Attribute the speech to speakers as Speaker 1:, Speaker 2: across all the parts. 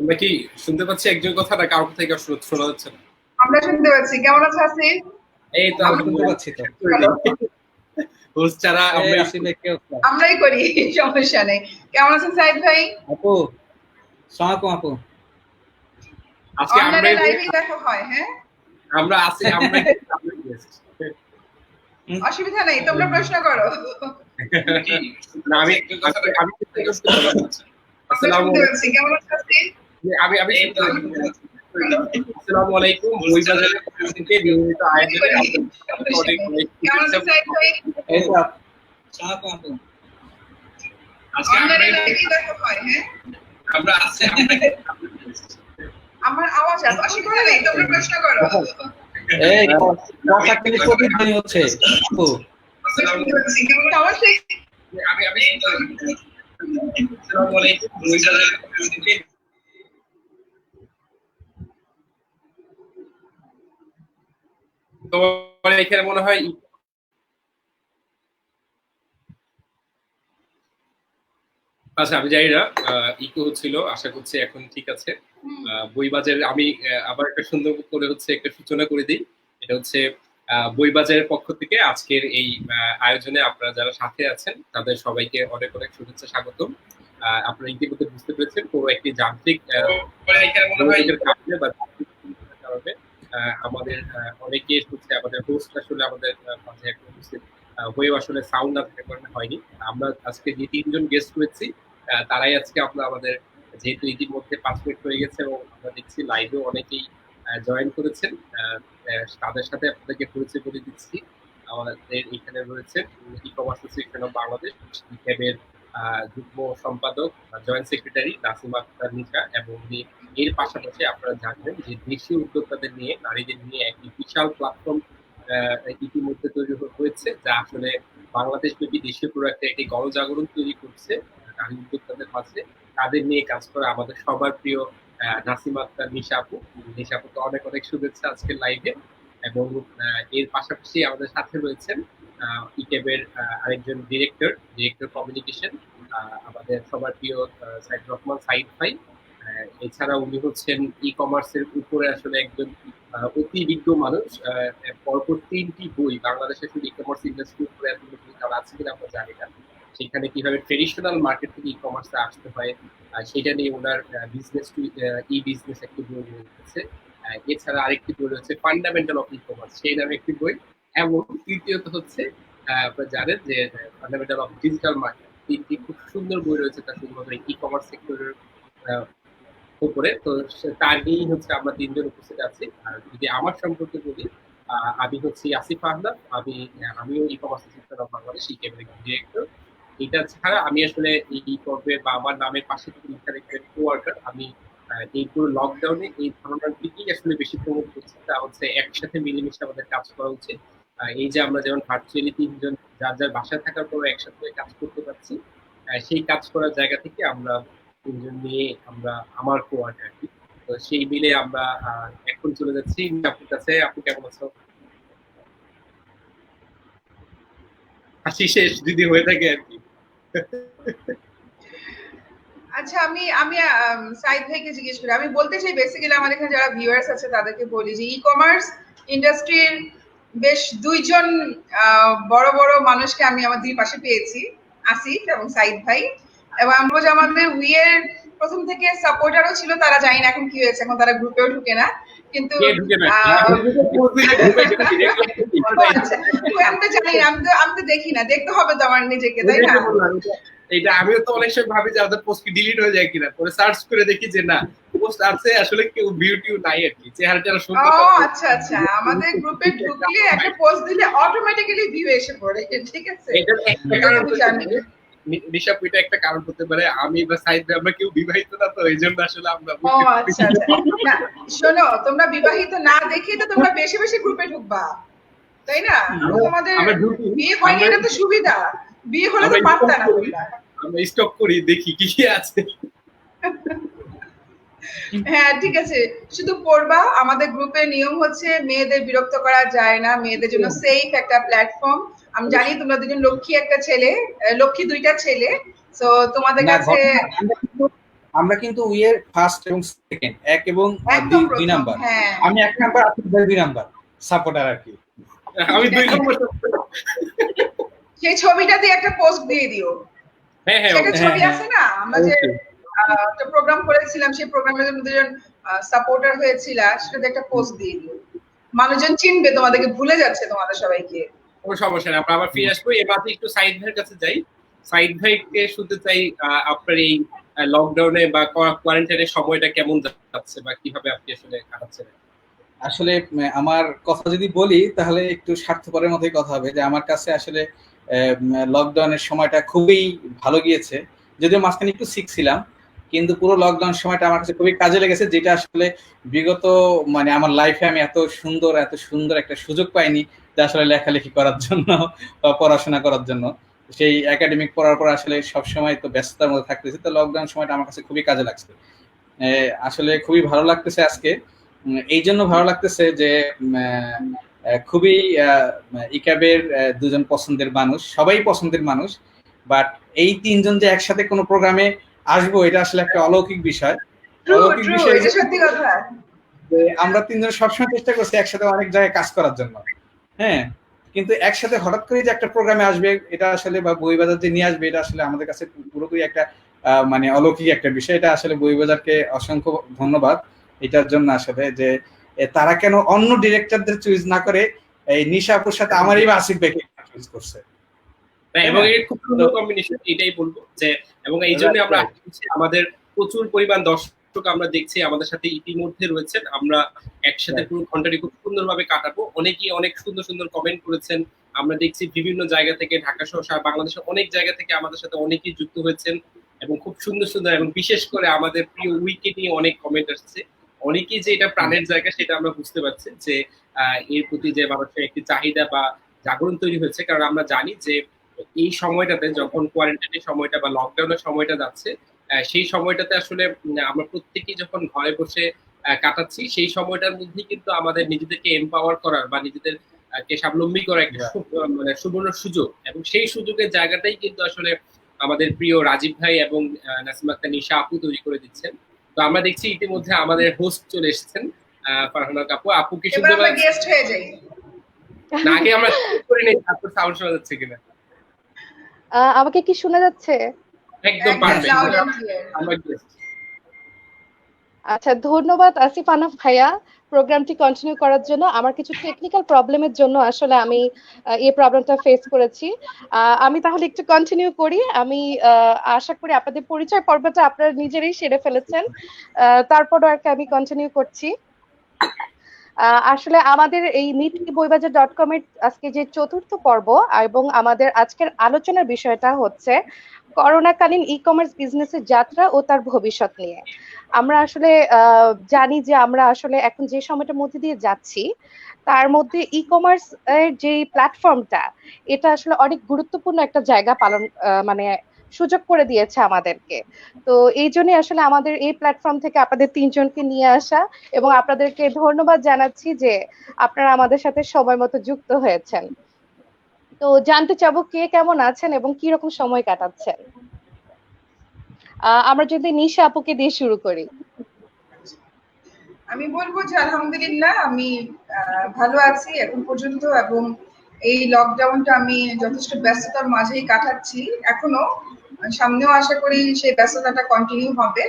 Speaker 1: আমরা কি শুনতে পাচ্ছি একজন কথা না কারোর থেকে শোনা যাচ্ছে না?
Speaker 2: আমরা শুনতে পাচ্ছি। কেমন আছো আসিফ?
Speaker 1: এই তো
Speaker 3: আমরা শুনতে পাচ্ছি তো।
Speaker 1: হোস্ট ছাড়া
Speaker 2: আমরাই করি, সমস্যা নেই। কেমন আছেন সাইদ ভাই?
Speaker 3: আপু, আসসালামু আপু।
Speaker 1: আজকে আমরা
Speaker 2: লাইভে দেখা হয়, হ্যাঁ?
Speaker 1: আমরা আছি, আমরা
Speaker 2: অসুবিধা নেই, তোমরা প্রশ্ন করো।
Speaker 1: না আমি আসসালামু
Speaker 2: আলাইকুম। কেমন আছো আসিফ?
Speaker 1: আমি আসসালামু আলাইকুম। বইবাজারের পক্ষ থেকে নিয়মিত আয়োজনে
Speaker 2: কেমন আছেন সাইদ ভাই?
Speaker 3: এই তো আসসালামু আপু।
Speaker 1: আজকে আমরা
Speaker 2: লাইভে দেখা হয়, হ্যাঁ?
Speaker 1: আমরা আছি,
Speaker 2: আমার আওয়াজ আসছে, অসুবিধা নেই, তোমরা প্রশ্ন করো।
Speaker 3: এই কথা কি প্রতিধ্বনি হচ্ছে আপু?
Speaker 2: আসসালামু আলাইকুম।
Speaker 1: বইবাজারের পক্ষ থেকে তোমার এখানে মনে হয় আচ্ছা, আমি জানি না ইকো হচ্ছিল, আশা করছি এখন ঠিক আছে। বইবাজারের আমি আবার একটা সুন্দর করে একটা সূচনা করে দিই। এটা হচ্ছে বইবাজারের পক্ষ থেকে আজকের এই আয়োজনে আপনারা যারা সাথে আছেন তাদের সবাইকে অনেক অনেক শুভেচ্ছা, স্বাগতম। আপনারা ইতিমধ্যে বুঝতে পেরেছেন কোনো একটি যান্ত্রিক কারণে আমাদের অনেকে হচ্ছে আমাদের হোস্ট আসলে আমাদের মাঝে একটা উপস্থিত হয়েও আসলে সাউন্ড না থাকার কারণে হয়নি। আমরা আজকে যে তিনজন গেস্ট হয়েছি তারাই আজকে আমাদের যেহেতু ইতিমধ্যে 5 মিনিট হয়ে গেছে এবং আমরা দেখছি লাইভেও অনেকেই জয়েন করেছেন, তাদের সাথে আপনাদেরকে পরিচয় করে দিচ্ছি। আমাদের এখানে রয়েছে E commerce association of Bangladesh ইক্যাবের যুগ্ম সম্পাদক জয়েন্ট সেক্রেটারি নাসিমা আক্তার নিশা, এবং এর পাশাপাশি আপনারা জানবেন যে দেশীয় উদ্যোক্তাদের নিয়ে, নারীদের নিয়ে একটি বিশাল প্ল্যাটফর্ম ইতিমধ্যে তৈরি হয়েছে, যা আসলে বাংলাদেশ ব্যাপী দেশীয় প্রোডাক্টে একটি গণজাগরণ তৈরি করছে নারী উদ্যোক্তাদের মাঝে। তাদের নিয়ে কাজ করে আমাদের সবার প্রিয় নাসিমা আক্তার নিশা আপু। নিশা আপুকে অনেক অনেক শুভেচ্ছা আজকের লাইভে। এবং এর পাশাপাশি আমাদের সাথে রয়েছেন ইকেবের আরেকজন ডিরেক্টর কমিউনিকেশন, আমাদের সবার প্রিয় সাইদ রহমান সাইদ ভাই। এছাড়া উনি হচ্ছেন ই কমার্সের উপরে আসলে একজন অতি বিজ্ঞ মানুষ। পরপর 3টি বই বাংলাদেশে শুধু ই কমার্স ইন্ডাস্ট্রি উপরে এতগুলো বই তারা আছে কিনা আমরা জানি না। সেখানে কিভাবে ট্রেডিশনাল মার্কেট থেকে ই কমার্সে আসতে হয় সেটা নিয়ে ওনার বিজনেস টু ই বিজনেস একটি বই রয়েছে। এছাড়া আরেকটি বই রয়েছে ফান্ডামেন্টাল অফ ই কমার্স, সেই নামে একটি বই। এবং তৃতীয়ত হচ্ছে আপনারা জানেন যে ফান্ডামেন্টাল অফ ডিজিটাল মার্কেট, 3টি খুব সুন্দর বই রয়েছে তার শুধুমাত্র ই কমার্স সেক্টরের উপরে। তো তার নিয়েই হচ্ছে আমরা 3জন উপস্থিত আছি। আর যদি আমার সম্পর্কে বলি, আমি হচ্ছি আসিফ আহমেদ। আমিও E commerce association of Bangladesh ইকেবের ডিরেক্টর। এটা ছাড়া আমি আসলে এই পর্বে বা আমার নামের পাশে থেকে ইন্টারেক্টেড কোয়ার্কার। আমি এই পুরো লকডাউনে এই ধারণার দিকেই আসলে বেশি প্রমোট করছি, তা হচ্ছে একসাথে মিলেমিশে আমাদের কাজ করা উচিত। এই যে আমরা যেমন ভার্চুয়ালি 3জন যার যার বাসায় থাকার পর একসাথে কাজ করতে পারছি, সেই কাজ করার জায়গা থেকে আমরা 3জন নিয়ে আমরা আমার কোয়ার্কার আর কি। তো সেই মিলে আমরা এখন চলে যাচ্ছি আপনার কাছে। আপনি কেমন আছো? হাসি শেষ যদি হয়ে থাকে আর কি।
Speaker 2: আচ্ছা, আমি সাইদ ভাইকে জিজ্ঞেস করি। আমি বলতে চাই বেসিক্যালি আমাদের এখানে যারা ভিউয়ার্স আছে তাদেরকে বলি যে ই কমার্স ইন্ডাস্ট্রির বেশ 2জন বড় বড় মানুষকে আমি আমার দুই পাশে পেয়েছি, আসিফ এবং সাইদ ভাই। এবং আমরা যে আমাদের উইয়ের প্রথম থেকে সাপোর্টারও ছিল, তারা জানি না এখন কি হয়েছে, এখন তারা গ্রুপেও ঢুকে না, কিন্তু আমি তো জানি না, আমি তো দেখি না, দেখতে হবে তো আমার নিজেকে, তাই না?
Speaker 1: এটা আমিও তো অনেক সময় ভাবি যে আমাদের পোস্ট কি ডিলিট হয়ে যায় কিনা, পরে সার্চ করে দেখি যে না, পোস্ট আছে আসলে কেউ ভিউ নাই আর কি, চেহারাটা সুন্দর।
Speaker 2: ও আচ্ছা আচ্ছা, আমাদের গ্রুপে ঢুকলে একটা পোস্ট দিলে অটোমেটিক্যালি ভিউ এসে পড়ে, ঠিক আছে?
Speaker 1: এটা একটা কারণ নিশা, এটা একটা কারণ হতে পারে আমি বা সাইদ ভাই আমরা কেউ বিবাহিত না, তো এইজন্য আসলে আমরা।
Speaker 2: ও আচ্ছা আচ্ছা, না শোনো, তোমরা বিবাহিত না দেখে তো তোমরা বেশি বেশি গ্রুপে ঢুকবা, তাই না? তোমাদের বিয়ে হয়নি, এটা তো সুবিধা। বিয়ে হলে তো পারতা না তোমরা।
Speaker 1: আমরা স্টক করি, দেখি কি কি আছে।
Speaker 2: হ্যাঁ ঠিক আছে, শুধু পড়বা। আমাদের গ্রুপের নিয়ম হচ্ছে মেয়েদের বিরক্ত করা যায় না, মেয়েদের জন্য সেফ একটা প্ল্যাটফর্ম। আমি জানি তোমরা দুজন লক্ষ্মী একটা ছেলে, লক্ষ্মী 2টা ছেলে, তো তোমাদের কাছে
Speaker 3: আমরা কিন্তু উইয়ের ফার্স্ট এবং সেকেন্ড, এক এবং
Speaker 2: একদম
Speaker 3: দুই
Speaker 2: প্রথম,
Speaker 3: নাম্বার।
Speaker 2: হ্যাঁ।
Speaker 3: আমি 1 নাম্বার, আপনি 2 নাম্বার সাপোর্টার আর কি।
Speaker 1: আমি 2 নম্বর।
Speaker 2: সেই ছবিটাতে একটা পোস্ট দিয়ে দিও।
Speaker 1: হ্যাঁ হ্যাঁ
Speaker 2: সেটা ছবি
Speaker 3: হ্যাঁ,
Speaker 2: আছে না, আমরা যে একটা প্রোগ্রাম করেছিলাম, সেই প্রোগ্রামে দুজন সাপোর্টার হয়েছিল, সেটাতে একটা পোস্ট দিয়ে দিও। মানুষজন চিনবে তোমাদেরকে, ভুলে যাচ্ছে তোমাদের সবাইকে।
Speaker 1: কোনো সমস্যা নেই, আমরা আবার ফিরে আসবো। এবার একটু সাইদ ভাইয়ের কাছে যাই। সাইদ ভাইকে শুনতে চাই আপনার এই লকডাউনে বা কোয়ারেন্টাইনের সময়টা কেমন যাচ্ছে বা কিভাবে আপনি আসলে কাটাচ্ছেন?
Speaker 3: আসলে আমার কথা যদি বলি তাহলে একটু স্বার্থপরের মতোই কথা হবে, যে আমার কাছে আসলে লকডাউনের সময়টা খুবই ভালো গিয়েছে। যদিও মাঝখানে একটু সিক ছিলাম, কিন্তু পুরো লকডাউন সময়টা আমার কাছে খুবই কাজে লেগেছে, যেটা আসলে বিগত মানে আমার লাইফে আমি এত সুন্দর একটা সুযোগ পাইনি, যে আসলে লেখালেখি করার জন্য বা পড়াশোনা করার জন্য। সেই একাডেমিক পড়ার পর আসলে সবসময় তো ব্যস্ততার মধ্যে থাকতেছি, তো লকডাউন সময়টা আমার কাছে খুবই কাজে লাগছে। আসলে খুবই ভালো লাগতেছে আজকে। এই জন্য ভালো লাগতেছে যে খুবই ইকাবের দুজন পছন্দের মানুষ, সবাই পছন্দের মানুষ, বাট এই 3 জন যে একসাথে কোনো প্রোগ্রামে আসবো, এটা আসলে একটা অলৌকিক বিষয়। অলৌকিক বিষয়
Speaker 2: এটা সত্যি কথা।
Speaker 3: যে আমরা 3 জন সবসময় চেষ্টা করছি একসাথে অনেক জায়গায় কাজ করার জন্য, হ্যাঁ, কিন্তু একসাথে হঠাৎ করে যে একটা প্রোগ্রামে আসবে, এটা আসলে বা বইবাজার যে নিয়ে আসবে, এটা আসলে আমাদের কাছে পুরোপুরি একটা মানে অলৌকিক একটা বিষয়। এটা আসলে বইবাজারকে অসংখ্য ধন্যবাদ এটার জন্য, আসলে যে তারা কেন অন্য ডিরেক্টরদের চুজ না করে এই নিশা আপুর সাথে আমারই বা আসিফ ভাইকে চুজ করছে।
Speaker 1: এবং এই খুব সুন্দর কম্বিনেশন, এটাই বলবো যে, এবং এই জন্য আমরা আমাদের প্রচুর পরিমাণ দর্শক আমরা দেখছি আমাদের সাথে ইতিমধ্যে রয়েছেন। আমরা একসাথে পুরো ঘন্টাটি খুব সুন্দরভাবে কাটাবো। অনেকেই অনেক সুন্দর সুন্দর কমেন্ট করেছেন। আমরা দেখছি বিভিন্ন জায়গা থেকে, ঢাকা সহ সারা বাংলাদেশের অনেক জায়গা থেকে আমাদের সাথে অনেকেই যুক্ত হয়েছেন এবং খুব সুন্দর সুন্দর, এবং বিশেষ করে আমাদের প্রিয় উইকে নিয়ে অনেক কমেন্ট আসছে। অনেকেই যে এটা প্রাণের জায়গা সেটা আমরা বুঝতে পারছি, যে এর প্রতি যে মানুষের একটি চাহিদা বা জাগরণ তৈরি হয়েছে। কারণ আমরা জানি যে এই সময়টাতে, যখন কোয়ারেন্টাইনের সময়টা বা লকডাউনের সময়টা যাচ্ছে, সেই সময়টাতে আসলে আমরা প্রত্যেকেই যখন ঘরে বসে কাটাচ্ছি, সেই সময়টার মধ্যে কিন্তু আমাদের নিজেদেরকে এম্পাওয়ার করার বা নিজেদের কে স্বাবলম্বী করার একটা মানে সুবর্ণ সুযোগ, এবং সেই সুযোগের জায়গাটাই কিন্তু আসলে আমাদের প্রিয় রাজীব ভাই এবং নাসিমা আক্তার নিশা আপু তৈরি করে দিচ্ছেন। তো আমরা দেখছি ইতিমধ্যে আমাদের হোস্ট চলে এসেছেন, ফারহানা আপু। আপু কি শুনতে পাচ্ছেন?
Speaker 2: গেস্ট হয়ে যাই
Speaker 1: না, আগে আমরা করে নেই, তারপর সাউন্ড শোনা যাচ্ছে কিনা।
Speaker 4: আমাকে কি শোনা যাচ্ছে?
Speaker 1: একদম পারফেক্ট।
Speaker 4: আচ্ছা, ধন্যবাদ আসিফ আনাফ ভাইয়া প্রোগ্রামটি কন্টিনিউ করার জন্য। আমার কিছু টেকনিক্যাল প্রবলেমের জন্য আসলে আমি এই প্রবলেমটা ফেস করেছি। আমি তাহলে একটু কন্টিনিউ করি। আমি আশা করি আপনাদের পরিচয় পর্বটা আপনারা নিজেরাই সেরে ফেলেছেন, তারপরও আর কি আমি কন্টিনিউ করছি। আসলে আমাদের এই meetbইবাজার.com এর আজকে যে ৪র্থ পর্ব, এবং আমাদের আজকের আলোচনার বিষয়টা হচ্ছে করোনাকালীন ই কমার্স বিজনেসের যাত্রা ও তার ভবিষ্যৎ নিয়ে। আমরা আসলে জানি যে আমরা আসলে এখন যে সময়টার মধ্যে দিয়ে যাচ্ছি, তার মধ্যে ই কমার্স এর যে প্ল্যাটফর্মটা, এটা আসলে অনেক গুরুত্বপূর্ণ একটা জায়গা পালন মানে সুযোগ করে দিয়েছে আমাদেরকে। তো এই জন্যই আসলে আমাদের এই প্ল্যাটফর্ম থেকে আপনাদের 3 জনকে নিয়ে আসা, এবং আপনাদেরকে ধন্যবাদ জানাচ্ছি যে আপনারা আমাদের সাথে সময় মতো যুক্ত হয়েছেন। তো জানতে চাবো কে কেমন আছেন এবং কি রকম সময় কাটাচ্ছেন। আমরা যদি নিশা আপুকে দিয়ে শুরু করি।
Speaker 2: আমি বলবো যে আলহামদুলিল্লাহ আমি ভালো আছি এখন পর্যন্ত, এবং এই লকডাউনটা আমি যথেষ্ট ব্যস্ততার মাঝেই কাটাচ্ছি এখনো। সামনেও আশা করি সেই ব্যস্ততাটা কন্টিনিউ হবে।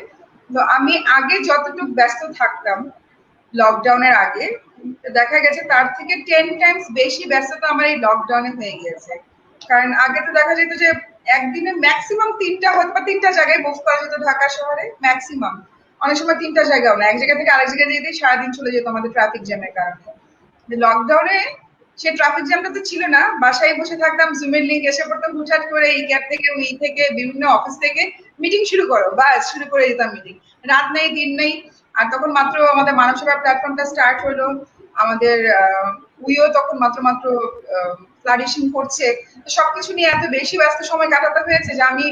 Speaker 2: তো আমি আগে যতটুকু ব্যস্ত থাকতাম লকডাউনের আগে, দেখা গেছে তার থেকে 10 টাইমস বেশি ব্যস্ততা আমার এই লকডাউনে হয়ে গিয়েছে। কারণ আগে তো দেখা যেত যে একদিনে ম্যাক্সিমাম 3টা হয়তো বা 3টা জায়গায় মুভ করা যেত ঢাকা শহরে, ম্যাক্সিমাম। অনেক সময় 3টা জায়গাও না, এক জায়গা থেকে আরেক জায়গায় যেতেই সারাদিন চলে যেত আমাদের ট্রাফিক জ্যামের কারণে। লকডাউনে সে ট্রাফিক জ্যামটা তো ছিল না, বাসায় বসে থাকতাম, জুমের লিঙ্ক এসে পড়তাম, হুটহাট করে এই ক্যাব থেকে ওই থেকে বিভিন্ন অফিস থেকে মিটিং শুরু করো, বাস শুরু করে দিতাম মিটিং। রাত নেই দিন নেই। আর তখন মাত্র আমাদের মানব সেবা প্ল্যাটফর্মটা স্টার্ট হলো, আমাদের উইও তখন মাত্র ফ্লারিশিং করছে। সবকিছু নিয়ে এত বেশি ব্যস্ত সময় কাটাতে হয়েছে যে আমি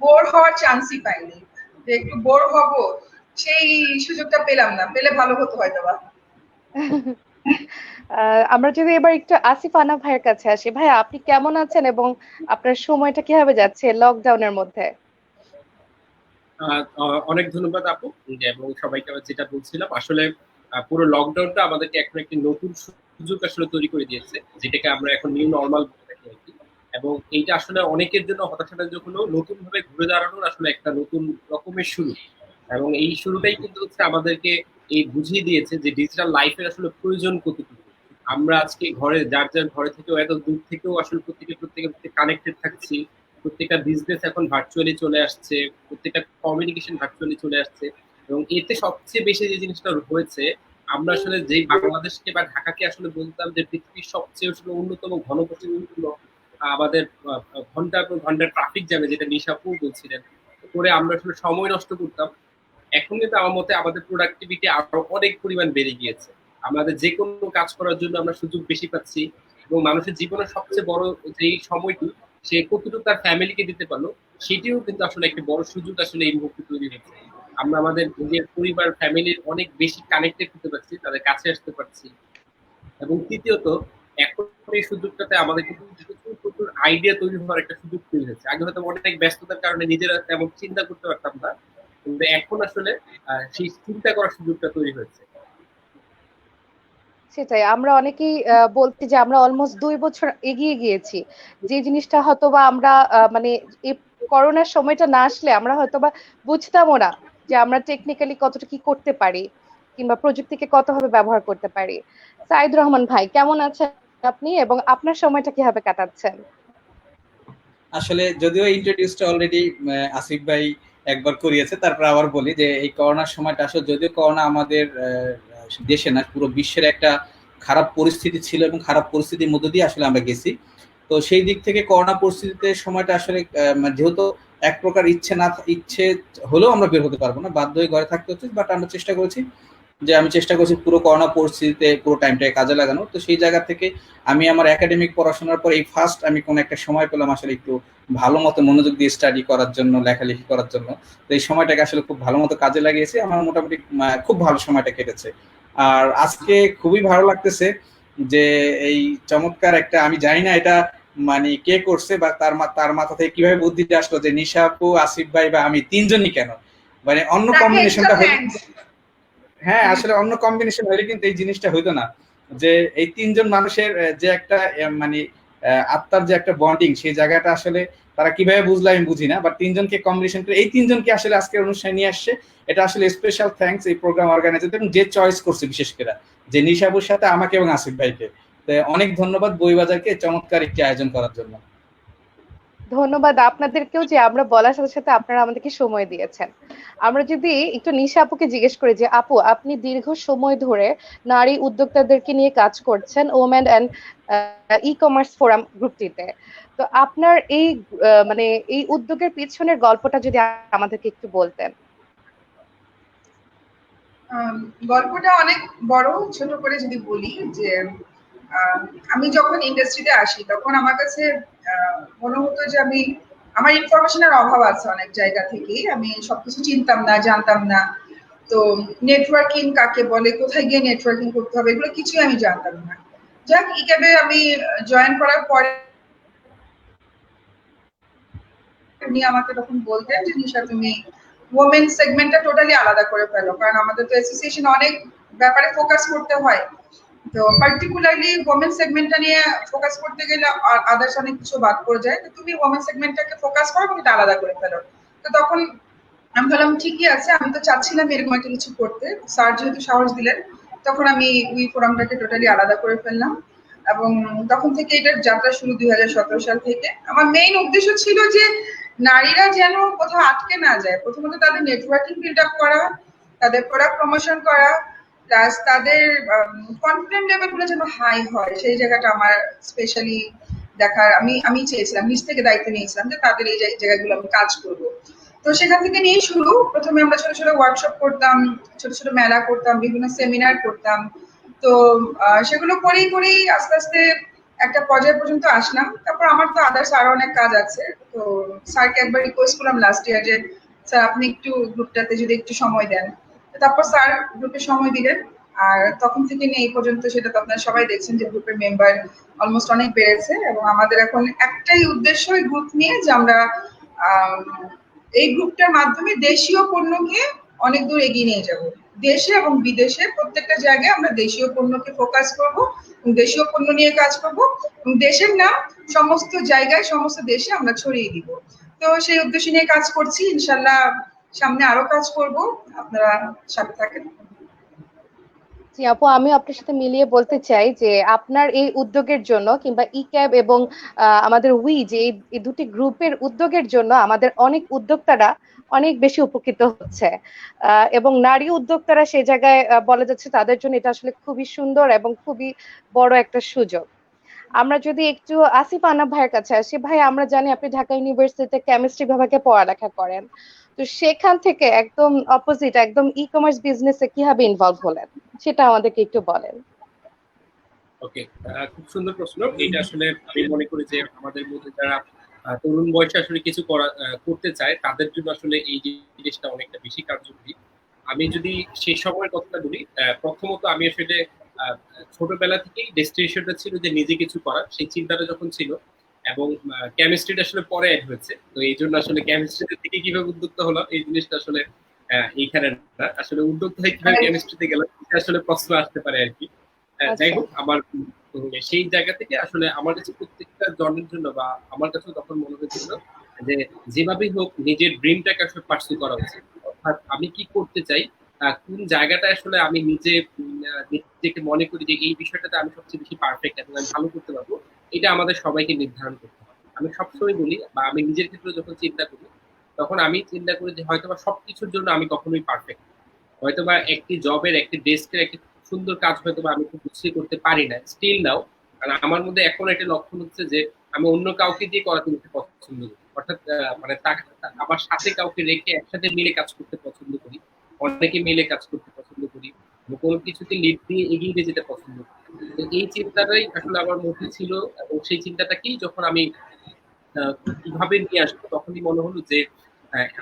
Speaker 2: বোর হওয়ার চান্সই পাইনি, যে একটু বোর হব সেই সুযোগটা পেলাম না, পেলে ভালো হতো হয়তো বা।
Speaker 4: আমরা যদি এবার একটু আসিফ আনাফ ভাইয়ের কাছে আসি। ভাই, আপনি কেমন আছেন এবং আপনার সময়টা কিভাবে যাচ্ছে লকডাউনের মধ্যে?
Speaker 1: অনেক ধন্যবাদ আপু। এবং সবাইকে আমি যেটা বলছিলাম আসলে পুরো লকডাউনটা আমাদেরকে এখন একটি নতুন সুযোগ আসলে তৈরি করে দিয়েছে, যেটাকে আমরা এখন নিউ নর্মাল বলে থাকি আর কি। এবং এইটা আসলে অনেকের জন্য হতাশাজনক হলেও নতুন ভাবে ঘুরে দাঁড়ানোর আসলে একটা নতুন রকমের শুরু। এবং এই শুরুটাই কিন্তু হচ্ছে আমাদেরকে এই বুঝিয়ে দিয়েছে যে ডিজিটাল লাইফের আসলে প্রয়োজন কতটুকু। আমরা আজকে ঘরে যার যার ঘরে থেকেও এত দূর থেকেও আসলে প্রত্যেকে কানেক্টেড থাকছি। প্রত্যেকটা বিজনেস এখন ভার্চুয়ালি চলে আসছে, প্রত্যেকটা কমিউনিকেশন ভার্চুয়ালি চলে আসছে। এবং এতে সবচেয়ে বেশি যে জিনিসটা হয়েছে, আমরা আসলে যেই বাংলাদেশকে বা ঢাকাকে আসলে বলতাম যে পৃথিবীর সবচেয়ে আসলে অন্যতম ঘনবসতিপূর্ণ, আমাদের ঘন্টার পর ঘন্টা ট্রাফিক জ্যামে, যেটা নিশাপুর বলছিলেন, করে আমরা আসলে সময় নষ্ট করতাম। এখন কিন্তু আমার মতে আমাদের প্রোডাক্টিভিটি আরো অনেক পরিমাণ বেড়ে গিয়েছে। আমাদের যে কোনো কাজ করার জন্য আমরা সুযোগ বেশি পাচ্ছি। এবং মানুষের জীবনের সবচেয়ে বড় যেই সময়টি সে কতটুকু তার ফ্যামিলিকে দিতে পারলো, সেটিও কিন্তু আসলে একটা বড় সুযোগ আসলে এই মুহূর্তে তৈরি হয়েছে। আমরা আমাদের নিজের পরিবার ফ্যামিলির অনেক বেশি কানেক্টেড হতে পারছি, তাদের কাছে আসতে পারছি। এবং তৃতীয়ত এখন এই সুযোগটাতে আমাদের কিন্তু প্রচুর আইডিয়া তৈরি হওয়ার একটা সুযোগ তৈরি হয়েছে। আগে হয়তো অনেক ব্যস্ততার কারণে নিজেরা তেমন চিন্তা করতে পারতাম না, কিন্তু এখন আসলে সেই চিন্তা করার সুযোগটা তৈরি হয়েছে।
Speaker 4: সেটাই, আমরা অনেকেই বলছি যে আমরা অলমোস্ট 2 বছর এগিয়ে গিয়েছি। যে জিনিসটা হয়তোবা আমরা মানে এই করোনার সময়টা না আসলে আমরা হয়তোবা বুঝতামও না যে আমরা টেকনিক্যালি কতটা কি করতে পারি কিংবা প্রযুক্তিকে কতভাবে ব্যবহার করতে পারি। সাইদ রহমান ভাই, কেমন আছেন আপনি এবং আপনার সময়টা কিভাবে কাটাচ্ছেন?
Speaker 3: আসলে যদিও ইন্ট্রোডিউসটা অলরেডি আসিফ ভাই একবার করিয়েছে, তারপর আবার বলি যে এই করোনার সময়টা আসলে, যদিও করোনা আমাদের দেশে না পুরো বিশ্বের একটা খারাপ পরিস্থিতি ছিল এবং খারাপ পরিস্থিতির মধ্য দিয়ে আসলে আমরা গেছি। তো সেই দিক থেকে করোনা পরিস্থিতিতে সময়টা আসলে যেহেতু এক প্রকার ইচ্ছে হলেও আমরা বের হতে পারবো না, বাধ্য হয়ে ঘরে থাকতে হচ্ছে, বাট আমরা আমি চেষ্টা করছি পুরো করোনা পরিস্থিতিতে পুরো টাইমটাকে কাজে লাগানো। তো সেই জায়গা থেকে আমি আমার একাডেমিক পড়াশোনার পর এই ফার্স্ট আমি কোন একটা সময় পেলাম আসলে একটু ভালো মতো মনোযোগ দিয়ে স্টাডি করার জন্য, লেখালেখি করার জন্য। তো এই সময়টাকে আসলে খুব ভালো মতো কাজে লাগিয়েছি, আমার মোটামুটি খুব ভালো সময়টা কেটেছে। আর আজকে খুবই ভালো লাগতেছে যে এই চমৎকার একটা, আমি জানি না এটা মানে কে করছে বা তার মাথা থেকে কিভাবে বুদ্ধিটা আসলো যে নিশা আপু, আসিফ ভাই বা আমি তিনজনই কেন, মানে অন্য কম্বিনেশনটা হলে, হ্যাঁ আসলে অন্য কম্বিনেশন হলে কিন্তু এই জিনিসটা হইতো না। যে এই তিনজন মানুষের যে একটা মানে আত্মার যে একটা বন্ডিং, সেই জায়গাটা আসলে তারা কিভাবে বুঝলো আমি বুঝি না, বাট তিনজনকে কম্বিনেশন করে এই তিনজনকে আসলে আজকের অনুষ্ঠানে নিয়ে আসছে। এটা আসলে স্পেশাল থ্যাঙ্কস এই প্রোগ্রাম অর্গানাইজার এবং যে চয়েস করছে, বিশেষ করে যে নিশাবুর সাথে আমাকে এবং আসিফ ভাইকে। অনেক ধন্যবাদ বইবাজারকে চমৎকার একটি আয়োজন করার জন্য।
Speaker 4: ধন্যবাদ আপনাদেরকেও যে আমরা বলার সাথে সাথে আপনারা আমাদেরকে সময় দিয়েছেন। আমরা যদি একটু নিশা আপুকে জিজ্ঞেস করি যে আপু, আপনি দীর্ঘ সময় ধরে নারী উদ্যোক্তাদেরকে নিয়ে কাজ করছেন women and E commerce forum গ্রুপটিতে। তো আপনার এই মানে এই উদ্যোগের পিছনের গল্পটা যদি আমাদেরকে একটু বলতেন।
Speaker 2: গল্পটা অনেক বড়, ছোট করে যদি বলি যে আমি যখন ইন্ডাস্ট্রিতে আসি তখন আমার কাছে মনে হতো যে আমার ইনফরমেশনের অভাব আছে অনেক জায়গা থেকে, আমি সবকিছু চিনতাম না, জানতাম না। তো নেটওয়ার্কিং কাকে বলে, কোথায় গিয়ে নেটওয়ার্কিং করতে হবে, এগুলো কিছুই আমি জানতাম না। যাক, ইক্যাবে আমি জয়েন করার পরে উনি আমাকে তখন বলতেন যে নিশা, তুমি ওমেন সেগমেন্টটা টোটালি আলাদা করে ফেলো, কারণ আমাদের তো অ্যাসোসিয়েশন অনেক ব্যাপারে ফোকাস করতে হয়। তো পার্টিকুলারলি ওমেন সেগমেন্টটা নিয়ে ফোকাস করতে গেলে আদার্স অনেক কিছু বাদ পড়ে যায়। তো তুমি ওমেন সেগমেন্টটাকে ফোকাস করো এবং এটা আলাদা করে ফেলো। তো তখন আমি ভাবলাম ঠিকই আছে, আমি তো চাচ্ছিলাম এরকম একটা কিছু করতে, স্যার যেহেতু সাহস দিলেন, তখন আমি ওই ফোরামটাকে টোটালি আলাদা করে ফেললাম। এবং তখন থেকে এটার যাত্রা শুরু 2017 সাল থেকে। আমার মেইন উদ্দেশ্য ছিল যে নারীরা যেন কোথাও আটকে না যায়, প্রথমত তাদের নেটওয়ার্কিং বিল্ড আপ করা, তাদের প্রোডাক্ট প্রমোশন করা, প্লাস তাদের কনফিডেন্ট লেভেলগুলো যেন হাই হয়, সেই জায়গাটা আমার স্পেশালি দেখার আমি চেয়েছিলাম, নিজ থেকে দায়িত্ব নিয়েছিলাম যে তাদের এই জায়গাগুলো আমি কাজ করব। তো সেখান থেকে নিয়ে শুরু, প্রথমে আমরা ছোট ছোট ওয়ার্কশপ করতাম, ছোট ছোট মেলা করতাম, বিভিন্ন সেমিনার করতাম। তো সেগুলো করেই করেই আস্তে আস্তে একটা পর্যায় পর্যন্ত আসলাম। তারপর আমার তো আদার্স আরো অনেক কাজ আছে। তো স্যারকে একবার রিকোয়েস্ট করলাম লাস্ট ইয়ার যে স্যার আপনি একটু গ্রুপটাতে যদি একটু সময় দেন। তারপর স্যার গ্রুপে সময় দিলেন। আর তখন থেকে নিয়ে এই পর্যন্ত সেটা তো আপনারা সবাই দেখছেন যে গ্রুপের মেম্বার অলমোস্ট অনেক বেড়েছে। এবং আমাদের এখন একটাই উদ্দেশ্য এই গ্রুপ নিয়ে যে আমরা এই গ্রুপটার মাধ্যমে দেশীয় পণ্যকে অনেক দূর এগিয়ে নিয়ে যাব। দেশে এবং বিদেশে প্রত্যেকটা জায়গায় আমরা দেশীয় পণ্যকে ফোকাস করব, দেশীয় পণ্য নিয়ে কাজ করব এবং দেশের নাম সমস্ত জায়গায় সমস্ত দেশে আমরা ছড়িয়ে দিব। তো সেই উদ্দেশ্য নিয়ে কাজ করছি, ইনশাল্লাহ সামনে আরো কাজ করব, আপনারা সাথে থাকেন।
Speaker 4: জি আপু, আমি আপনার সাথে মিলিয়ে বলতে চাই যে আপনার এই উদ্যোগের জন্য কিংবা ই ক্যাব এবং আমাদের উই যে এই দুটি গ্রুপের উদ্যোগের জন্য আমাদের অনেক উদ্যোক্তারা অনেক বেশি উপকৃত হচ্ছে, এবং নারী উদ্যোক্তারা সেই জায়গায় বলা যাচ্ছে তাদের জন্য এটা আসলে খুবই সুন্দর এবং খুবই বড় একটা সুযোগ। আমরা যদি একটু আসিফ আনাফ ভাইয়ের কাছে আসি, ভাই আমরা জানি আপনি ঢাকা ইউনিভার্সিটিতে কেমিস্ট্রি বিভাগে পড়ালেখা করেন, তো সেখান থেকে একদম অপোজিট একদম ই কমার্স বিজনেসে কিভাবে ইনভলভ হলেন সেটা আমাদেরকে একটু বলেন।
Speaker 1: ওকে, খুব সুন্দর প্রশ্ন। এটা আসলে আমি মনে করি যে আমাদের মধ্যে যারা তরুণ বয়সে আসলে কিছু করতে চায় তাদের জন্য আসলে এই জিনিসটা অনেকটা বেশি কার্যকরী। আমি যদি সেই সময়ের কথাটা বলি, প্রথমত আমি আসলে ছোটবেলা থেকেই ডেস্টিনেশনটা ছিল যে নিজে কিছু করার, সেই চিন্তাটা যখন ছিল, এবং কেমিস্ট্রিটা আসলে পরে অ্যাড হয়েছে, তো এই জন্য আসলে কেমিস্ট্রিতে থেকে কিভাবে উদ্যোক্তা হলাম এই জিনিসটা আসলে এইখানে না, আসলে উদ্যোক্তা হয়ে কিভাবে কেমিস্ট্রিতে গেলাম এটা আসলে প্রশ্ন আসতে পারে আর কি। যাই হোক, আমার সেই জায়গা থেকে আসলে আমার কাছে প্রত্যেকটা জনের জন্য বা আমার কাছে তখন মনে হয়েছিল যে যেভাবেই হোক নিজের ড্রিমটাকে আসলে পার্সু করা উচিত। অর্থাৎ আমি কি করতে চাই, কোন জায়গাটা আসলে আমি নিজেকে মনে করি যে এই বিষয়টাতে আমি সবচেয়ে বেশি পারফেক্ট এবং আমি ভালো করতে পারবো, এটা আমাদের সবাইকে নির্ধারণ করতে হবে। আমি সবসময় বলি বা আমি নিজের ক্ষেত্রে যখন চিন্তা করি তখন আমি চিন্তা করি যে হয়তোবা সবকিছুর জন্য আমি কখনোই পারফেক্ট, হয়তোবা একটি জবের একটি ডেস্কের একটি সুন্দর কাজ হয়তোবা আমি খুব গুছিয়ে করতে পারি না স্টিল নাও, কারণ আমার মধ্যে এখন একটা লক্ষণ হচ্ছে যে আমি অন্য কাউকে দিয়ে করাতে নিতে পছন্দ করি। অর্থাৎ মানে আমার সাথে কাউকে রেখে একসাথে মিলে কাজ করতে পছন্দ করি, অনেকে মিলে কাজ করতে পছন্দ করি, কোনো কিছুতে লিড দিয়ে এগিয়ে নিয়ে যেতে পছন্দ করি। তো এই চিন্তাটাই আসলে আমার মধ্যে ছিল, এবং সেই চিন্তাটাকেই যখন আমি কিভাবে নিয়ে আসবো তখনই মনে হলো যে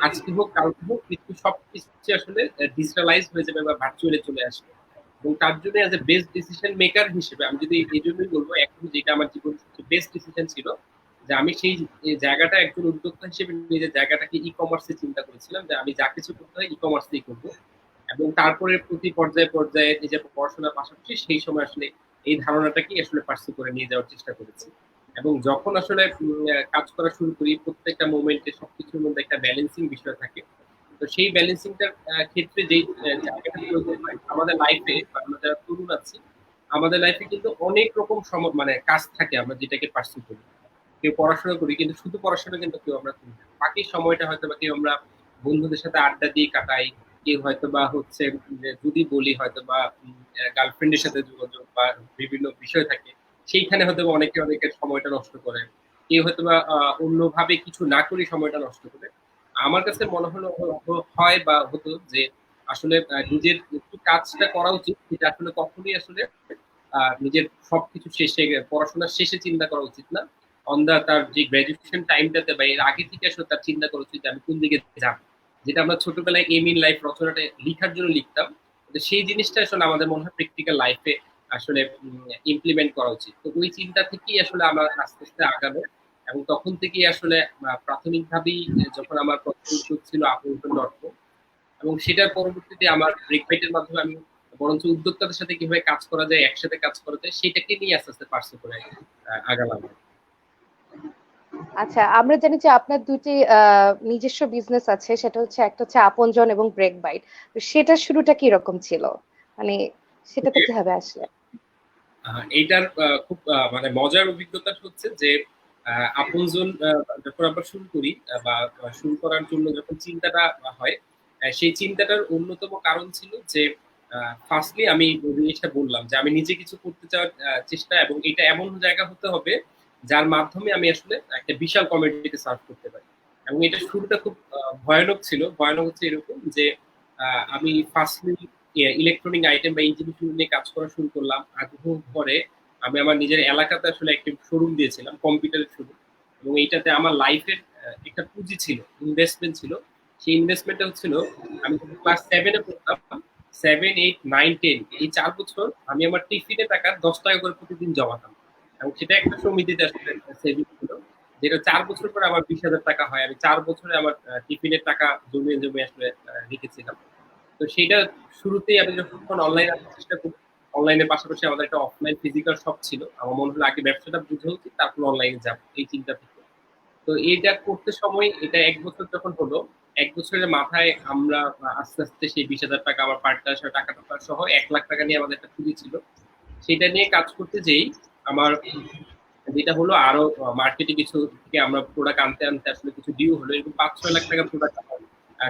Speaker 1: আজকে হোক কালকে হোক কিন্তু সবকিছু আসলে ডিজিটালাইজ হয়ে যাবে বা ভার্চুয়ালি চলে আসবে। এবং তার জন্য as a best decision maker হিসেবে আমি যদি এই জন্যই বলবো, এখন যেটা আমার জীবনের সবচেয়ে বেস্ট ডিসিশন ছিল যে আমি সেই জায়গাটা একজন উদ্যোক্তা হিসেবে নিজের জায়গাটাকে ই কমার্সে চিন্তা করেছিলাম যে আমি যা কিছু করতে হয় ই কমার্সেই করবো। এবং তারপরে প্রতি পর্যায়ে পর্যায়ে নিজের পড়াশোনার পাশাপাশি সেই সময় আসলে এই ধারণাটাকেই আসলে পার্সু করে নিয়ে যাওয়ার চেষ্টা করেছি। এবং যখন আসলে কাজ করা শুরু করি প্রত্যেকটা মোমেন্টে সবকিছুর মধ্যে একটা ব্যালেন্সিং বিষয় থাকে। তো সেই ব্যালেন্সিংটার ক্ষেত্রে যেই জায়গাটা প্রয়োজন হয় আমাদের লাইফে, আমরা যারা তরুণ আছি আমাদের লাইফে কিন্তু অনেক রকম মানে কাজ থাকে আমরা যেটাকে পার্সু করি। কেউ পড়াশোনা করি কিন্তু শুধু পড়াশোনা কিন্তু কেউ আমরা করি না, বাকি সময়টা হয়তো বা কেউ আমরা বন্ধুদের সাথে আড্ডা দিয়ে কাটাই, কেউ হয়তো বা হচ্ছে যে যদি বলি হয়তো বা গার্লফ্রেন্ডের সাথে যোগাযোগ বা বিভিন্ন বিষয় থাকে সেইখানে হয়তো অনেকে অনেকের সময়টা নষ্ট করে, কেউ হয়তো বা অন্যভাবে কিছু না করে সময়টা নষ্ট করে। আমার কাছে মনে হলো হয় বা হতো যে আসলে নিজের একটু কাজটা করা উচিত, যেটা আসলে কখনোই আসলে নিজের সবকিছু শেষে পড়াশোনার শেষে চিন্তা করা উচিত না। অন দা তার যে গ্রাজুয়েশন টাইমটাতে বা এর আগে থেকে আসলে তার চিন্তা করা উচিত আমি কোন দিকে যাব। যেটা আমরা ছোটবেলায় এম ইন লাইফ রচনাটা লিখার জন্য লিখতাম, সেই জিনিসটা আসলে আমাদের মনে হয় প্র্যাকটিক্যাল লাইফে আসলে ইমপ্লিমেন্ট করা উচিত। তো ওই চিন্তা থেকেই আসলে আমার আস্তে আস্তে আগানো, এবং তখন থেকেই আসলে প্রাথমিকভাবেই যখন আমার প্রথম উদ্যোগ ছিল আপন.com, এবং সেটার পরবর্তীতে আমার ব্রেকবাইটের মাধ্যমে আমি বরঞ্চ উদ্যোক্তাদের সাথে কিভাবে কাজ করা যায়, একসাথে কাজ করা যায় সেটাকে নিয়ে আস্তে আস্তে পার্সু করে আগালাম।
Speaker 4: আচ্ছা, আমরা জানি যে আপনার দুটি নিজস্ব বিজনেস আছে, সেটা হচ্ছে একটা হচ্ছে আপনজন এবং ব্রেক বাইট। তো সেটার শুরুটা কি রকম ছিল, মানে সেটাতে কিভাবে আসলে?
Speaker 1: এইটার খুব মানে মজার অভিজ্ঞতা হচ্ছে যে আপনজন যখন আমরা শুরু করি বা শুরু করার জন্য যখন চিন্তাটা হয়, সেই চিন্তাটার অন্যতম কারণ ছিল যে ফার্স্টলি আমি জিনিসটা বললাম যে আমি নিজে কিছু করতে চাওয়ার চেষ্টা, এবং এটা এমন জায়গা হতে হবে যার মাধ্যমে আমি আসলে একটা বিশাল কমিউনিটিকে সার্ভ করতে পারি। এবং এটা শুরুটা খুব ভয়ানক ছিল। ভয়ানক হচ্ছে এরকম যে আমি ফার্স্টলি ইলেকট্রনিক আইটেম বা এই জিনিসগুলো নিয়ে কাজ করা শুরু করলাম আগ্রহ করে। আমি আমার নিজের এলাকাতে আসলে একটি শোরুম দিয়েছিলাম, কম্পিউটারের শোরুম, এবং এইটাতে আমার লাইফের একটা পুঁজি ছিল, ইনভেস্টমেন্ট ছিল। সেই ইনভেস্টমেন্টটা হচ্ছিল আমি ক্লাস 7-এ পড়তাম, 7, 8, 9, 10 এই 4 বছর আমি আমার টিফিনে টাকা 10 টাকা করে প্রতিদিন জমাতাম, এবং সেটা একটা সমিতিতে আসলে সেভিং ছিল, যেটা 4 বছর পরে আমার 20,000 টাকা হয়। আমি 4 বছরে আমার টিফিনের টাকা জমিয়ে জমিয়ে আসলে রেখেছিলাম। তো সেইটা শুরুতেই আমি যখন অনলাইন আসার চেষ্টা করি, অনলাইনের পাশাপাশি আমাদের একটা অফলাইন ফিজিক্যাল শপ ছিল। আমার মনে হলো আগে ব্যবসাটা বুঝে উচিত, তারপর অনলাইনে যাব, এই চিন্তা থেকে। তো এইটা করতে সময় এটা 1 বছর যখন হলো, 1 বছরের মাথায় আমরা আস্তে আস্তে সেই 20,000 টাকা আমার পার্টনার সাথে টাকা সহ 1,00,000 টাকা নিয়ে আমাদের একটা পুঁজি ছিল। সেটা নিয়ে কাজ করতে যেই আমার যেটা হলো আরো মার্কেটে কিছু থেকে আমরা প্রোডাক্ট আনতে আনতে আসলে কিছু ডিউ হলো, এরকম 5-6 লাখ টাকা প্রোডাক্ট আমার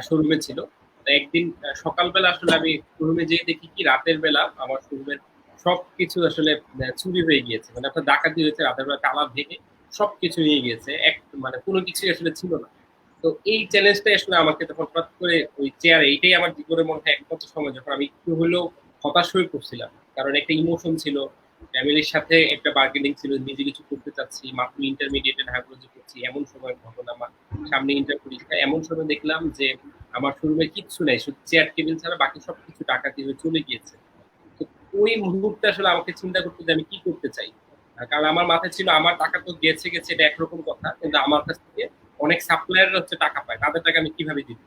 Speaker 1: শোরুমে ছিল। তো একদিন সকালবেলা আসলে আমি শোরুমে যেয়ে দেখি কি রাতের বেলা আমার শোরুমের সবকিছু আসলে চুরি হয়ে গিয়েছে, মানে আপনার ডাকাতি হয়েছে, রাতের বেলা তালা ভেঙে সবকিছু নিয়ে গিয়েছে, মানে কোনো কিছুই আসলে ছিল না। তো এই চ্যালেঞ্জটাই আসলে আমাকে তখন হঠাৎ করে ওই চেয়ারে, এইটাই আমার জীবনের মধ্যে একমাত্র সময় যখন আমি একটু হলেও হতাশ হয়ে পড়ছিলাম, কারণ একটা ইমোশন ছিল, ফ্যামিলির সাথে একটা বার্গেনিং ছিল, নিজে কিছু করতে চাচ্ছি, মাত্র ইন্টারমিডিয়েটে ঢাকা করছি, এমন সময় ঘটনা, আমার সামনে ইন্টার পরীক্ষা, এমন সময় দেখলাম যে আমার শোরুমে কিচ্ছু নেই, শুধু চেয়ার টেবিল ছাড়া বাকি সবকিছু টাকা দিয়ে চলে গিয়েছে। তো ওই মুহূর্তে আসলে আমাকে চিন্তা করতে যে আমি কি করতে চাই, কারণ আমার মাথায় ছিল আমার টাকা তো গেছে গেছে এটা একরকম কথা, কিন্তু আমার কাছ থেকে অনেক সাপ্লায়ার হচ্ছে টাকা পায়, তাদের টাকা আমি কিভাবে দিব।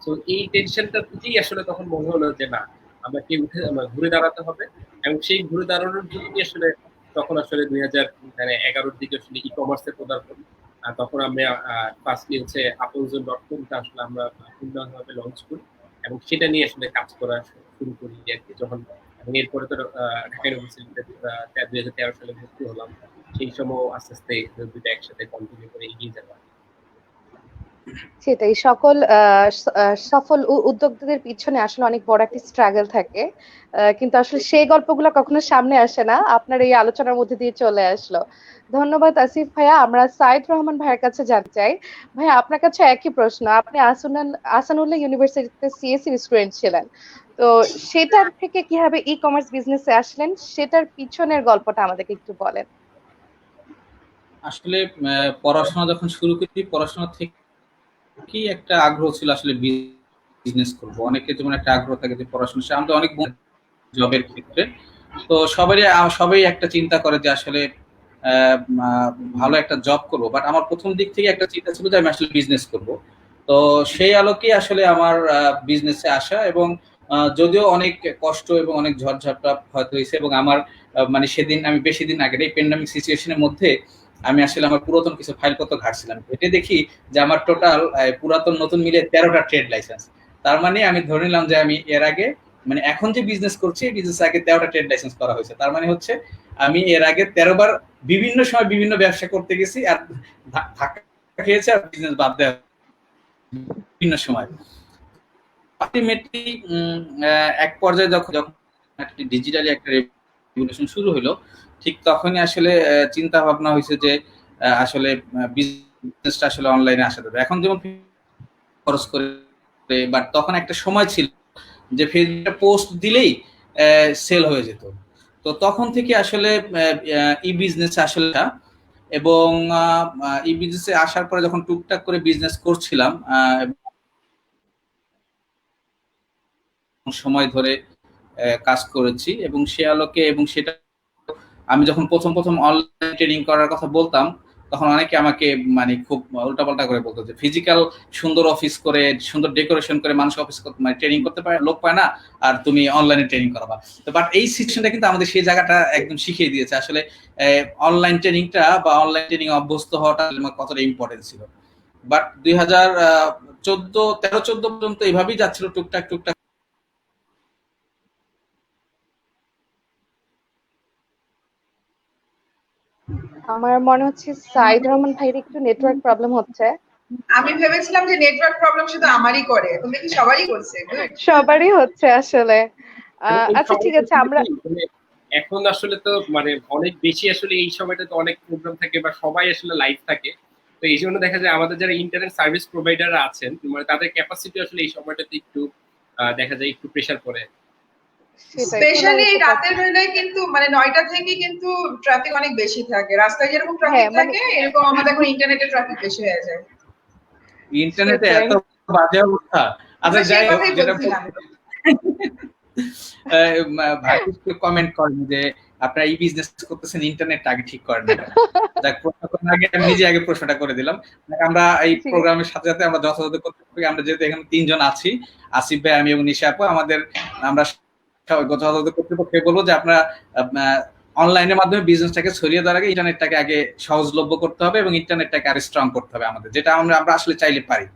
Speaker 1: তো এই টেনশনটা থেকেই আসলে তখন মনে হলো যে না, আমাকে উঠে ঘুরে দাঁড়াতে হবে, এবং সেই ঘুরে দাঁড়ানোর জন্যই আসলে তখন আসলে 2011-র দিকে আসলে ই কমার্সের পদার্পণ। আর তখন আমরা ফার্স্টলি হচ্ছে appozone.com-টা আসলে আমরা পূর্ণভাবে লঞ্চ করি, এবং সেটা নিয়ে আসলে কাজ করা শুরু করি আর কি। যখন এবং এরপরে তো ঢাকা ইউনিভার্সিটিতে 2013 সালে ভর্তি হলাম, সেই সময় আস্তে আস্তে দুইটা একসাথে কন্টিনিউ করে এগিয়ে যাওয়া।
Speaker 4: সেটাই, সকল সফল উদ্যোক্তাদের পিছনে আসলে অনেক বড় একটা স্ট্রাগল থাকে, কিন্তু আসলে সেই গল্পগুলো কখনো সামনে আসে না, আপনার এই আলোচনার মধ্যে দিয়ে চলে আসলো। ধন্যবাদ আসিফ ভাইয়া। আমরা সাইদ রহমান ভাইয়ের কাছে জানতে চাই। ভাইয়া, আপনার কাছে একই প্রশ্ন, আপনি আসানুল্লাহ ইউনিভার্সিটিতে সিএসসি স্টুডেন্ট ছিলেন, তো সেটার থেকে কিভাবে ই কমার্স বিজনেসে আসলেন, সেটার পিছনের গল্পটা আমাদেরকে একটু বলেন।
Speaker 3: আসলে পড়াশোনা যখন শুরু করি, পড়াশোনা থেকে কি একটা আগ্রহ ছিল আসলে বিজনেস করব। অনেকের যেমন একটা আগ্রহ থাকে যে পড়াশোনা, আমাদের অনেক জবের ক্ষেত্রে তো সবাই একটা চিন্তা করে যে আসলে ভালো একটা জব করব, বাট আমার প্রথম দিক থেকে একটা চিন্তা ছিল যে আমি আসলে বিজনেস করব। তো সেই আলোকে আসলে আমার বিজনেসে আসা, এবং যদিও অনেক কষ্ট এবং অনেক ঝড়ঝাপটা হয়তো হয়েছে, এবং আমার মানে সেদিন আমি বেশি দিন আগে এই প্যান্ডামিক সিচুয়েশনের মধ্যে আমি আসলে আমার পুরাতন কিছু ফাইলপত্র ঘাটছিলাম, এটা দেখি যে আমার টোটাল পুরাতন নতুন মিলে 13টা ট্রেড লাইসেন্স। তার মানে আমি ধরে নিলাম যে আমি এর আগে, মানে এখন যে বিজনেস করছি, বিজনেস আগে 13টা ট্রেড লাইসেন্স করা হয়েছে। তার মানে হচ্ছে আমি এর আগে 13 বার বিভিন্ন সময় বিভিন্ন ব্যবসা করতে গেছি, আর ধাক্কা খেয়েছে, আর বিজনেস বাদ দেওয়া বিভিন্ন সময়। আলটিমেটলি এক পর্যায়ে যখন ডিজিটালি একটা রেভলিউশন শুরু হলো, ঠিক তখনই আসলে চিন্তা ভাবনা হয়েছে যে আসলে বিজনেসটা আসলে অনলাইনে আসা যাবে। এখন যেমন খরচ করে, বাট তখন একটা সময় ছিল যে ফেসবুকে পোস্ট দিলেই সেল হয়ে যেত। তো তখন থেকে আসলে ই বিজনেস আসলে, এবং ই বিজনেসে আসার পরে যখন টুকটাক করে বিজনেস করছিলাম সময় ধরে কাজ করেছি, এবং সে আলোকে, এবং সেটা আমি যখন প্রথম অনলাইন ট্রেনিং করার কথা বলতাম, তখন অনেকে আমাকে মানে খুব উল্টাপাল্টা করে বলতো যে ফিজিক্যাল সুন্দর অফিস করে, সুন্দর ডেকোরেশন করে মানুষ অফিস মানে ট্রেনিং করতে পারে, লোক পায় না, আর তুমি অনলাইনে ট্রেনিং করাবা। তো বাট এই সিচুয়েশনটা কিন্তু আমাদের সেই জায়গাটা একদম শিখিয়ে দিয়েছে আসলে অনলাইন ট্রেনিংটা বা অনলাইন ট্রেনিং অভ্যস্ত হওয়াটা কতটা ইম্পর্টেন্ট ছিল। বাট 2013-14 পর্যন্ত এইভাবেই যাচ্ছিল টুকটাক।
Speaker 4: আমার মনে হচ্ছে সাইদ রহমান ভাইয়ের একটু নেটওয়ার্ক প্রবলেম হচ্ছে।
Speaker 2: আমি ভেবেছিলাম যে নেটওয়ার্ক প্রবলেম শুধু আমারই করে, তুমি কি সবারই করছে?
Speaker 4: সবারই হচ্ছে আসলে। আচ্ছা ঠিক আছে, আমরা
Speaker 1: এখন আসলে তো মানে অনেক বেশি আসলে এই সময়টা তো অনেক প্রোগ্রাম থাকে বা সবাই আসলে লাইভ থাকে, তো এই জন্য দেখা যায় আমাদের যারা ইন্টারনেট সার্ভিস প্রোভাইডাররা আছেন, মানে তাদের ক্যাপাসিটি আসলে এই সময়টাতে একটু দেখা যায় একটু প্রেসার পড়ে।
Speaker 2: স্পেশালি রাতের বেলায় কিন্তু মানে 9টা থেকে কিন্তু ট্রাফিক অনেক বেশি থাকে, রাস্তায় যেরকম ট্রাফিক থাকে এরকম আমাদের এখন ইন্টারনেটে ট্রাফিক বেশি হয়ে যায়।
Speaker 3: ইন্টারনেটে এত বাজে অবস্থা। আচ্ছা যাই হোক, যেটা ভাই কমেন্ট করেন যে আপনারা এই বিজনেস করতেছেন, ইন্টারনেটটা আগে ঠিক করেন না কেন? যাক, প্রশ্ন করার আগে আমি নিজে আগে প্রশ্নটা করে দিলাম। আমরা এই
Speaker 4: জি।
Speaker 3: প্রোগ্রামের সাথে সাথে আমরা যথাযথ কর্তৃপক্ষ, আমরা যেহেতু এখানে 3 জন আছি, আসিফ ভাই, আমি এবং নিশা আপু, আমরা যথাযথ কর্তৃপক্ষকে বলবো যে আপনারা অনলাইনের মাধ্যমে বিজনেসটাকে ছড়িয়ে দেওয়ার আগে ইন্টারনেটটাকে আগে সহজলভ্য করতে হবে এবং ইন্টারনেটটাকে আরো স্ট্রং করতে হবে আমাদের, যেটা আমরা আসলে চাইলে পারি।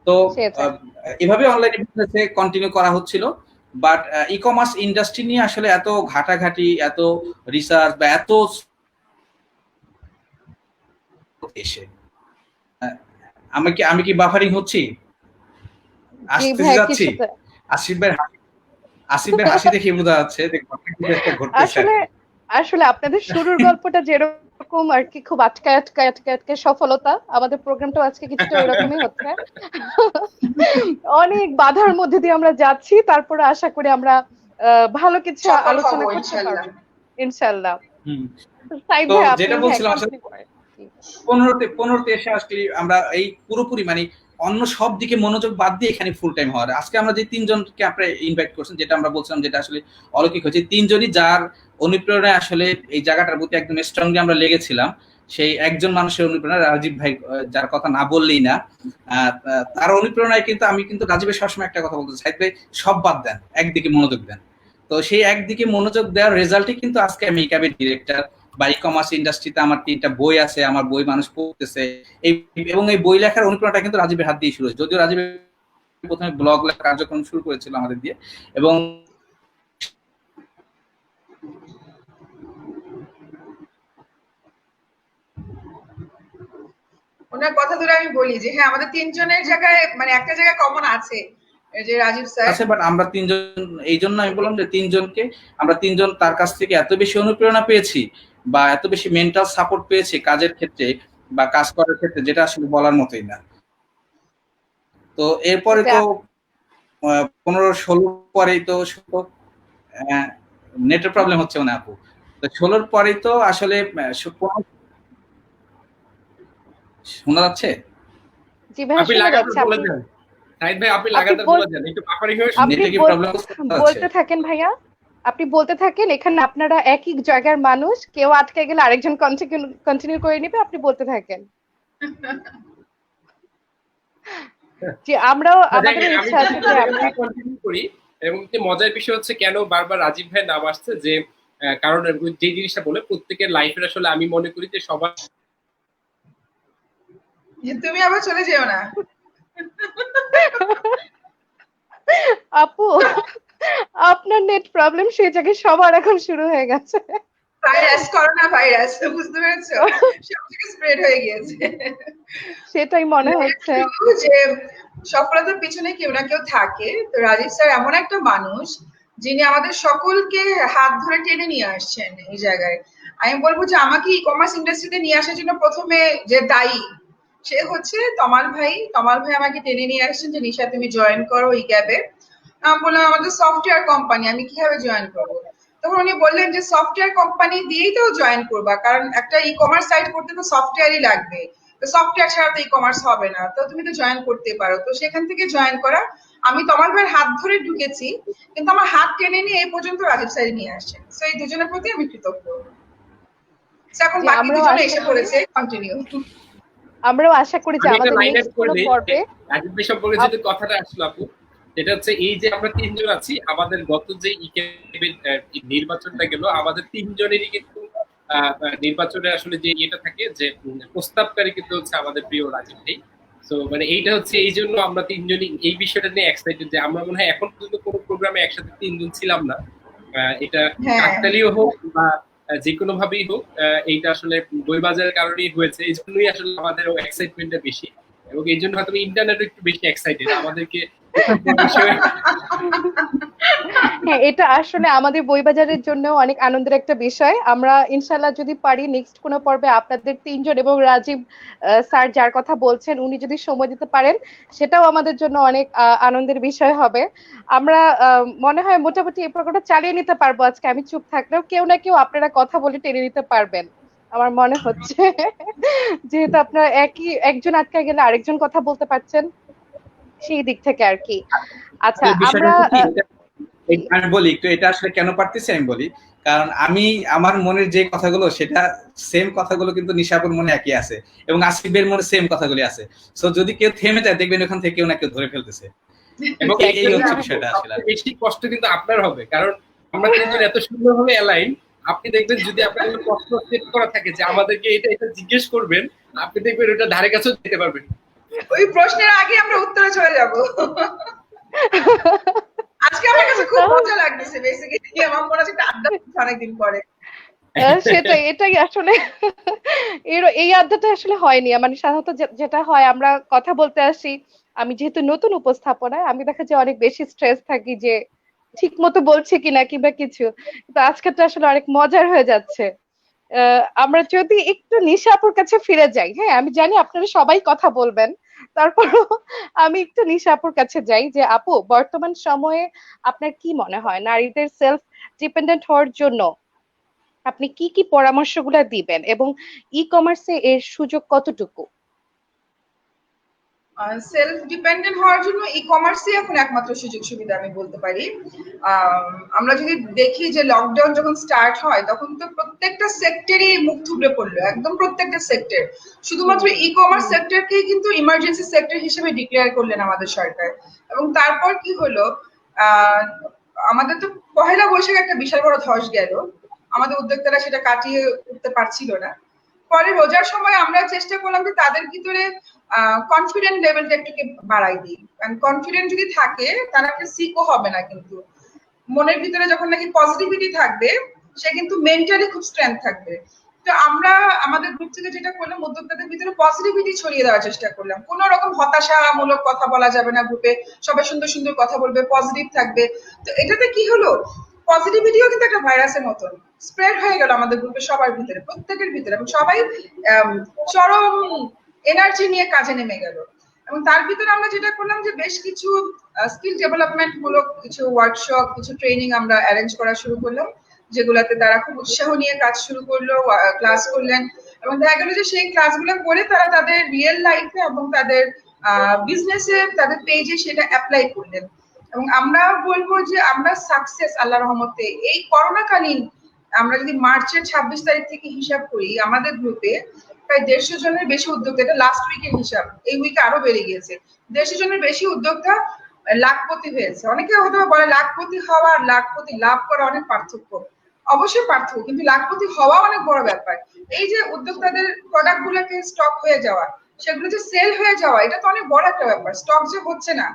Speaker 3: তো
Speaker 4: সেটাই।
Speaker 3: এভাবে অনলাইন বিজনেসে কন্টিনিউ করা হচ্ছিল। বাট ই কমার্স ইন্ডাস্ট্রি নিয়ে আসলে এত ঘাটাঘাটি, এত রিসার্চ বা এত এসে আমি কি বাফারিং হচ্ছি?
Speaker 4: জি
Speaker 3: আসতে
Speaker 4: ভাই,
Speaker 3: যাচ্ছি।
Speaker 4: কিছুটা
Speaker 3: আসিফ ভাই হাসি দেখে বোঝা যাচ্ছে যে ঘটনা কিছু একটা ঘটতেছে।
Speaker 4: আসলে আসলে আপনাদের শুরুর গল্পটা যেরকম আর কি, খুব আটকে সফলতা, আমাদের প্রোগ্রামটাও আজকে কিছুটা এরকমই হচ্ছে। অনেক বাধার মধ্যে দিয়ে আমরা যাচ্ছি, তারপরে আশা করি আমরা ভালো কিছু
Speaker 2: সফল
Speaker 4: আলোচনা
Speaker 2: হবো
Speaker 4: করতে
Speaker 2: ইনশাল্লাহ।
Speaker 4: পারবো ইনশাল্লাহ।
Speaker 3: হুম।
Speaker 4: সাইদ
Speaker 3: তো
Speaker 4: ভাই, আপনি
Speaker 3: যেটা বলছিলাম আসলে
Speaker 4: continue করেন। জি।
Speaker 3: 15তে এসে আসলে আমরা এই পুরোপুরি মানে অন্য সব দিকে মনোযোগ বাদ দিয়ে এখানে ফুল টাইম হওয়ার। আজকে আমরা যে 3 জনকে আপনারা ইনভাইট করছেন, যেটা আমরা বলছিলাম যেটা আসলে অলৌকিক হয়েছে, 3 জনই যার অনুপ্রেরণায় আসলে এই জায়গাটার প্রতি একদম স্ট্রংলি আমরা লেগেছিলাম। সেই একজন মানুষের অনুপ্রেরণা রাজীব ভাই, যার কথা না বললেই না। তার অনুপ্রেরণায় কিন্তু আমি রাজীবের সবসময় একটা কথা বলতে চাই, সাইদ ভাই সব বাদ দেন, একদিকে মনোযোগ দেন। তো সেই একদিকে মনোযোগ দেওয়ার রেজাল্টই কিন্তু আজকে আমি ইকাবের ডিরেক্টর, বা ই কমার্স ইন্ডাস্ট্রিতে আমার 3টা বই আছে, আমার বই মানুষ পড়তেছে, এবং এই বই লেখার অনুপ্রেরণাটা কিন্তু রাজীবের হাত দিয়ে শুরু হয়েছে। যদিও রাজীব প্রথমে ব্লগ লেখার কার্যক্রম শুরু করেছিল আমাদের দিয়ে, এবং
Speaker 2: ওনার কথা ধরে আমি বলি যে হ্যাঁ, আমাদের 3 জনের জায়গায় মানে একটা জায়গায় কমন আছে, এই যে রাজীব স্যার।
Speaker 3: আছে, বাট আমরা 3 জন, এই জন্য আমি বললাম যে 3 জনকে, আমরা 3 জন তার কাছ থেকে এত বেশি অনুপ্রেরণা পেয়েছি বা এত বেশি মেন্টাল সাপোর্ট পেয়েছি কাজের ক্ষেত্রে বা কাজ করার ক্ষেত্রে, যেটা আসলে বলার মতোই না। তো এরপরে তো 15-16 পরেই তো নেটের প্রবলেম হচ্ছে না আপু। তো 16 পরেই তো আসলে শোনা যাচ্ছে?
Speaker 4: জি ভাই,
Speaker 1: আপনি
Speaker 4: শোনা
Speaker 1: লাগাতার
Speaker 4: যাচ্ছে।
Speaker 1: বলে যান। সাইদ ভাই, আপনি লাগাতার বলে যান, একটু বাফারিং হয়ে
Speaker 4: আপনি
Speaker 3: নেটে কি প্রবলেম
Speaker 4: বলতে থাকেন ভাইয়া, আপনি বলতে থাকেন। এখানে আপনারা একই জায়গার মানুষ, কেউ আটকে গেলে আরেকজন কন্টিনিউ করে নিবে, আপনি বলতে থাকেন। যে আমরাও, আমাদের
Speaker 1: আমি
Speaker 4: ইচ্ছা আছে যে আমরা
Speaker 1: কন্টিনিউ করি। এবং কি মজার বিষয় হচ্ছে কেন বারবার রাজীব ভাই নাম আসছে, যে কারণ যে জিনিসটা বলে প্রত্যেকের লাইফের আসলে আমি মনে করি যে সবার।
Speaker 2: তুমি আবার চলে যেও না
Speaker 4: আপু, আপনার নেট প্রবলেম সেই জায়গায় সবার এখন শুরু হয়ে গেছে।
Speaker 2: ভাইরাস, করোনা ভাইরাস, বুঝতে পেরেছো? সব থেকে স্প্রেড হয়ে গিয়েছে।
Speaker 4: সেটাই মনে হচ্ছে
Speaker 2: যে সফলতার পিছনে কেউ না কেউ থাকে। তো রাজীব স্যার এমন একটা মানুষ যিনি আমাদের সকলকে হাত ধরে টেনে নিয়ে আসছেন এই জায়গায়। আমি বলবো যে আমাকে ই কমার্স ইন্ডাস্ট্রিতে নিয়ে আসার জন্য প্রথমে যে দায়ী, সে হচ্ছে তমাল ভাই। তমাল ভাই আমাকে টেনে নিয়ে আসছেন যে নিশা তুমি জয়েন করো এই ক্যাবে। আমি বললাম আমাদের সফটওয়্যার কোম্পানি, আমি কিভাবে জয়েন করবো? তখন উনি বললেন যে সফটওয়্যার কোম্পানি দিয়েই তো জয়েন করবা, কারণ একটা ই কমার্স সাইট করতে তো সফটওয়্যারই লাগবে, তো সফটওয়্যার ছাড়া তো ই কমার্স হবে না, তো তুমি তো জয়েন করতে পারো। তো সেখান থেকে জয়েন করা। আমি তমাল ভাইয়ের হাত ধরে ঢুকেছি, কিন্তু আমার হাত টেনে নিয়ে এই পর্যন্ত রাজীব স্যার নিয়ে আসছেন। তো এই দুজনের প্রতি আমি কৃতজ্ঞ। এখন বাকি দুজন এসে পড়েছে, কন্টিনিউ।
Speaker 4: আমরাও আশা করি যে আমাদের নেক্সট কোন পর্বে
Speaker 1: রাজীব ভাই সম্পর্কে যদি কথাটা আসলো আপু, এটা হচ্ছে এই যে আমরা 3 জন আছি, আমাদের গত যে নির্বাচনটা গেল, আমাদের 3 জনেরই কিন্তু নির্বাচনে আসলে যে ইয়েটা থাকে যে প্রস্তাবকারী কিন্তু হচ্ছে আমাদের প্রিয় রাজীব ভাই। তো মানে এইটা হচ্ছে এই জন্য আমরা 3 জনই এই বিষয়টা নিয়ে এক্সাইটেড, যে আমরা মনে হয় এখন পর্যন্ত কোনো প্রোগ্রামে একসাথে 3 জন ছিলাম না। এটা কাকতালীয় হোক বা যে কোনো ভাবেই হোক, এইটা আসলে বইবাজারের কারণেই হয়েছে, এই জন্যই আসলে আমাদের এক্সাইটমেন্টটা বেশি, এবং এই জন্য হয়তো ইন্টারনেট একটু বেশি এক্সাইটেড আমাদেরকে।
Speaker 4: হ্যাঁ, এটা আসলে আমাদের বইবাজারের জন্য অনেক আনন্দের একটা বিষয়। আমরা ইনশাল্লাহ যদি পারি নেক্সট কোনো পর্বে আপনাদের 3 জন এবং রাজীব স্যার যার কথা বলছেন উনি যদি সময় দিতে পারেন, সেটাও আমাদের জন্য অনেক আনন্দের বিষয় হবে। আমরা মনে হয় মোটামুটি এই প্রোগ্রামটা চালিয়ে নিতে পারবো আজকে, আমি চুপ থাকলেও কেউ না কেউ আপনারা কথা বলে টেনে নিতে পারবেন আমার মনে হচ্ছে। যেহেতু আপনারা একজন আটকে গেলে আরেকজন কথা বলতে পারছেন, সেই দিক থেকে আর কি। আচ্ছা, আমরা
Speaker 3: আমি বলি একটু, এটা আসলে কেন পারতেছি আমি বলি, কারণ আমি আমার মনের যে কথাগুলো সেটা সেম কথাগুলো কিন্তু নিশাপুর মনে একই আছে এবং আসিফের মনে সেম কথাগুলি আছে। সো যদি কেউ থেমে যায় দেখবেন ওখান থেকে কেউ না কেউ ধরে ফেলতেছে,
Speaker 1: এবং
Speaker 3: এই হচ্ছে বিষয়টা আসলে।
Speaker 1: সবচেয়ে বেশি কষ্ট কিন্তু আপনার হবে, কারণ আমরা তিনজন এত সুন্দরভাবে অ্যালাইন। আপনি দেখবেন যদি আপনার কোনো প্রশ্ন সেট করা থাকে যে আমাদেরকে এটা এটা জিজ্ঞেস করবেন, আপনি দেখবেন ওটা ধারে কাছেও যেতে পারবেন।
Speaker 2: ওই প্রশ্নের আগে আমরা উত্তরে চলে যাব। আজকে আমার কাছে খুব মজা লাগতেছে, বেসিক্যালি আমার মনে হচ্ছে একটা আড্ডা হচ্ছে অনেকদিন পরে।
Speaker 4: সেটাই, এটাই আসলে এই আড্ডাটা আসলে হয়নি। মানে সাধারণত যেটা হয়, আমরা কথা বলতে আসি, আমি যেহেতু নতুন উপস্থাপনায়, আমি দেখা যায় অনেক বেশি স্ট্রেস থাকি যে ঠিক মতো বলছি কিনা কিংবা কিছু। তো আজকেরটা আসলে অনেক মজার হয়ে যাচ্ছে। আমরা যদি একটু নিশাপুর কাছে ফিরে যাই, হ্যাঁ আমি জানি আপনারা সবাই কথা বলবেন, তারপরও আমি একটু নিশাপুর কাছে যাই যে আপু, বর্তমান সময়ে আপনার কি মনে হয় নারীদের সেলফ ডিপেন্ডেন্ট হওয়ার জন্য আপনি কি কি পরামর্শগুলো দিবেন, এবং ই কমার্সে এর সুযোগ কতটুকু?
Speaker 2: সেলফ ডিপেন্ডেন্ট হওয়ার জন্য ই কমার্সই এখন একমাত্র সুযোগ সুবিধা আমি বলতে পারি। আমরা যদি দেখি যে লকডাউন যখন স্টার্ট হয় তখন তো প্রত্যেকটা সেক্টরই মুখ থুবড়ে পড়লো, একদম প্রত্যেকটা সেক্টর। শুধুমাত্র ই কমার্স সেক্টরকেই কিন্তু ইমার্জেন্সি সেক্টর হিসেবে ডিক্লেয়ার করলেন আমাদের সরকার। এবং তারপর কি হলো, আহ আমাদের তো পহেলা বৈশাখ একটা বিশাল বড় ধস গেল, আমাদের উদ্যোক্তারা সেটা কাটিয়ে উঠতে পারছিল না। পরে রোজার সময় আমরা চেষ্টা করলাম যে তাদের ভিতরে কনফিডেন্ট লেভেলটা একটু বাড়াই দিই, কারণ কনফিডেন্ট যদি থাকে তারা একটা সিকও হবে না, কিন্তু মনের ভিতরে যখন নাকি পজিটিভিটি থাকবে সে কিন্তু মেন্টালি খুব স্ট্রেংথ থাকবে। তো আমরা আমাদের গ্রুপ থেকে যেটা করলাম, উদ্যোক্তাদের ভিতরে পজিটিভিটি ছড়িয়ে দেওয়ার চেষ্টা করলাম। কোনো রকম হতাশামূলক কথা বলা যাবে না গ্রুপে, সবাই সুন্দর সুন্দর কথা বলবে, পজিটিভ থাকবে। তো এটাতে কি হলো, পজিটিভিটিও কিন্তু একটা ভাইরাসের মতন স্প্রেড হয়ে গেল আমাদের গ্রুপে সবার ভিতরে, প্রত্যেকের ভিতরে, এবং সবাই চরম এনার্জি নিয়ে কাজে নেমে গেল। এবং তার ভিতরে আমরা যেটা করলাম যে বেশ কিছু স্কিল ডেভেলপমেন্ট মূলক কিছু ওয়ার্কশপ, কিছু ট্রেনিং আমরা অ্যারেঞ্জ করা শুরু করলাম, যেগুলাতে তারা খুব উৎসাহ নিয়ে কাজ শুরু করলো, ক্লাস করলেন। এবং দেখা গেল যে সেই ক্লাসগুলো করে তারা তাদের রিয়েল লাইফে এবং তাদের বিজনেসে, তাদের পেজে সেটা অ্যাপ্লাই করলেন। এবং আমরা বলবো যে আমরা সাকসেস আল্লাহ রহমতে এই করোনাকালীন, আমরা যদি মার্চের 26 তারিখ থেকে হিসাব করি, আমাদের গ্রুপে প্রায় 150 জনের বেশি উদ্যোক্তা, এটা লাস্ট উইকের হিসাব, এই উইকে আরো বেড়ে গিয়েছে, 150 জনের বেশি উদ্যোক্তা লাখপতি হয়েছে। অনেকে হয়তো বলে লাখপতি হওয়া আর লাখপতি লাভ করা অনেক পার্থক্য, অবশ্যই পার্থক্য, কিন্তু লাখপতি হওয়া অনেক বড় ব্যাপার। এই যে উদ্যোক্তাদের প্রোডাক্ট গুলোকে স্টক হয়ে যাওয়া, সেগুলো যে সেল হয়ে যাওয়া, এটা তো অনেক বড় একটা ব্যাপার। স্টক যে হচ্ছে না,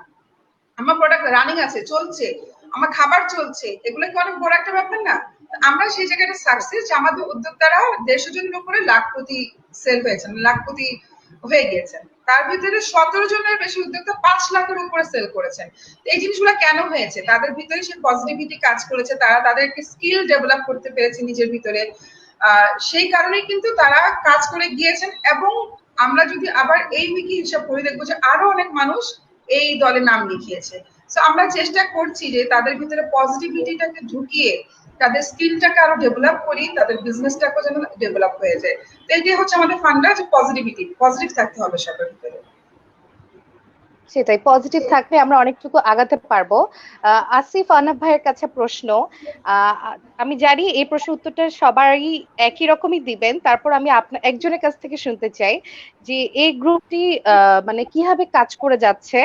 Speaker 2: আমার প্রোডাক্ট রানিং আছে, চলছে, আমার খাবার চলছে, এগুলো কি অনেক বড় একটা ব্যাপার না? আমরা সেই জায়গাটা সাকসেস, আমাদের উদ্যোক্তারা 150 জনের উপরে লাখপতি সেল হয়েছেন, লাখপতি হয়ে গিয়েছেন। তার ভিতরে 17 জনের বেশি উদ্যোক্তা 5 লাখের উপরে সেল করেছেন। এই জিনিসগুলো কেন হয়েছে? তাদের ভিতরে সেই পজিটিভিটি কাজ করেছে, তারা তাদেরকে স্কিল ডেভেলপ করতে পেরেছে নিজের ভিতরে, সেই কারণেই কিন্তু তারা কাজ করে গিয়েছেন। এবং আমরা যদি আবার এই উইকি হিসাব করে দেখবো যে আরো অনেক মানুষ এই দলে নাম লিখিয়েছে। তো আমরা চেষ্টা করছি যে তাদের ভিতরে পজিটিভিটিটাকে ঢুকিয়ে তাদের স্কিলটাকে আরো ডেভেলপ করি, তাদের বিজনেসটাকে যেন ডেভেলপ হয়ে যায়। তো এটাই হচ্ছে আমাদের ফান্ডা, যে পজিটিভিটি, পজিটিভ থাকতে হবে সবার ভিতরে।
Speaker 4: সেটাই, পজিটিভ থাকলে আমরা অনেকটুকু আগাতে পারবো। আসিফ আনাফ ভাইয়ের কাছে প্রশ্ন। আহ, আমি জানি এই প্রশ্নের উত্তরটা সবারই একই রকমই দিবেন, তারপর আমি আপনার একজনের কাছ থেকে শুনতে চাই যে এই গ্রুপটি মানে কিভাবে কাজ করে যাচ্ছে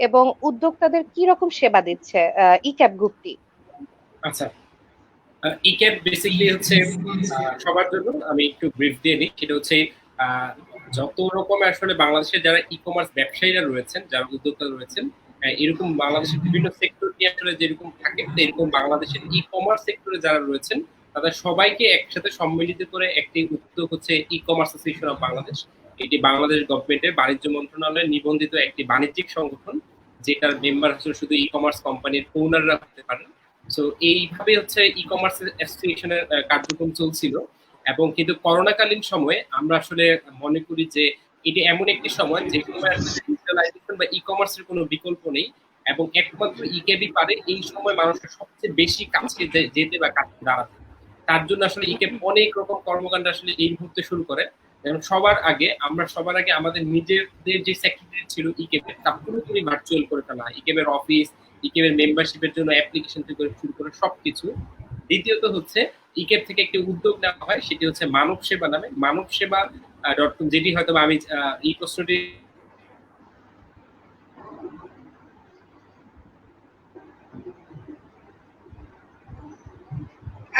Speaker 4: এবং উদ্যোক্তাদের কি রকম সেবা দিচ্ছে ই ক্যাব গ্রুপটি।
Speaker 1: আচ্ছা, ইক্যাব বেসিক্যালি হচ্ছে সবার জন্য, আমি একটু ব্রিফ দিয়ে নিই। সেটা হচ্ছে যত রকম আসলে বাংলাদেশে যারা ই কমার্স ব্যবসায়ীরা রয়েছেন, যারা উদ্যোক্তা রয়েছেন, এরকম বাংলাদেশের বিভিন্ন সেক্টর নিয়ে আসলে যেরকম থাকে, এরকম বাংলাদেশের ই কমার্স সেক্টরে যারা রয়েছেন তাদের সবাইকে একসাথে সম্মিলিত করে একটি উদ্যোগ হচ্ছে e commerce association of Bangladesh. এটি বাংলাদেশ গভর্নমেন্টের বাণিজ্য মন্ত্রণালয়ে নিবন্ধিত একটি বাণিজ্যিক সংগঠন, যেটার মেম্বার হচ্ছে শুধু ই কমার্স কোম্পানির ওনাররা হতে পারেন। সো এইভাবে হচ্ছে ই কমার্স অ্যাসোসিয়েশনের কার্যক্রম চলছিল। এবং কিন্তু করোনাকালীন সময়ে আমরা আসলে মনে করি যে এটি এমন একটি সময় যে সময় ডিজিটালাইজেশন বা ই কমার্সের কোনো বিকল্প নেই, এবং একমাত্র ইকেবি পারে এই সময় মানুষের সবচেয়ে বেশি কাছে যেতে বা কাছে দাঁড়াতে। তার জন্য আসলে ইকেব অনেক রকম কর্মকাণ্ড আসলে এই মুহূর্তে শুরু করে। এবং সবার আগে আমাদের নিজেদের যে সেক্রেটারি ছিল ইকেবের, তা পুরোপুরি ভার্চুয়াল করে ফেলা। ইকেবের অফিস, ইকেব এর মেম্বারশিপের জন্য অ্যাপ্লিকেশন থেকে শুরু করে সবকিছু। দ্বিতীয়ত হচ্ছে ইকেব থেকে একটি উদ্যোগ নেওয়া হয়, সেটি হচ্ছে মানব সেবা নামে, মানব সেবা .com, যেটি হয়তো আমি এই প্রশ্নটি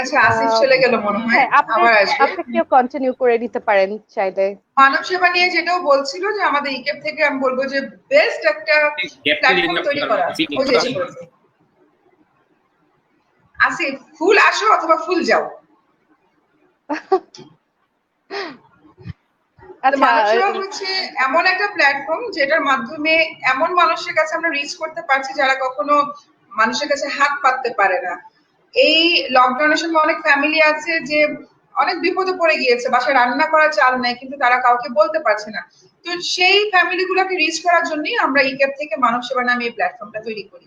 Speaker 2: আচ্ছা, আসিফ চলে গেল মনে হয়,
Speaker 4: হ্যাঁ,
Speaker 2: আবার আসবে।
Speaker 4: আপনি কেউ কন্টিনিউ করে দিতে পারেন চাইলে।
Speaker 2: মানব সেবা নিয়ে যেটাও বলছিল যে আমাদের ইকেব থেকে আমি বলবো যে বেস্ট একটা প্ল্যাটফর্ম তৈরি করা। ওই যে আসিফ, ফুল আসো অথবা ফুল যাও।
Speaker 4: আচ্ছা,
Speaker 2: মানব সেবা হচ্ছে এমন একটা প্ল্যাটফর্ম যেটার মাধ্যমে এমন মানুষের কাছে আমরা রিচ করতে পারছি যারা কখনো মানুষের কাছে হাত পাততে পারে না। এই লকডাউনের সময় অনেক ফ্যামিলি আছে যে অনেক বিপদে পড়ে গিয়েছে, বাসায় রান্না করা চাল নেই, কিন্তু তারা কাউকে বলতে পারছে না। তো সেই ফ্যামিলি গুলোকে রিচ করার জন্যই আমরা ইকেব থেকে মানব সেবা নামে এই প্ল্যাটফর্মটা তৈরি করি,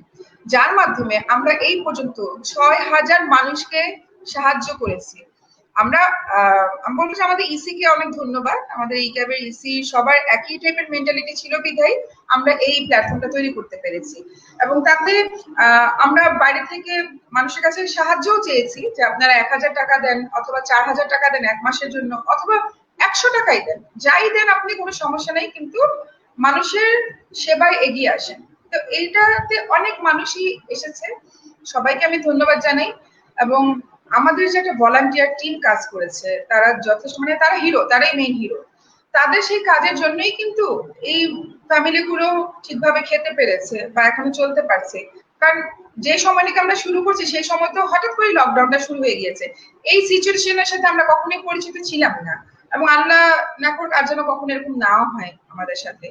Speaker 2: যার মাধ্যমে আমরা এই পর্যন্ত ৬,০০০ মানুষকে সাহায্য করেছি। আমরা আমি বলবো যে আমাদের ইসি কে অনেক ধন্যবাদ। আমাদের ইকেবের ইসি সবার একই টাইপের মেন্টালিটি ছিল বিধায় আমরা এই প্ল্যাটফর্মটা তৈরি করতে পেরেছি। এবং তাতে আমরা বাইরে থেকে মানুষের কাছে সাহায্যও চেয়েছি যে আপনারা ১,০০০ টাকা দেন অথবা ৪,০০০ টাকা দেন এক মাসের জন্য, অথবা ১০০ টাকাই দেন, যাই দেন আপনি, কোনো সমস্যা নেই, কিন্তু মানুষের সেবায় এগিয়ে আসেন। তো এইটাতে অনেক মানুষই এসেছে, সবাইকে আমি ধন্যবাদ জানাই। এবং আমাদের যে একটা ভলান্টিয়ার টিম কাজ করেছে, তারা যথেষ্ট, মানে তারা হিরো, তারাই মেইন হিরো। তাদের সেই কাজের জন্যই কিন্তু এই ফ্যামিলি গুলো ঠিকভাবে খেতে পেরেছে বা এখনো চলতে পারছে। কারণ যে সময় থেকে আমরা শুরু করছি সেই সময় তো হঠাৎ করে লকডাউনটা শুরু হয়ে গিয়েছে। এই সিচুয়েশনের সাথে আমরা কখনোই পরিচিত ছিলাম না, এবং আল্লাহ না করুক আর যেন কখনো এরকম নাও হয় আমাদের সাথে।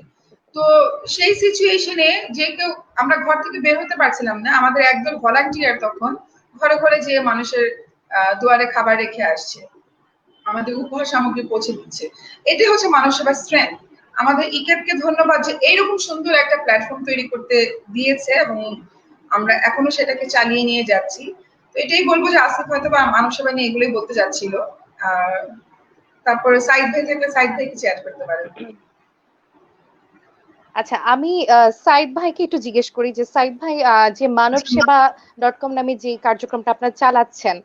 Speaker 2: তো সেই সিচুয়েশনে যে কেউ, আমরা ঘর থেকে বের হতে পারছিলাম না, আমাদের একদল ভলান্টিয়ার তখন ঘরে ঘরে যে মানুষের দুয়ারে খাবার রেখে আসছে, আমাদের উপহার সামগ্রী পৌঁছে দিচ্ছে। এটাই হচ্ছে মানব সেবার স্ট্রেংথ। আমাদের ইকেবকে ধন্যবাদ যে এইরকম সুন্দর একটা প্ল্যাটফর্ম তৈরি করতে দিয়েছে, এবং আমরা এখনো সেটাকে চালিয়ে নিয়ে যাচ্ছি। তো এটাই বলবো যে আসিফ হয়তো বা মানব সেবা নিয়ে এগুলোই বলতে যাচ্ছিল। আর তারপরে সাইদ ভাই থাকলে সাইদ ভাই কিছু অ্যাড করতে পারেন।
Speaker 4: আচ্ছা, আমি সাইদ ভাইকে একটু জিজ্ঞেস করি যে সাইদ ভাই, যে মানব সেবা .com নামে যে কার্যক্রমটা আপনারা চালাচ্ছেন,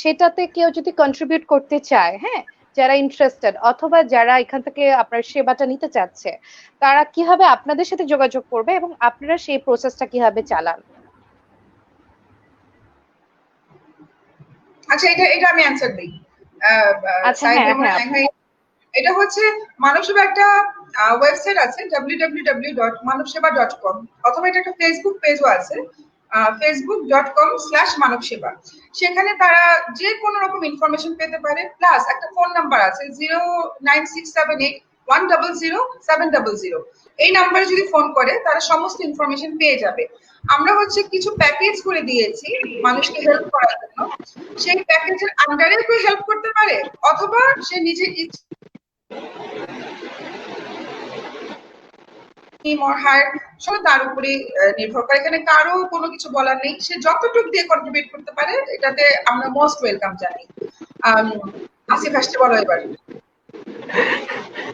Speaker 4: সেটাতে কেউ যদি কন্ট্রিবিউট করতে চায়, হ্যাঁ, যারা ইন্টারেস্টেড অথবা যারা এখান থেকে আপনার সেবাটা নিতে চাচ্ছে, তারা কিভাবে আপনাদের সাথে যোগাযোগ করবে এবং আপনারা সেই প্রসেসটা কিভাবে চালান?
Speaker 2: আচ্ছা, এটা আমি অ্যানসার দিই।
Speaker 4: আচ্ছা,
Speaker 2: সাইদ
Speaker 4: হ্যাঁ,
Speaker 2: ভাই, এটা হচ্ছে মানব সেবা একটা ওয়েবসাইট আছে www.manavseba.com, অথবা এটা একটা ফেসবুক পেজও আছে facebook.com/মানব সেবা। সেখানে তারা যে কোনো রকম ইনফরমেশন পেতে পারে, প্লাস একটা ফোন নাম্বার আছে 09678100700। এই নাম্বারে যদি ফোন করে তারা সমস্ত ইনফরমেশন পেয়ে যাবে। আমরা হচ্ছে কিছু প্যাকেজ করে দিয়েছি মানুষকে হেল্প করার জন্য, সেই প্যাকেজের আন্ডারে কেউ হেল্প করতে পারে, অথবা সে নিজের তার উপরে নির্ভর করে। এখানে কারো কোনো কিছু বলার নেই, সে যতটুকু দিয়ে কন্ট্রিবিউট করতে পারে এটাতে আমরা মোস্ট ওয়েলকাম জানাই। আসিফ আসতে বলো এবার।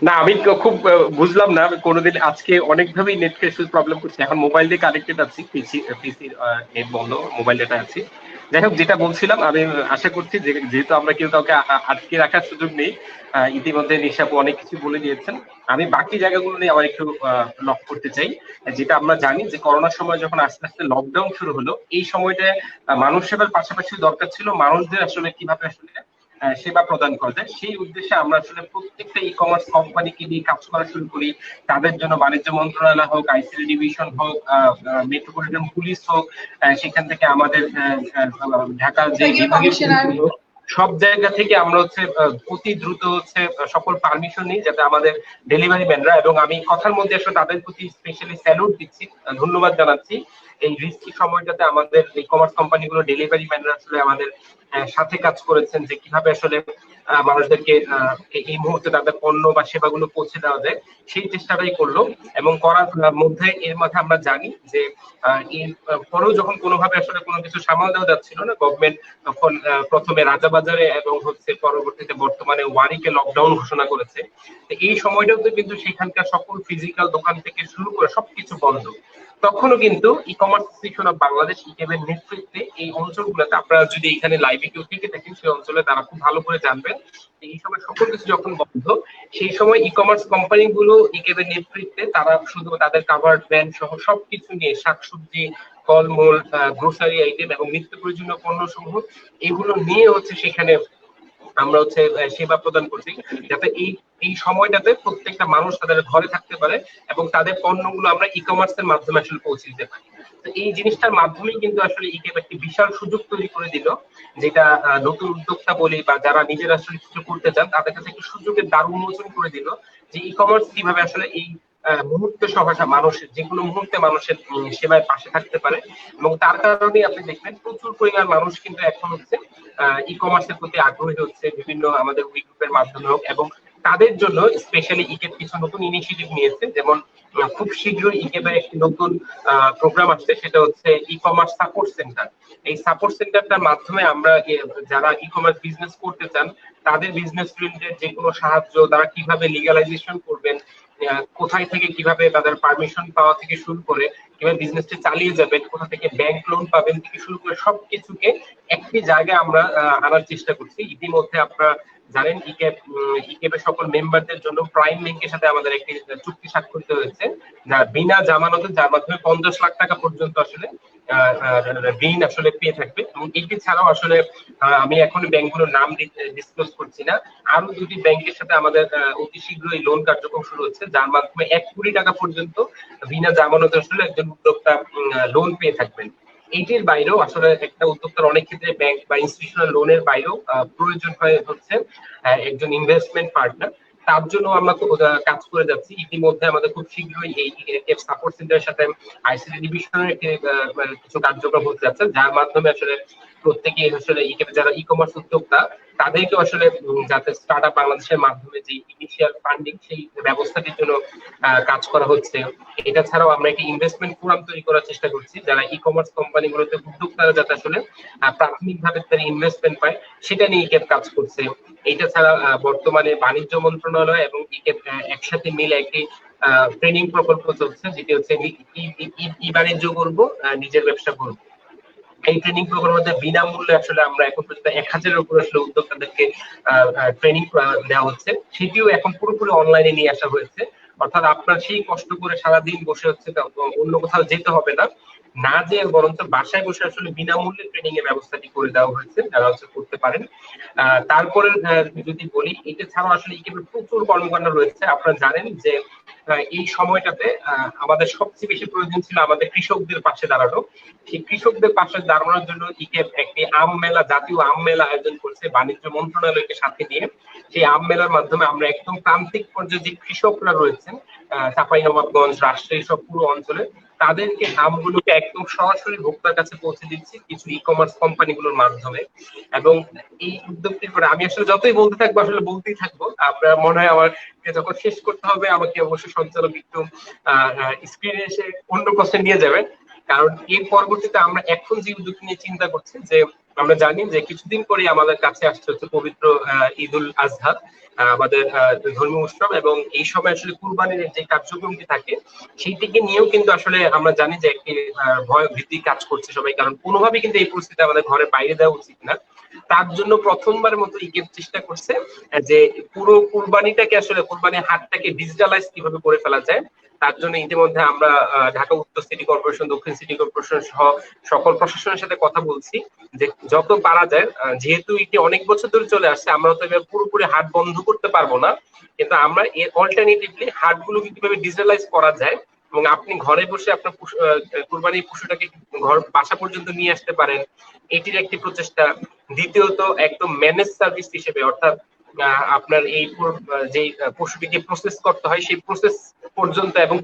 Speaker 1: না, আমি খুব বুঝলাম না, আমি কোনোদিন আজকে অনেকভাবেই নেট প্রবলেম করছে। এখন মোবাইল দিয়ে কানেক্টেড আছি, পিসির নেট বন্ধ, মোবাইল ডেটা আছি। যাই হোক, যেটা বলছিলাম, আমি আশা করছি যে যেহেতু আমরা কেউ কাউকে আটকে রাখার সুযোগ নেই, ইতিমধ্যে নিশাপু অনেক কিছু বলে দিয়েছেন, আমি বাকি জায়গাগুলো নিয়ে আবার একটু লক করতে চাই। যেটা আমরা জানি যে করোনার সময় যখন আস্তে আস্তে লকডাউন শুরু হলো, এই সময়টায় মানব সেবার পাশাপাশি দরকার ছিল মানুষদের আসলে কিভাবে আসলে সেবা প্রদান করা যায়। সেই উদ্দেশ্যে আমরা আসলে প্রত্যেকটা ই কমার্স কোম্পানিকে নিয়ে কাজ করা শুরু করি। তাদের জন্য বাণিজ্য মন্ত্রণালয় হোক, আইসিডি ডিভিশন হোক, মেট্রোপলিটন পুলিশ হোক, সেখান থেকে আমাদের ঢাকার যে বিভাগীয় সব জায়গা থেকে আমরা হচ্ছে অতি দ্রুত হচ্ছে সকল পারমিশন নিই, যাতে আমাদের ডেলিভারি ম্যানরা, এবং আমি কথার মধ্যে আসলে তাদের প্রতি স্পেশালি স্যালুট দিচ্ছি, ধন্যবাদ জানাচ্ছি। এই রিস্কি সময়টাতে আমাদের ই কমার্স কোম্পানিগুলো ডেলিভারি ম্যানরা আসলে আমাদের সাথে কাজ করেছেন, যে কিভাবে আসলে মানুষদেরকে এই মুহূর্তে তাদের পণ্য বা সেবাগুলো পৌঁছে দেওয়া যায়, সেই চেষ্টাটাই করলো। এবং করার মধ্যে এর মধ্যে আমরা জানি যে এর পরেও যখন কোনোভাবে আসলে কোনো কিছু সামাল দেওয়া যাচ্ছিল না, গভর্নমেন্ট তখন প্রথমে রাজাবাজারে এবং হচ্ছে পরবর্তীতে বর্তমানে ওয়ারিকে লকডাউন ঘোষণা করেছে। এই সময়টাতে কিন্তু সেখানকার সকল ফিজিক্যাল দোকান থেকে শুরু করে সবকিছু বন্ধ। তখনও কিন্তু E commerce association of Bangladesh ইকেবের নেতৃত্বে এই অঞ্চলগুলোতে, আপনারা যদি এখানে লাইভে কেউ থেকে থাকেন সেই অঞ্চলে, তারা খুব ভালো করে জানবেন এই সময় সকল কিছু যখন বন্ধ, সেই সময় ই কমার্স কোম্পানি গুলো ইকেবের নেতৃত্বে তারা শুধু তাদের কাভার্ড ভ্যান সহ সবকিছু নিয়ে শাকসবজি, ফলমূল, গ্রোসারি আইটেম এবং নিত্য প্রয়োজনীয় পণ্য সমূহ এগুলো নিয়ে হচ্ছে সেখানে আমরা হচ্ছে সেবা প্রদান করছি, যাতে এই সময়টাতে প্রত্যেকটা মানুষ তাদের ঘরে থাকতে পারে এবং তাদের পণ্যগুলো আমরা ই কমার্সের মাধ্যমে আসলে পৌঁছে দিতে পারি। তো এই জিনিসটার মাধ্যমেই কিন্তু আসলে ইকেব একটি বিশাল সুযোগ তৈরি করে দিল, যেটা নতুন উদ্যোক্তা বলি বা যারা নিজেরা আসলে কিছু করতে চান তাদের কাছে একটি সুযোগের দ্বার উন্মোচন করে দিল, যে ই কমার্স কিভাবে আসলে এই মুহূর্তে সহসা মানুষের যে কোনো মুহূর্তে মানুষের সেবায় পাশে থাকতে পারে। এবং তার কারণে আপনি দেখবেন প্রচুর পরিমাণ মানুষ কিন্তু এখন হচ্ছে ই কমার্সের প্রতি আগ্রহী হচ্ছে, বিভিন্ন আমাদের উই গ্রুপের মাধ্যমে হোক। এবং তাদের জন্য স্পেশালি ইকেব কিছু নতুন ইনিশিয়েটিভ নিয়েছে, যেমন খুব শীঘ্রই ইকেবের একটি নতুন প্রোগ্রাম আসছে, সেটা হচ্ছে ই কমার্স সাপোর্ট সেন্টার। এই সাপোর্ট সেন্টারটার মাধ্যমে আমরা যারা ই কমার্স বিজনেস করতে চান তাদের বিজনেস রিলেটেড যে কোনো সাহায্য, তারা কিভাবে লিগালাইজেশন করবেন, কোথায় থেকে কিভাবে তাদের পারমিশন পাওয়া থেকে শুরু করে কিভাবে বিজনেসটা চালিয়ে যাবেন, কোথা থেকে ব্যাংক লোন পাবেন থেকে শুরু করে সবকিছুকে একটি জায়গায় আমরা আনার চেষ্টা করছি। ইতিমধ্যে আপনারা জানেন ইকেবের সকল মেম্বারদের জন্য প্রাইম ব্যাংকের সাথে আমাদের একটি চুক্তি স্বাক্ষরিত হয়েছে, যা বিনা জামানতে, যার মাধ্যমে 50 লাখ টাকা পর্যন্ত আসলে ঋণ আসলে পেয়ে থাকবে। এবং এটি ছাড়াও আসলে আমি এখন ব্যাংকগুলোর নাম ডিসক্লোজ করছি না, আরো দুটি ব্যাংকের সাথে আমাদের অতি শীঘ্রই লোন কার্যক্রম শুরু হচ্ছে, যার মাধ্যমে 1 কোটি টাকা পর্যন্ত বিনা জামানতে আসলে একজন উদ্যোক্তা লোন পেয়ে থাকবেন। এইটির বাইরেও আসলে একটা উদ্যোক্তার অনেক ক্ষেত্রে ব্যাংক বা ইনস্টিটিউশনাল লোনের বাইরেও প্রয়োজন হয় হচ্ছে একজন ইনভেস্টমেন্ট পার্টনার। তার জন্য আমরা কাজ করে যাচ্ছি। ইতিমধ্যে আমাদের খুব শীঘ্রই এই সাপোর্ট সেন্টারের সাথে আইসিটি ডিভিশনের একটি কিছু কার্যক্রম হতে যাচ্ছে, যার মাধ্যমে আসলে প্রত্যেকেই আসলে যারা ই কমার্স উদ্যোক্তা তাদেরকে আসলে যাতে স্টার্ট আপ বাংলাদেশের মাধ্যমে যে ইনিশিয়াল ফান্ডিং সেই ব্যবস্থাটির জন্য কাজ করা হচ্ছে। এটা ছাড়াও আমরা একটি ইনভেস্টমেন্ট ফোরাম তৈরি করার চেষ্টা করছি, যারা ই কমার্স কোম্পানিগুলোতে উদ্যোক্তারা যাতে আসলে প্রাথমিকভাবে তারা ইনভেস্টমেন্ট পায় সেটা নিয়ে ইকেব কাজ করছে। এটা ছাড়া বর্তমানে বাণিজ্য মন্ত্রণালয় এবং ইকেব একসাথে মিলে একটি ট্রেনিং প্রকল্প চলছে, যেটি হচ্ছে ই বাণিজ্য করবো, নিজের ব্যবসা করবো। এই ট্রেনিং প্রোগ্রামের মধ্যে বিনামূল্যে আসলে আমরা এখন পর্যন্ত 1000-এর উপর আসলে উদ্যোক্তাদেরকে ট্রেনিং দেওয়া হচ্ছে, সেটিও এখন পুরোপুরি অনলাইনে নিয়ে আসা হয়েছে। অর্থাৎ আপনার সেই কষ্ট করে সারাদিন বসে হচ্ছে অন্য কোথাও যেতে হবে না, না যে বরঞ্চ বাসায় বসে আসলে বিনামূল্যে ট্রেনিং এর ব্যবস্থাটি করে দেওয়া হয়েছে, যারা হচ্ছে করতে পারেন। তারপরে যদি বলি, এটা ছাড়াও আসলে ইকেবের প্রচুর কর্মকাণ্ড রয়েছে। আপনারা জানেন যে এই সময়টাতে আমাদের সবচেয়ে বেশি প্রয়োজন ছিল আমাদের কৃষকদের পাশে দাঁড়ানো। সেই কৃষকদের পাশে দাঁড়ানোর জন্য ইকেব একটি আম মেলা, জাতীয় আম মেলা আয়োজন করছে বাণিজ্য মন্ত্রণালয়কে সাথে নিয়ে। সেই আম মেলার মাধ্যমে আমরা একদম প্রান্তিক পর্যায়ে যে কৃষকরা রয়েছেন চাঁপাইনবাবগঞ্জ, রাজশাহী সব পুরো অঞ্চলে, তাদেরকে আমগুলোকে একদম সরাসরি ভোক্তার কাছে পৌঁছে দিচ্ছি কিছু ই কমার্স কোম্পানিগুলোর মাধ্যমে। এবং এই উদ্যোগটির পরে আমি আসলে যতই বলতে থাকবো আসলে বলতেই থাকবো, আপনার মনে হয় আমার যখন শেষ করতে হবে আমাকে অবশ্যই সঞ্চালক একটু স্ক্রিনে এসে অন্য কোশ্চেন নিয়ে যাবেন, কারণ এর পরবর্তীতে আমরা এখন যে উদ্যোগ নিয়ে চিন্তা করছি, যে আমরা জানি যে কিছুদিন পরে আমাদের কাছে আসছে হচ্ছে পবিত্র ঈদুল আজহা, আমাদের ধর্মীয় উৎসব, এবং এই সময় আসলে কুরবানির যে কার্যক্রমটি থাকে সেইটিকে নিয়েও কিন্তু আসলে আমরা জানি যে একটি ভয় ভীতি কাজ করছে সবাই, কারণ কোনোভাবেই কিন্তু এই পরিস্থিতি আমাদের ঘরের বাইরে দেওয়া উচিত না। তার জন্য প্রথমবারের মতো ইকেব চেষ্টা করছে যে পুরো কুরবানিটাকে আসলে কুরবানির হাটটাকে ডিজিটালাইজ কিভাবে করে ফেলা যায়। তার জন্য ইতিমধ্যে আমরা ঢাকা উত্তর সিটি কর্পোরেশন, দক্ষিণ সিটি কর্পোরেশন সহ সকল প্রশাসনের সাথে কথা বলছি যে যত পারা যায়, যেহেতু এটি অনেক বছর ধরে চলে আসছে, আমরা তো এবার পুরোপুরি হাট বন্ধ করতে পারবো না, কিন্তু আমরা এর অল্টারনেটিভলি হাটগুলোকে কিভাবে ডিজিটালাইজ করা যায় এবং আপনি ঘরে বসে আপনার কুরবানির পশুটাকে ঘর বাসা পর্যন্ত নিয়ে আসতে পারেন, এটির একটি প্রচেষ্টা। দ্বিতীয়ত একদম ম্যানেজ সার্ভিস হিসেবে, অর্থাৎ আপনার এই যে পশুটিকে প্রসেস করতে হয় সেই প্রসেস পর্যন্ত এবং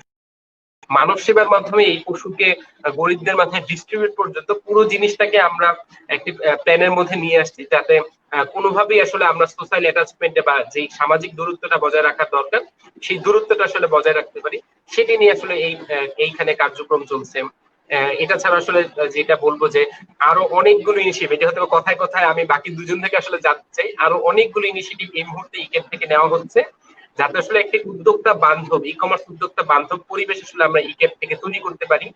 Speaker 1: মানব সেবার মাধ্যমে এই পশুকে গরিবদের মাঝে ডিস্ট্রিবিউট পর্যন্ত পুরো জিনিসটাকে আমরা একটি প্ল্যানের মধ্যে নিয়ে আসছি, যাতে কোনোভাবেই আসলে আমরা সোশ্যাল অ্যাটাচমেন্টে বা যেই সামাজিক দূরত্বটা বজায় রাখার দরকার সেই দূরত্বটা আসলে বজায় রাখতে পারি, সেটি নিয়ে আসলে এইখানে কার্যক্রম চলছে। এটা ছাড়া আসলে যেটা বলবো যে আরো অনেকগুলো ইনিশিয়েটিভ, এটা হয়তো কথায় কথায় আমি বাকি দুজন থেকে আসলে জানতে চাই, আরো অনেকগুলো ইনিশিয়েটিভ এই মুহূর্তে ইকেপ থেকে নেওয়া হচ্ছে, যাতে আসলে একটি উদ্যোক্তা বান্ধব, ই কমার্স উদ্যোক্তা বান্ধব পরিবেশ আসলে আমরা ইকেপ থেকে তৈরি করতে পারি।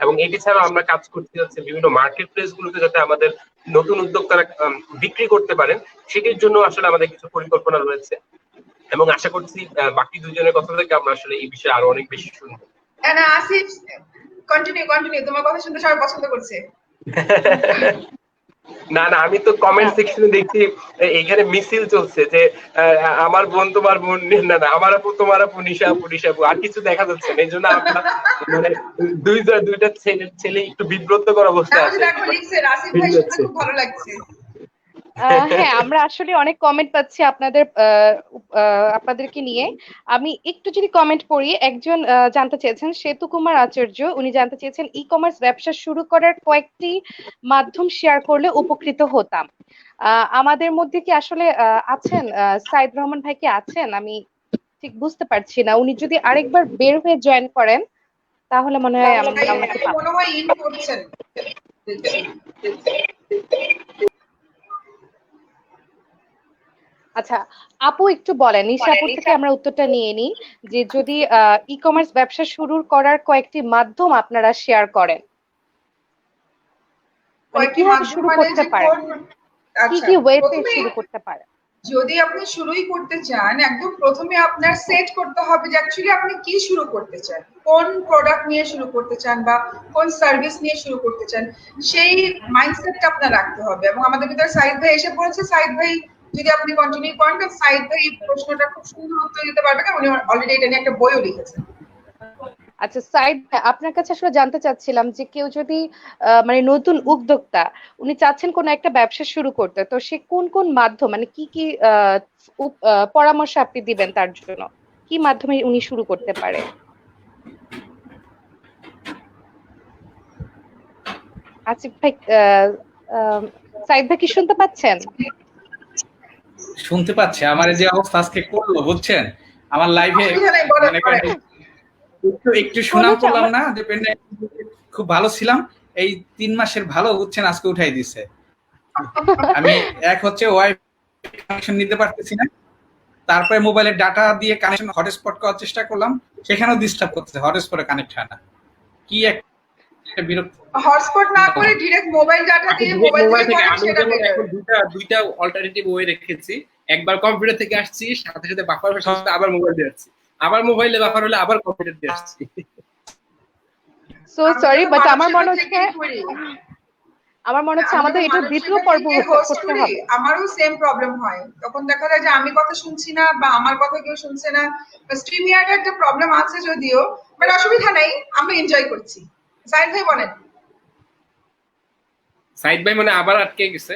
Speaker 1: এবং এটি ছাড়াও আমরা কাজ করতে যাচ্ছে বিভিন্ন মার্কেট প্লেস গুলোতে, যাতে আমাদের নতুন উদ্যোক্তারা বিক্রি করতে পারেন, সেটির জন্য আসলে আমাদের কিছু পরিকল্পনা রয়েছে। এবং আশা করছি বাকি দুজনের কথা থেকে আমরা আসলে এই বিষয়ে আরো অনেক বেশি শুনবো।
Speaker 2: আসিফ, কন্টিনিউ, তোমার কথা শুনতে সবাই পছন্দ করছে।
Speaker 1: না না, আমি তো কমেন্ট সেকশনে দেখছি এখানে মিছিল চলছে যে আমার বোন তোমার বোন, না না আমার আপু তোমার আপু, নিশা আপু নিশা আপু, আর কিছু দেখা যাচ্ছে না। এই জন্য আমরা মানে দুইটা ছেলে একটু বিব্রতকর অবস্থায় আছে।
Speaker 2: আসিফ ভাই শুনতে খুব ভালো লাগছে।
Speaker 4: হ্যাঁ, আমরা আসলে অনেক কমেন্ট পাচ্ছি আপনাদেরকে নিয়ে। আমি একটু যদি কমেন্ট পড়ি, একজন জানতে চেয়েছেন, সেতু কুমার আচার্য, উনি জানতে চেয়েছেন ই কমার্স ব্যবসা শুরু করার কয়েকটি মাধ্যম শেয়ার করলে উপকৃত হতাম। আমাদের মধ্যে কি আসলে আছেন, সাইদ রহমান ভাই কি আছেন? আমি ঠিক বুঝতে পারছি না, উনি যদি আরেকবার বের হয়ে জয়েন করেন তাহলে মনে হয় আমাকে পাবেন।
Speaker 2: মনে হয় ইন করছেন।
Speaker 4: আচ্ছা, আপু একটু বলেন, নিশাপুর থেকে আমরা উত্তরটা নিয়ে নিই, যে যদি ই কমার্স ব্যবসা শুরু করার কয়েকটি মাধ্যম আপনারা শেয়ার করেন, মানে কিভাবে শুরু করতে পারেন, কি কি ওয়েতে শুরু করতে পারেন?
Speaker 2: যদি আপনি শুরুই করতে চান, একদম প্রথমে আপনার সেট করতে হবে যে অ্যাকচুয়ালি আপনি কি শুরু করতে চান, কোন প্রোডাক্ট নিয়ে শুরু করতে চান বা কোন সার্ভিস নিয়ে শুরু করতে চান, সেই মাইন্ডসেটটা আপনার রাখতে হবে। এবং আমাদের ভিতরে সাইদ ভাই এসে পড়েছে। সাইদ ভাই যদি আপনি কন্টিনিউ করেন, তো সাইদ ভাই এই প্রশ্নটা খুব সুন্দর উত্তর দিতে পারবে, কারণ উনি অলরেডি এটা নিয়ে একটা বইও লিখেছেন।
Speaker 4: আচ্ছা সাইদ, আপনার কাছে আসলে জানতে চাচ্ছিলাম যে কেউ যদি মানে নতুন উদ্যোক্তা, উনি চাচ্ছেন কোন একটা ব্যবসা শুরু করতে, তো সে কোন কোন মাধ্যম, মানে কি কি পরামর্শ আপনি দিবেন তার জন্য, কি মাধ্যমে উনি শুরু করতে পারে? আসিফ ভাই, সাইদ ভাই কি শুনতে পাচ্ছেন?
Speaker 3: শুনতে পাচ্ছে। আমার যে অবস্থা আজকে করলো বুঝছেন, আমার লাইভে একটু সুনাম করলাম না, যে খুব ভালো ছিলাম, এই 3 মাসের ভালো বুঝছেন আজকে উঠাই দিছে। আমি এক হচ্ছে ওয়াইফাই কানেকশন নিতে পারতেছি না, তারপরে মোবাইলের ডাটা দিয়ে কানেকশন হটস্পট করার চেষ্টা করলাম, সেখানেও ডিস্টার্ব করতেছে, হটস্পটে কানেক্ট হয় না। কি একটা বিরক্ত।
Speaker 2: হটস্পট না করে ডাইরেক্ট মোবাইল ডাটা দিয়ে মোবাইল থেকে করেন, সেটা
Speaker 1: এখন দুইটা অল্টারনেটিভ ওয়ে রেখেছি। একবার কম্পিউটার থেকে আসছি, সাথে সাথে বাফার সাথে আবার মোবাইল দিয়ে আসছি, আবার মোবাইলে বাফার হলে আবার কম্পিউটার দিয়ে আসছি।
Speaker 4: সো সরি, বাট আমার মনে হচ্ছে আমাদের এটা দ্বিতীয় পর্ব করতে হবে।
Speaker 2: আমারও সেম প্রবলেম হয়, তখন দেখা যায় যে আমি কথা শুনছি না বা আমার কথা কেউ শুনছে না। স্ট্রিমিয়ার্ড একটা প্রবলেম আছে যদিও, বাট অসুবিধা নাই, আমরা এনজয় করছি। সাইদ ভাই বলেন।
Speaker 1: সাইদ ভাই মানে আবার আটকে গেছে।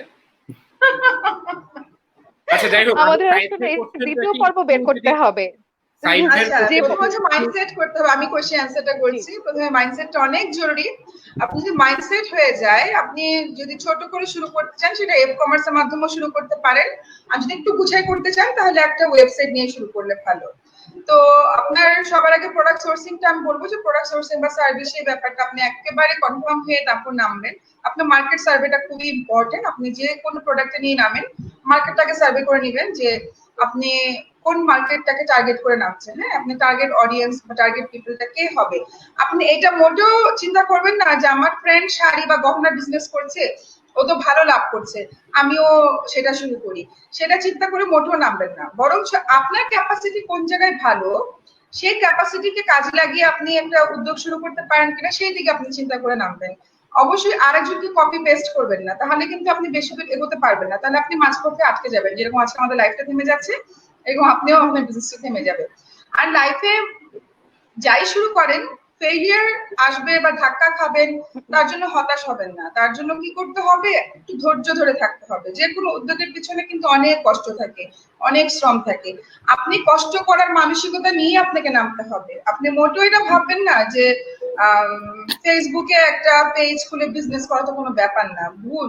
Speaker 1: আচ্ছা যাই হোক,
Speaker 4: আমাদের আসলে দ্বিতীয় পর্ব বের করতে হবে।
Speaker 2: মাইন্ডসেট করতে হবে। আমি কোশ্চেন অ্যান্সারটা করছি। প্রথমে মাইন্ডসেটটা অনেক জরুরি। আপনি যদি মাইন্ডসেট হয়ে যায়, আপনি যদি ছোট করে শুরু করতে চান, সেটা এফ কমার্সের মাধ্যমে শুরু করতে পারেন। আর যদি একটু গুছাই করতে চান, তাহলে একটা ওয়েবসাইট নিয়ে শুরু করলে ভালো। তো আপনার সবার আগে প্রোডাক্ট সোর্সিংটা আমি বলবো যে প্রোডাক্ট সোর্সিং বা সার্ভিস, এই ব্যাপারটা আপনি একেবারে কনফার্ম হয়ে তারপর নামবেন। আপনার মার্কেট সার্ভেটা খুবই ইম্পর্টেন্ট। আপনি যে কোনো প্রোডাক্টে নিয়ে নামেন, মার্কেটটাকে সার্ভে করে নেবেন যে আপনি কোন মার্কেটটাকে টার্গেট করে নামছেন। হ্যাঁ, আপনি টার্গেট অডিয়েন্স বা টার্গেট পিপলটা কে হবে। আপনি এটা মোটেও চিন্তা করবেন না যে আমার ফ্রেন্ড শাড়ি বা গহনা বিজনেস করছে, ও তো ভালো লাভ করছে, আমিও সেটা শুরু করি, সেটা চিন্তা করে মোটেও নামবেন না। বরং আপনার ক্যাপাসিটি কোন জায়গায় ভালো, সেই ক্যাপাসিটিকে কাজে লাগিয়ে আপনি একটা উদ্যোগ শুরু করতে পারেন কিনা, সেই দিকে আপনি চিন্তা করে নামবেন। অবশ্যই আরেকজনকে কপি পেস্ট করবেন না, তাহলে কিন্তু আপনি বেশি দূর এগোতে পারবেন না। তাহলে আপনি মাঝপথে আটকে যাবেন, যেরকম আজকে আমাদের লাইফটা থেমে যাচ্ছে, এরকম আপনিও আপনার বিজনেসটা থেমে যাবে। আর লাইফে যাই শুরু করেন, ফেইলিয়ার আসবে বা ধাক্কা খাবেন, তার জন্য হতাশ হবেন না। তার জন্য কি করতে হবে, একটু ধৈর্য ধরে থাকতে হবে। যে কোনো উদ্যোগের পিছনে কিন্তু অনেক কষ্ট থাকে, অনেক শ্রম থাকে। আপনি কষ্ট করার মানসিকতা নিয়ে আপনাকে নামতে হবে। আপনি মোটেও এটা ভাববেন না যে ফেসবুকে একটা পেজ খুলে বিজনেস করা তো কোনো ব্যাপার না, ভুল।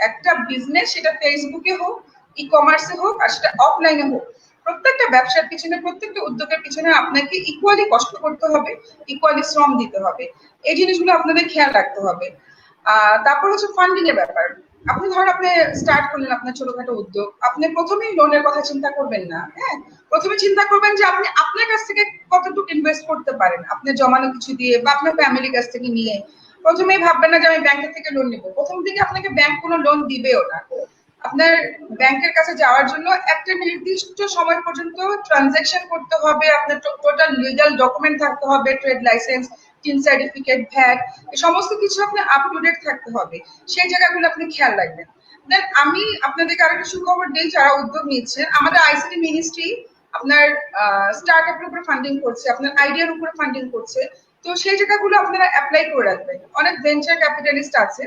Speaker 2: একটা বিজনেস, সেটা ফেসবুকে হোক, ই কমার্সে হোক আর সেটা অফলাইনে হোক, প্রত্যেকটা ব্যবসার পিছনে, প্রত্যেকটা উদ্যোগের পিছনে আপনাকে ইকুয়ালি কষ্ট করতে হবে, ইকুয়ালি শ্রম দিতে হবে। এই জিনিসগুলো আপনাদের খেয়াল রাখতে হবে। তারপর হচ্ছে ফান্ডিং এর ব্যাপার। আপনি ধরেন আপনি স্টার্ট করলেন আপনার ছোটখাটো উদ্যোগ, আপনি প্রথমেই লোনের কথা চিন্তা করবেন না। হ্যাঁ, প্রথমে চিন্তা করবেন যে আপনি আপনার কাছ থেকে কতটুকু ইনভেস্ট করতে পারেন, আপনি জমানো কিছু দিয়ে বা আপনার ফ্যামিলির কাছ থেকে নিয়ে। প্রথমেই ভাববেন না যে আমি ব্যাংকের থেকে লোন নেবো। প্রথম দিকে আপনাকে ব্যাংক কোনো লোন দিবেও না। আপনার ব্যাংকের কাছে যাওয়ার জন্য একটা নির্দিষ্ট সময় পর্যন্ত ট্রানজাকশন করতে হবে, আপনার টোটাল লিগ্যাল ডকুমেন্ট থাকতে হবে, trade licence, tin certificate, VAT, এই সমস্ত কিছু আপনার আপ টু ডেট থাকতে হবে। সেই জায়গাগুলো আপনি খেয়াল রাখবেন। দেন আমি আপনাদেরকে আরেকটা সুখবর দিই, যারা উদ্যোগ নিচ্ছে, আমাদের আইসিটি মিনিস্ট্রি আপনার স্টার্টআপের উপরে ফান্ডিং করছে, আপনার আইডিয়ার উপরে ফান্ডিং করছে। তো সেই জায়গাগুলো আপনারা অ্যাপ্লাই করে রাখবেন। অনেক ভেঞ্চার ক্যাপিটালিস্ট আছে,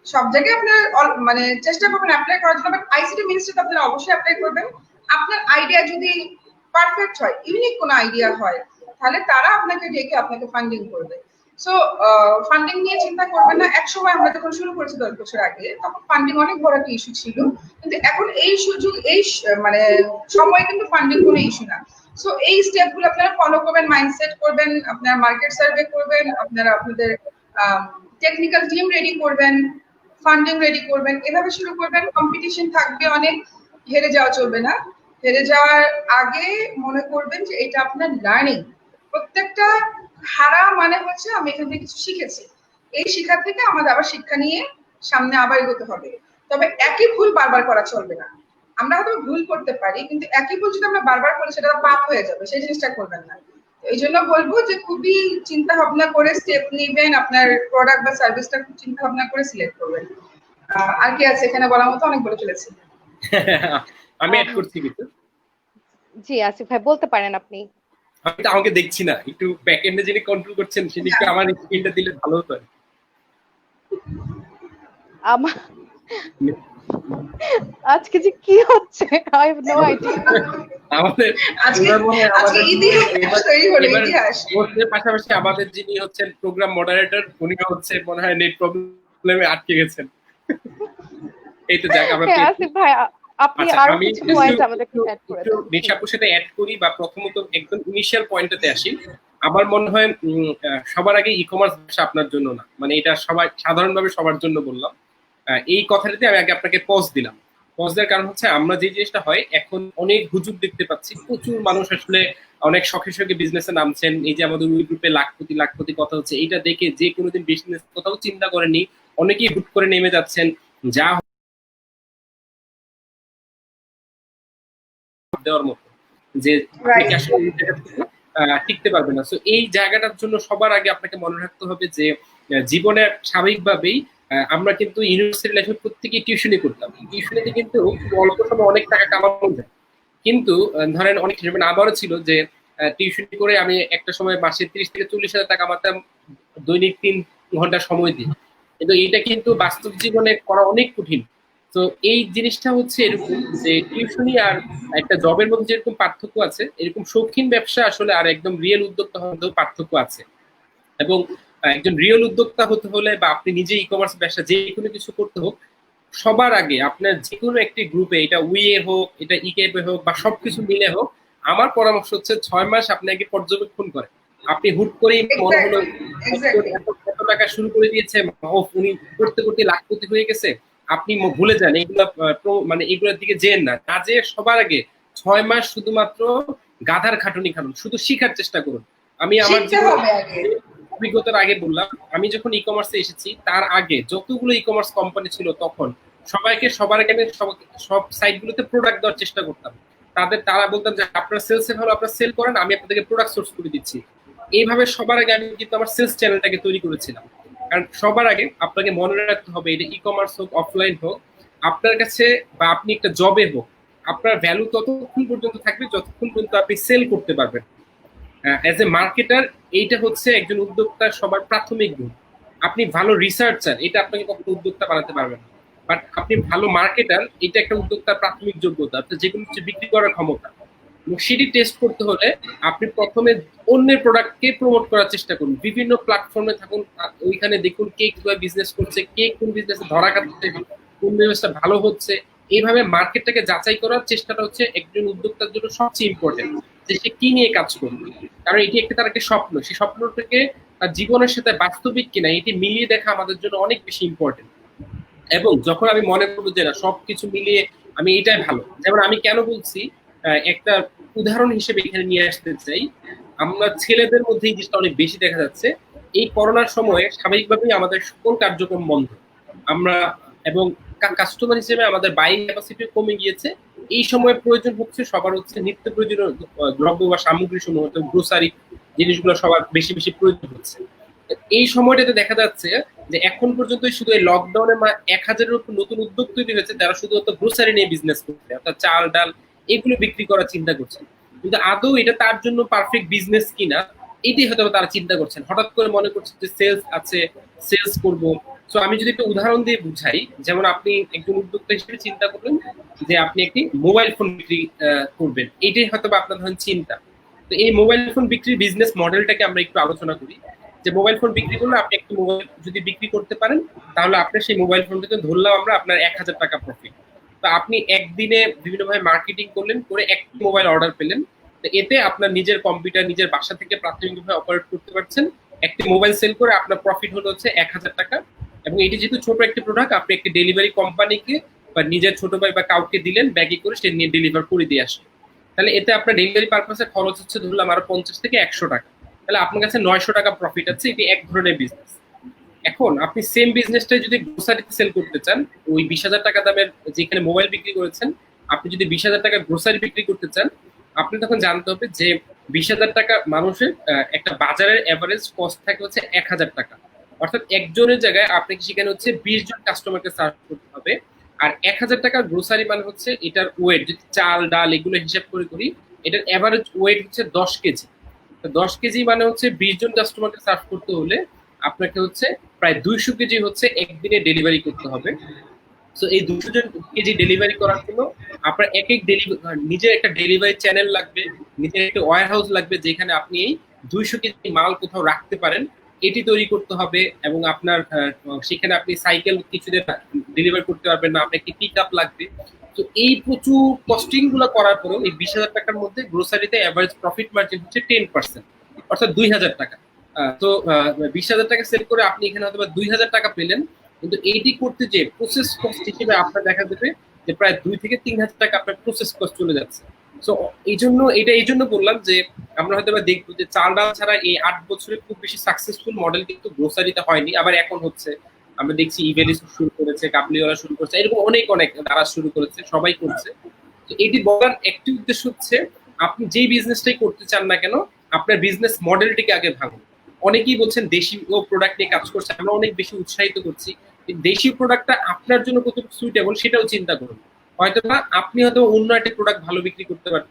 Speaker 2: সব জায়গায় আপনারা মানে চেষ্টা করবেন অ্যাপ্লাই করার জন্য, বাট আইসিটি মিনিস্ট্রিতে আপনারা অবশ্যই অ্যাপ্লাই করবেন। আপনার আইডিয়া যদি পারফেক্ট হয়, ইউনিক কোনো আইডিয়া হয়, তাহলে তারা আপনাকে ডেকে আপনাকে ফান্ডিং করবে। সো ফান্ডিং নিয়ে চিন্তা করবেন না। এক সময় আমরা যখন শুরু করেছি 10 বছর আগে, তখন ফান্ডিং অনেক বড় একটা ইস্যু ছিল, কিন্তু এখন এই সুযোগ, এই মানে সময় কিন্তু ফান্ডিং কোনো ইস্যু না। সো এই স্টেপ গুলো আপনারা ফলো করবেন, মাইন্ডসেট করবেন, আপনারা মার্কেট সার্ভে করবেন, আপনারা আপনাদের টেকনিক্যাল টিম রেডি করবেন, ফান্ডিং রেডি করবেন, এভাবে শুরু করবেন। কম্পিটিশন থাকবে অনেক, হেরে যাওয়া চলবে না। হেরে যাওয়ার আগে মনে করবেন যে এটা আপনার লার্নিং। প্রত্যেকটা হারা মানে হচ্ছে আমি এখান থেকে কিছু শিখেছি, এই শিক্ষা থেকে আমাদের আবার শিক্ষা নিয়ে সামনে আবার এগোতে হবে। তবে একই ভুল বারবার করা চলবে না। আমরা হয়তো ভুল করতে পারি, কিন্তু একই ভুল যদি আমরা বারবার করি সেটা পাপ হয়ে যাবে, সেই জিনিসটা করবেন না। এই জন্য বলবো যে খুবই চিন্তা ভাবনা করে স্টেপ নিবেন, আপনার প্রোডাক্ট বা সার্ভিসটা খুব চিন্তা ভাবনা করে সিলেক্ট করবেন। আর কি আছে এখানে বলার মতো? অনেক বলে চলেছি।
Speaker 1: আমি অ্যাড করছি কিছু।
Speaker 4: জি আসিফ ভাই, বলতে পারেন আপনি।
Speaker 1: আমি তো আমাকে দেখছি না, একটু ব্যাক এন্ডে যিনি কন্ট্রোল করছেন তিনি একটু আমার স্ক্রিনটা দিলে ভালো হতো।
Speaker 4: আমার আজকে যে কি হচ্ছে, আই হ্যাভ নো আইডিয়া।
Speaker 1: আমাদের
Speaker 2: আজকে ইতিহাস তৈরি হলো, ইতিহাস।
Speaker 1: ওর পাশাপাশি আমাদের যিনি হচ্ছেন প্রোগ্রাম মডারেটর, উনি হচ্ছে মনে হয় নেট প্রবলেমে আটকে গেছেন। এই তো যাক, আমরা
Speaker 4: আসিফ ভাই আপনি আরো কিছু পয়েন্ট আমাদেরকে অ্যাড করে দেন।
Speaker 1: নিশাপুর সাথে অ্যাড করি, বা প্রথমত একদম ইনিশিয়াল পয়েন্টটাতে আসি। আমার মনে হয় সবার আগে ই কমার্স ব্যবসা আপনার জন্য না, মানে এটা সবাই সাধারণভাবে সবার জন্য বললাম। এই কথাটাতে আমি আগে আপনাকে পজ দিলাম। পজ দেওয়ার কারণ হচ্ছে আমরা যে জিনিসটা হয়, এখন অনেক হুজুগ দেখতে পাচ্ছি, প্রচুর মানুষ আসলে অনেক শখে শখে বিজনেসে নামছেন। এই যে আমাদের ওই গ্রুপে লাখপতি কথা হচ্ছে, এইটা দেখে যে কোনোদিন বিজনেস কোথাও চিন্তা করেনি অনেকেই হুট করে নেমে যাচ্ছেন, যা দেওয়ার মতো যে টিকতে পারবে না। সো এই জায়গাটার জন্য সবার আগে আপনাকে মনে রাখতে হবে যে জীবনে স্বাভাবিকভাবেই আমরা কিন্তু ইউনিভার্সিটি লাইফে প্রত্যেকেই টিউশনি করতাম। টিউশনিতে কিন্তু অল্প সময় অনেক টাকা কামানো যায়, কিন্তু ধরেন অনেক আমারও ছিল যে টিউশনি করে আমি একটা সময় মাসে 30 থেকে 40,000 টাকা কামাতাম, দৈনিক 3 ঘন্টা সময় দিই। কিন্তু এইটা কিন্তু বাস্তব জীবনে করা অনেক কঠিন। তো এই জিনিসটা হচ্ছে এরকম যে টিউশনি আর একটা জবের মধ্যে যেরকম পার্থক্য আছে, এরকম শৌখিন ব্যবসা আসলে আর একদম রিয়েল উদ্যোক্তা হতেও পার্থক্য আছে। এবং একজন রিয়েল উদ্যোক্তা হতে হলে, বা আপনি নিজে ই কমার্স ব্যবসা যে কোনো কিছু করতে হোক, সবার আগে আপনার যে কোনো একটি গ্রুপে, এটা উইয়ে হোক, এটা ইকেপে হোক, বা সবকিছু মিলে হোক, আমার পরামর্শ হচ্ছে 6 মাস আপনি আগে পর্যবেক্ষণ করেন। আপনি হুট করেই মনে হলো এত টাকা শুরু করে দিয়েছে, উনি করতে করতে লাখপতি হয়ে গেছে, আপনি ভুলে যান এগুলা, মানে এগুলোর দিকে যেন না। কাজে সবার আগে 6 মাস শুধুমাত্র গাধার খাটুনি খাটুন, শুধু শিখার চেষ্টা করুন। আমি আমার অভিজ্ঞতার আগে বললাম, আমি যখন ই কমার্সে এসেছি তার আগে যতগুলো ই কমার্স কোম্পানি ছিল, তখন সবার আগে আমি সব সাইটগুলোতে প্রোডাক্ট দেওয়ার চেষ্টা করতাম। তারা বলতাম যে আপনার সেলসে ভালো, আপনার সেল করেন, আমি আপনাদেরকে প্রোডাক্ট সোর্স করে দিচ্ছি। এইভাবে সবার আগে আমি কিন্তু আমার সেলস চ্যানেলটাকে তৈরি করেছিলাম। কারণ সবার আগে আপনাকে মনে রাখতে হবে, এটা ই কমার্স হোক, অফলাইন হোক, আপনার কাছে বা আপনি একটা জবে হোক, আপনার ভ্যালু ততক্ষণ পর্যন্ত থাকবে যতক্ষণ পর্যন্ত আপনি সেল করতে পারবেন। অ্যাজ এ মার্কেটার এইটা হচ্ছে একজন উদ্যোক্তার সবার প্রাথমিক গুণ। আপনি ভালো রিসার্চার, এটা আপনাকে কখনো উদ্যোক্তা বানাতে পারবেন না, বাট আপনি ভালো মার্কেটার, এটা একটা উদ্যোক্তার প্রাথমিক যোগ্যতা, আপনার যে কোনো কিছু বিক্রি করার ক্ষমতা। এবং সেটি টেস্ট করতে হলে আপনি প্রথমে অন্যের প্রোডাক্টকে প্রমোট করার চেষ্টা করুন, বিভিন্ন প্ল্যাটফর্মে থাকুন, ওইখানে দেখুন কে কিভাবে বিজনেস করছে, কে কোন বিজনেসে ধরা খাচ্ছে, কোন বিজনেসটা ভালো হচ্ছে, এইভাবে মার্কেটটাকে যাচাই করার চেষ্টাটা হচ্ছে একজন উদ্যোক্তার জন্য সবচেয়ে ইম্পর্টেন্ট, যে সে কি নিয়ে কাজ করবে। কারণ এটি একটা তার একটা স্বপ্ন, সেই স্বপ্নটাকে তার জীবনের সাথে বাস্তবিক কিনা এটি মিলিয়ে দেখা আমাদের জন্য অনেক বেশি ইম্পর্টেন্ট। এবং যখন আমি মনে করবো যে না সবকিছু মিলিয়ে আমি এটাই ভালো, যেমন আমি কেন বলছি, একটা উদাহরণ হিসেবে এখানে নিয়ে আসতে চাই। আমরা ছেলেদের মধ্যে এই জিনিসটা অনেক বেশি দেখা যাচ্ছে। এই করোনার সময়ে স্বাভাবিকভাবেই আমাদের সকল কার্যক্রম বন্ধ, আমরা এবং কাস্টমার হিসেবে আমাদের বাইং ক্যাপাসিটি কমে গিয়েছে। এই সময় প্রয়োজন হচ্ছে সবার হচ্ছে নিত্য প্রয়োজনীয় দ্রব্য বা সামগ্রী সমূহ, গ্রোসারি জিনিসগুলো সবার বেশি বেশি প্রয়োজন হচ্ছে। এই সময়টাতে দেখা যাচ্ছে যে এখন পর্যন্ত শুধু এই লকডাউনে 1000-এর উপর নতুন উদ্যোগ তৈরি হয়েছে যারা শুধুমাত্র গ্রোসারি নিয়ে বিজনেস করছে, অর্থাৎ চাল ডাল এগুলো বিক্রি করার চিন্তা করছে। কিন্তু আদৌ এটা তার জন্য পারফেক্ট বিজনেস কিনা এটাই হয়তো তারা চিন্তা করছেন। হঠাৎ করে মনে করছে যে সেলস আছে, সেলস করব। সো আমি যদি একটা উদাহরণ দিয়ে বুঝাই, যেমন আপনি একজন উদ্যোক্তা হিসেবে চিন্তা করলেন যে আপনি একটি মোবাইল ফোন বিক্রি করবেন, এটাই হয়তো আপনার ধরেন চিন্তা। তো এই মোবাইল ফোন বিক্রির বিজনেস মডেলটাকে আমরা একটু আলোচনা করি, যে মোবাইল ফোন বিক্রি করলে আপনি একটি মোবাইল যদি বিক্রি করতে পারেন তাহলে আপনার সেই মোবাইল ফোনটাতে ধরলাম আমরা আপনার 1000 টাকা প্রফিট। তো আপনি একদিনে বিভিন্নভাবে মার্কেটিং করলেন, করে একটি মোবাইল অর্ডার পেলেন। তো এতে আপনার নিজের কম্পিউটার নিজের বাসা থেকে প্রাথমিকভাবে অপারেট করতে পারছেন। একটি মোবাইল সেল করে আপনার প্রফিট হলো হচ্ছে 1000 টাকা। এবং এটি যেহেতু ছোট একটি প্রোডাক্ট, আপনি একটি ডেলিভারি কোম্পানিকে বা নিজের ছোট ভাই বা কাউকে দিলেন, ব্যাগে করে সে নিয়ে ডেলিভার করে দিয়ে আসে। তাহলে এতে আপনার ডেলিভারি পারপাসে খরচ হচ্ছে ধরলাম আরো 50 থেকে 100 টাকা। তাহলে আপনার কাছে 900 টাকা প্রফিট আছে। এটি এক ধরনের বিজনেস। এখন আপনি সেম বিজনেসটা যদি গ্রোসারিতে সেল করতে চান, ওই 20,000 টাকা দামের যেখানে মোবাইল বিক্রি করেছেন, আপনি যদি 20,000 টাকা গ্রোসারি বিক্রি করতে চান, আপনি তখন জানতে হবে যে 20,000 টাকা মানুষের একটা বাজারের এভারেজ কস্ট থাকে হচ্ছে 1,000 টাকা। অর্থাৎ একজনের জায়গায় আপনাকে সেখানে হচ্ছে 20 জন কাস্টমারকে সার্ভ করতে হবে। আর 1,000 টাকা গ্রোসারি মানে হচ্ছে এটার ওয়েট, যদি চাল ডাল এগুলো হিসাব করে করি, এটার এভারেজ ওয়েট হচ্ছে 10 কেজি। 10 কেজি মানে হচ্ছে 20 জন কাস্টমারকে সার্ভ করতে হলে আপনাকে হচ্ছে প্রায় 200 কেজি হচ্ছে একদিনে ডেলিভারি করতে হবে। সো এই 200 জন কেজি ডেলিভারি করার জন্য আপনার এক এক নিজের একটা ডেলিভারি চ্যানেল লাগবে, নিজের একটা ওয়্যার হাউস লাগবে যেখানে আপনি এই 200 কেজি মাল কোথাও রাখতে পারেন, এটি তৈরি করতে হবে। এবং আপনার সেখানে আপনি সাইকেল কিছুদিন ডেলিভার করতে পারবেন না, আপনার একটি পিক আপ লাগবে। তো এই প্রচুর কস্টিং গুলো করার পরেও এই 20,000 টাকার মধ্যে গ্রোসারিতে অ্যাভারেজ প্রফিট মার্জিন হচ্ছে 10%, অর্থাৎ 2,000 টাকা। তো 20,000 টাকা সেল করে আপনি এখানে হয়তো 2,000 টাকা পেলেন, কিন্তু এইটি করতে যে প্রসেস কস্ট হিসেবে আপনার দেখা যাবে যে প্রায় 2 থেকে 3,000 টাকা আপনার প্রসেস কস্ট চলে যাচ্ছে। সো এই জন্য বললাম যে আমরা হয়তো দেখবো যে চাল ডাল ছাড়া এই 8 বছরে খুব বেশি সাকসেসফুল মডেল কিন্তু গ্রোসারিতে হয়নি, আবার এখন হচ্ছে। আমরা দেখছি ইভেলি শুরু করেছে, কাবলিওয়ালা শুরু করেছে, এরকম অনেক অনেক দ্বারা শুরু করেছে, সবাই করছে। তো এটি বলার একটি উদ্দেশ্য হচ্ছে আপনি যেই বিজনেসটাই করতে চান না কেন, আপনার বিজনেস মডেলটিকে আগে ভাঙুন। অনেকেই বলছেন দেশীয় প্রোডাক্ট নিয়ে কাজ করছে, আমরা অনেক বেশি উৎসাহিত করছি। দেশীয় প্রোডাক্টটা আপনার জন্য কতটুকু সুইটেবল সেটাও চিন্তা করুন। হয়তো না আপনি হয়তো অন্য একটা প্রোডাক্ট ভালো বিক্রি করতে পারেন,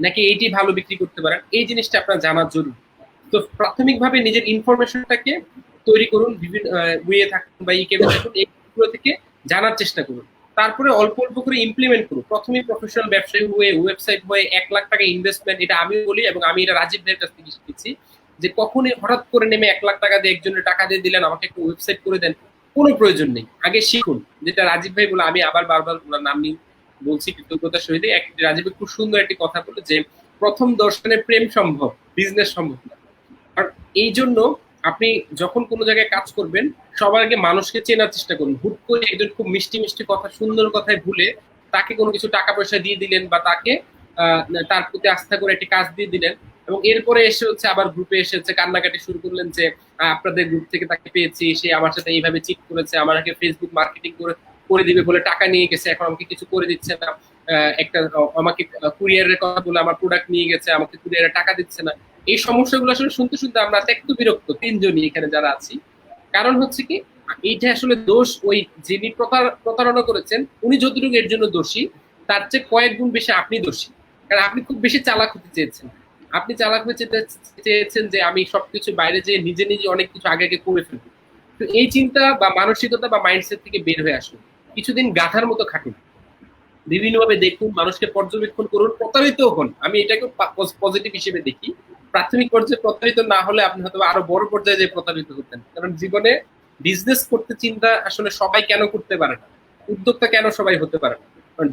Speaker 1: নাকি এইটি ভালো বিক্রি করতে পারেন, এই জিনিসটা আপনার জানা জরুরি। তো প্রাথমিকভাবে নিজের ইনফরমেশনটাকে তৈরি করুন, বিভিন্ন ওয়ে থাকুন বা ইকেবে থাকুন, এইগুলো থেকে জানার চেষ্টা করুন। তারপরে অল্প অল্প করে ইমপ্লিমেন্ট করুন। প্রথমে প্রফেশনাল ব্যবসায়ী হয়ে ওয়েবসাইট হয়ে 1 লাখ টাকা ইনভেস্টমেন্ট, এটা আমি বলি এবং আমি এটা রাজীব ভাইয়ের কাছ থেকে শিখেছি, যে কখনই হঠাৎ করে নেমে 1 লাখ টাকা দিয়ে একজনের টাকা দিয়ে দিলেন আমাকে একটা ওয়েবসাইট করে দেন, কোনো প্রয়োজন নেই। আগে শিখুন। যেটা রাজীব ভাই বলে, আমি আবার বারবার ওনার নাম নিয়ে বলছি কৃতজ্ঞতার সহিত, রাজীব খুব সুন্দর একটি কথা বলে যে প্রথম দর্শনে প্রেম সম্ভব, বিজনেস সম্ভব না। আর এই জন্য আপনি যখন কোনো জায়গায় কাজ করবেন সবার আগে মানুষকে চেনার চেষ্টা করুন। হুট করে একজন খুব মিষ্টি মিষ্টি কথা, সুন্দর কথায় ভুলে তাকে কোনো কিছু টাকা পয়সা দিয়ে দিলেন বা তাকে তার প্রতি আস্থা করে একটি কাজ দিয়ে দিলেন, এবং এরপরে এসে হচ্ছে আবার গ্রুপে এসে হচ্ছে কান্নাকাটি শুরু করলেন যে আপনাদের গ্রুপ থেকে তাকে পেয়েছি, সে আমার সাথে এইভাবে চিট করেছে, আমাকে ফেসবুক মার্কেটিং করে দিবে বলে টাকা নিয়ে গেছে, এখন আমাকে কিছু করে দিচ্ছে না, একটা আমাকে কুরিয়ারের কথা বলে আমার প্রোডাক্ট নিয়ে গেছে, আমাকে কুরিয়ারের টাকা দিচ্ছে না। এই সমস্যাগুলো আসলে শুনতে শুনতে আমরা একটু বিরক্ত, তিনজনই এখানে যারা আছি। কারণ হচ্ছে কি, এইটা আসলে দোষ ওই যিনি প্রতারণা করেছেন উনি যতটুকু এর জন্য দোষী, তার চেয়ে কয়েক গুণ বেশি আপনি দোষী। কারণ আপনি খুব বেশি চালাক হতে চেয়েছেন। আপনি চালাক হতে চেয়েছেন যে আমি সবকিছু বাইরে যেয়ে নিজে নিজে অনেক কিছু আগে আগে করে ফেলবো। তো এই চিন্তা বা মানসিকতা বা মাইন্ডসেট থেকে বের হয়ে আসুন। কিছুদিন গাধার মতো খাটুন, বিভিন্নভাবে দেখুন, মানুষকে পর্যবেক্ষণ করুন, প্রতারিত হন। আমি এটাকে পজিটিভ হিসেবে দেখি। প্রাথমিক পর্যায়ে প্রতারিত না হলে আপনি হয়তো আরো বড় পর্যায়ে যে প্রতারিত হতেন। কারণ জীবনে বিজনেস করতে চিন্তা আসলে সবাই কেন করতে পারে না, উদ্যোক্তা কেন সবাই হতে পারে না,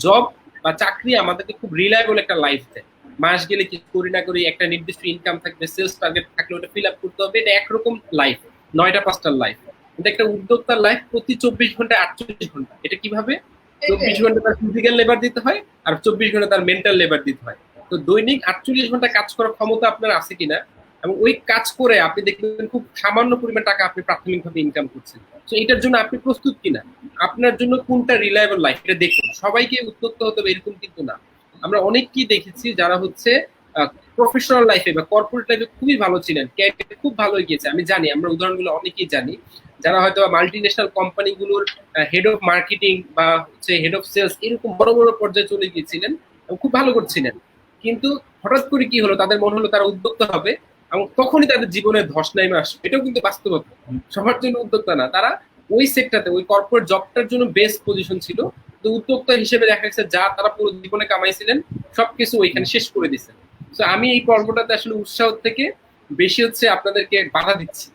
Speaker 1: জব বা চাকরি আমাদেরকে খুব রিলায়েবল একটা লাইফ দেয়। মাস গেলে কিছু করি না করি একটা নির্দিষ্ট ইনকাম থাকবে, সেলস টার্গেট থাকলে ওটা ফিল আপ করতে হবে, এটা একরকম লাইফ, 9টা 5টার লাইফ। কিন্তু একটা উদ্যোক্তার লাইফ প্রতি 24 ঘন্টা 48 ঘন্টা। এটা কিভাবে? 24 ঘন্টা তার ফিজিক্যাল লেবার দিতে হয় আর 24 ঘন্টা তার মেন্টাল লেবার দিতে হয়। তো দৈনিক 48 ঘন্টা কাজ করার ক্ষমতা আপনার আছে কিনা, এবং ওই কাজ করে আপনি দেখবেন খুব সামান্য পরিমাণ টাকা আপনি প্রাথমিকভাবে ইনকাম করছেন। তো এটার জন্য আপনি প্রস্তুত কিনা, আপনার জন্য কোনটা রিলায়েবল লাইফ, এটা দেখুন। সবাইকে উদ্যোক্তা হতে হবে এরকম কিন্তু না। আমরা অনেককেই দেখেছি যারা হচ্ছে প্রফেশনাল লাইফে বা কর্পোরেট লাইফে খুবই ভালো ছিলেন, ক্যারিয়ার খুব ভালো গিয়েছে, আমি জানি, আমরা উদাহরণগুলো অনেকেই জানি, যারা হয়তো মাল্টি ন্যাশনাল কোম্পানিগুলোর হেড অফ মার্কেটিং বা হচ্ছে হেড অফ সেলস এরকম বড় বড় পর্যায়ে চলে গিয়েছিলেন এবং খুব ভালো করছিলেন। কিন্তু হঠাৎ করে কি হলো, তাদের মনে হলো তারা উদ্যোক্তা হবে এবং তখনই তাদের জীবনে ধস নেমে আসবে। এটাও কিন্তু বাস্তবতা, সবার জন্য উদ্যোক্তা না। তারা ওই সেক্টরতে, ওই কর্পোরেট জবটার জন্য বেস্ট পজিশন ছিল, তো উদ্যোক্তা হিসেবে দেখা গেছে যা তারা পুরো জীবনে কামাইছিলেন সবকিছু ওইখানে শেষ করে দিচ্ছেন। তো আমি এই পর্বটাতে আসলে উৎসাহ থেকে বেশি হচ্ছে আপনাদেরকে বাধা দিচ্ছি,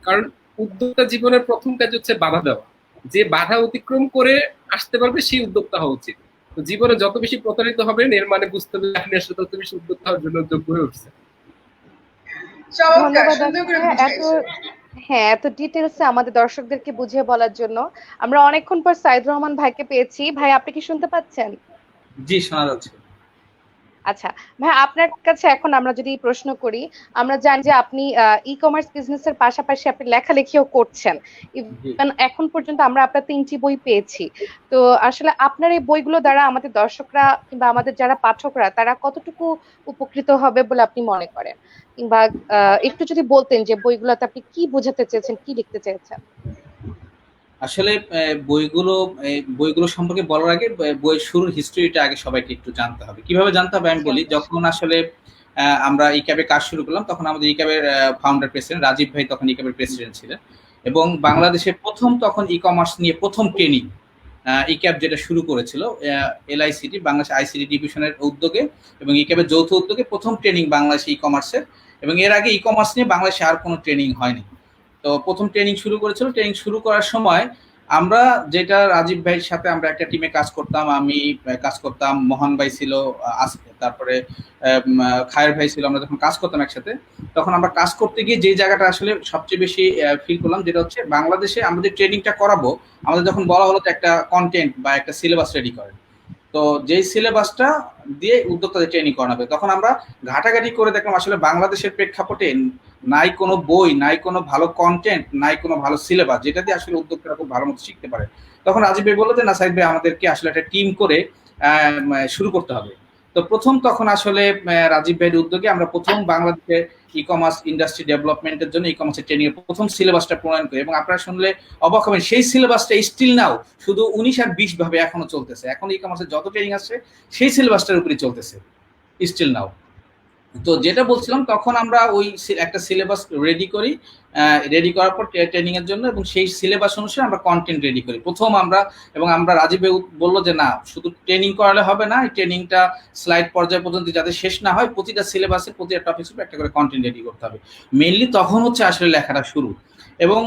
Speaker 1: কারণ উদ্যোক্তা জীবনের প্রথম কাজ হচ্ছে বাধা দেওয়া। যে বাধা অতিক্রম করে আসতে পারবে সেই উদ্যোক্তা হওয়া উচিত। তো জীবনে যত বেশি প্রতারিত হবেন এর মানে বুঝতে হবে আপনি আসলে তত বেশি উদ্যোক্তা হওয়ার জন্য যোগ্য হয়ে উঠছে।
Speaker 2: চমৎকার,
Speaker 4: ধন্যবাদ
Speaker 2: সুন্দর করে
Speaker 4: এত
Speaker 2: বুঝাইছেন।
Speaker 4: হ্যাঁ এত ডিটেলসে আমাদের দর্শকদেরকে বুঝিয়ে বলার জন্য। আমরা অনেকক্ষণ পর সাইদুর রহমান ভাইকে পেয়েছি। ভাই আপনি কি শুনতে পাচ্ছেন?
Speaker 3: জি, শোনা যাচ্ছে।
Speaker 4: আচ্ছা ভাই, আপনার কাছে এখন আমরা যদি প্রশ্ন করি, আমরা জানি যে আপনি ই কমার্স বিজনেসের পাশাপাশি আপনি লেখালেখিও করছেন।
Speaker 3: জি।
Speaker 4: ইভেন এখন পর্যন্ত আমরা আপনার 3টি বই পেয়েছি। তো আসলে আপনার এই বইগুলো দ্বারা আমাদের দর্শকরা কিংবা আমাদের যারা পাঠকরা তারা কতটুকু উপকৃত হবে বলে আপনি মনে করেন, কিংবা একটু যদি বলতেন যে বইগুলোতে আপনি কি বোঝাতে চেয়েছেন, কি লিখতে চেয়েছেন।
Speaker 3: আসলে বইগুলো বইগুলো সম্পর্কে বলার আগে বইয়ের শুরুর হিস্ট্রিটা আগে সবাইকে একটু জানতে হবে। কিভাবে জানতে হবে আমি বলি। যখন আসলে আমরা ইক্যাবে কাজ শুরু করলাম, তখন আমাদের ইক্যাবের ফাউন্ডার প্রেসিডেন্ট রাজীব ভাই তখন ইক্যাবের প্রেসিডেন্ট ছিলেন, এবং বাংলাদেশে প্রথম তখন ই কমার্স নিয়ে প্রথম ট্রেনিং ইক্যাব যেটা শুরু করেছিল এলআইসিটি, বাংলাদেশ আইসিটি ডিভিশনের উদ্যোগে এবং ইক্যাবের যৌথ উদ্যোগে প্রথম ট্রেনিং বাংলাদেশে ই কমার্সের, এবং এর আগে ই কমার্স নিয়ে বাংলাদেশে আর কোনো ট্রেনিং হয়নি। তো প্রথম ট্রেনিং শুরু করেছিল। ট্রেনিং শুরু করার সময় আমরা যেটা রাজীব ভাইয়ের সাথে আমরা একটা টিমে কাজ করতাম, আমি কাজ করতাম, মোহন ভাই ছিল, তারপরে খায়ের ভাই ছিল, আমরা যখন কাজ করতাম একসাথে, তখন আমরা কাজ করতে গিয়ে যে জায়গাটা আসলে সবচেয়ে বেশি ফিল করলাম যেটা হচ্ছে বাংলাদেশে আমাদের ট্রেনিংটা করাবো, আমাদের যখন বলা হলো যে একটা কন্টেন্ট বা একটা সিলেবাস রেডি করেন, তো যেই সিলেবাসটা দিয়ে উদ্যোক্তাদের ট্রেনিং করাবে, তখন আমরা ঘাটাঘাটি করে দেখলাম আসলে বাংলাদেশের প্রেক্ষাপটে নাই কোনো বই, নাই কোনো ভালো কন্টেন্ট, নাই কোনো ভালো সিলেবাস যেটা দিয়ে আসলে উদ্যোক্তারা খুব ভালো মতো শিখতে পারে। তখন রাজীব ভাই বললো যে না সাইদ ভাই, আমাদেরকে আসলে একটা টিম করে শুরু করতে হবে। তো প্রথম তখন আসলে রাজীব ভাইয়ের উদ্যোগে আমরা প্রথম বাংলাদেশে ই কমার্স ইন্ডাস্ট্রি ডেভেলপমেন্টের জন্য ই কমার্সের ট্রেনিং এর প্রথম সিলেবাসটা প্রণয়ন করি, এবং আপনারা শুনলে অবাক হবেন সেই সিলেবাসটা স্টিল নাও শুধু 19 আর 20 ভাবে এখনো চলতেছে। এখন ই কমার্সের যত ট্রেনিং আছে সেই সিলেবাসটার উপরই চলতেছে স্টিল নাও। তো যেটা বলছিলাম, তখন আমরা ওই একটা সিলেবাস রেডি করি, রেডি করার পর ট্রেনিং এর জন্য, এবং সেই সিলেবাস অনুসারে আমরা কন্টেন্ট রেডি করি প্রথম আমরা। এবং আমরা রাজীব বললো যে না, শুধু ট্রেনিং করালে হবে না, এই ট্রেনিংটা স্লাইড পর্যায় পর্যন্ত যাতে শেষ না হয়, প্রতিটা সিলেবাসে প্রতিটা টপিক একটা করে কন্টেন্ট রেডি করতে হবে। মেইনলি তখন হচ্ছে আসলে লেখাটা শুরু। এবং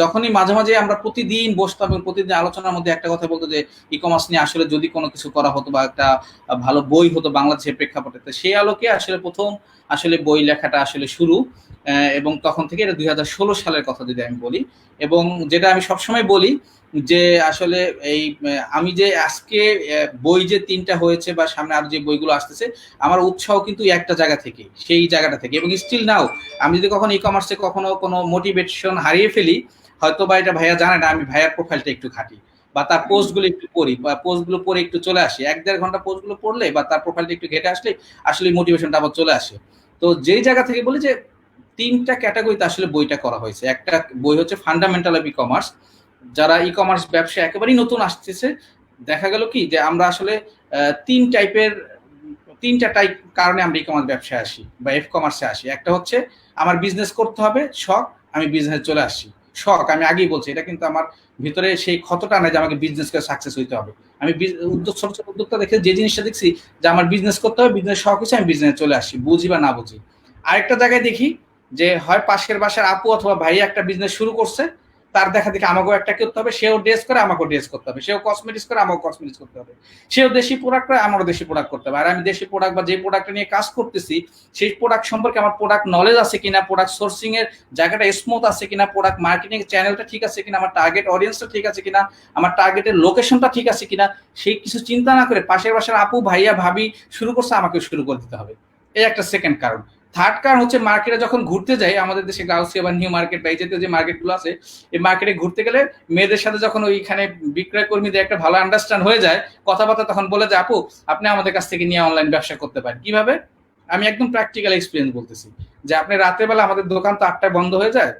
Speaker 3: যখনই মাঝে মাঝে আমরা প্রতিদিন বসতাম এবং প্রতিদিন আলোচনার মধ্যে একটা কথা বলতো যে ই কমার্স নিয়ে আসলে যদি কোনো কিছু করা হতো বা একটা ভালো বই হতো বাংলাদেশের প্রেক্ষাপটে, সেই আলোকে আসলে প্রথম আসলে বই লেখাটা আসলে শুরু। এবং তখন থেকে এটা 2016 সালের কথা যদি আমি বলি, এবং যেটা আমি সবসময় বলি যে আসলে এই আমি যে আজকে বই যে 3টা হয়েছে বা সামনে আরো যে বইগুলো আসতেছে, আমার উৎসাহ কিন্তু একটা জায়গা থেকে, সেই জায়গাটা থেকে। এবং স্টিল নাও আমি যদি কখনো ই কমার্সে কখনো কোনো মোটিভেশন হারিয়ে ফেলি, হয়তো বা এটা ভাইয়া জানে না, আমি ভাইয়ার প্রোফাইলটা একটু ঘাঁটি বা তার পোস্টগুলো একটু পড়ি, বা পোস্টগুলো পড়ে একটু চলে আসি, 1-1.5 ঘন্টা পোস্টগুলো পড়লে বা তার প্রোফাইলটা একটু ঘেটে আসলে আসলে মোটিভেশনটা আবার চলে আসে। তো যেই জায়গা থেকে বলি যে 3টা ক্যাটাগরিতে আসলে বইটা করা হয়েছে। একটা বই হচ্ছে ফান্ডামেন্টাল অফ ই কমার্স, যারা ই কমার্স ব্যবসা একেবারেই নতুন আসতেছে, দেখা গেল কি যে আমরা আসলে 3টা টাইপ কারণে আমরা ই কমার্স ব্যবসায় আসি বা এফ কমার্সে আসি। একটা হচ্ছে আমার বিজনেস করতে হবে, শখ, আমি বিজনেস চলে আসছি। শখ, আমি আগেই বলছি, এটা কিন্তু আমার ভিতরে সেই ক্ষতটা নেই যে আমাকে বিজনেস করে সাকসেস হইতে হবে। আমি ছোট ছোট উদ্যোক্তা দেখে যে জিনিসটা দেখছি যে আমার বিজনেস করতে হবে, বিজনেস শখ হচ্ছে, আমি বিজনেস চলে আসছি, বুঝি বা না বুঝি। আরেকটা জায়গায় দেখি যে হয় পাশের বাসার আপু অথবা ভাই একটা বিজনেস শুরু করছে, তার দেখা দেখে আমাকেও একটা করতে হবে, সেও ড্রেস করে আমাকেও ড্রেস করতে হবে, সেও কসমেটিক্স করে আমাকেও কসমেটিক্স করতে হবে, সেও দেশি প্রোডাক্ট করে আমারও দেশি প্রোডাক্ট করতে হবে। আর আমি দেশি প্রোডাক্ট বা যে প্রোডাক্টটা নিয়ে কাজ করতেছি সেই প্রোডাক্ট সম্পর্কে আমার প্রোডাক্ট নলেজ আছে কিনা, প্রোডাক্ট সোর্সিং এর জায়গাটা স্মুথ আছে কিনা, প্রোডাক্ট মার্কেটিং চ্যানেলটা ঠিক আছে কিনা, আমার টার্গেট অডিয়েন্সটা ঠিক আছে কিনা, আমার টার্গেটের লোকেশনটা ঠিক আছে কিনা, সেই কিছু চিন্তা না করে পাশের বাসার আপু ভাইয়া ভাবি শুরু করছে, আমাকে শুরু করে দিতে হবে। এই একটা সেকেন্ড কারণ। থার্ড কারণ হচ্ছে মার্কেটে যখন ঘুরতে যাই, আমাদের দেশে গাউসিয়া বা নিউ মার্কেট বা এই জাতীয় যে মার্কেটগুলো আছে, এই মার্কেটে ঘুরতে গেলে মেয়েদের সাথে যখন ওইখানে বিক্রয় কর্মীদের একটা ভালো আন্ডারস্ট্যান্ড হয়ে যায় কথাবার্তা, তখন বলে যে আপু আপনি আমাদের কাছ থেকে নিয়ে অনলাইন ব্যবসা করতে পারেন। কিভাবে? আমি একদম প্র্যাকটিক্যাল এক্সপিরিয়েন্স বলতেছি যে আপনি রাতের বেলা, আমাদের দোকান তো 8টায় বন্ধ হয়ে যায়,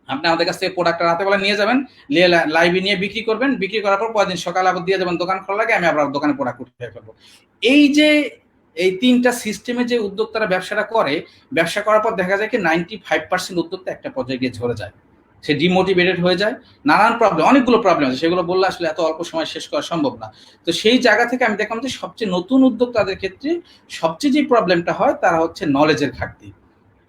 Speaker 3: আপনি আমাদের কাছ থেকে প্রোডাক্টটা রাতের বেলা নিয়ে যাবেন, নিয়ে লাইভে নিয়ে বিক্রি করবেন, বিক্রি করার পর পরের দিন সকালে আবার দিয়ে যাবেন, দোকান খোলা লাগে, আমি আবার দোকানে প্রোডাক্ট উঠে ফেলবো। এই যে এই 3টা সিস্টেমে যে উদ্যোক্তারা ব্যবসাটা করে, ব্যবসা করার পর দেখা যায় কি 95% উদ্যোক্তা একটা পর্যায়ে গিয়ে ঝরে যায়, সে ডিমোটিভেটেড হয়ে যায়, নানান প্রবলেম, অনেকগুলো প্রবলেম আছে, সেগুলো বললে আসলে এত অল্প সময় শেষ করা সম্ভব না। তো সেই জায়গা থেকে আমি দেখলাম যে সবচেয়ে নতুন উদ্যোক্তাদের ক্ষেত্রে সবচেয়ে যে প্রবলেমটা হয় তারা হচ্ছে নলেজের ঘাটতি।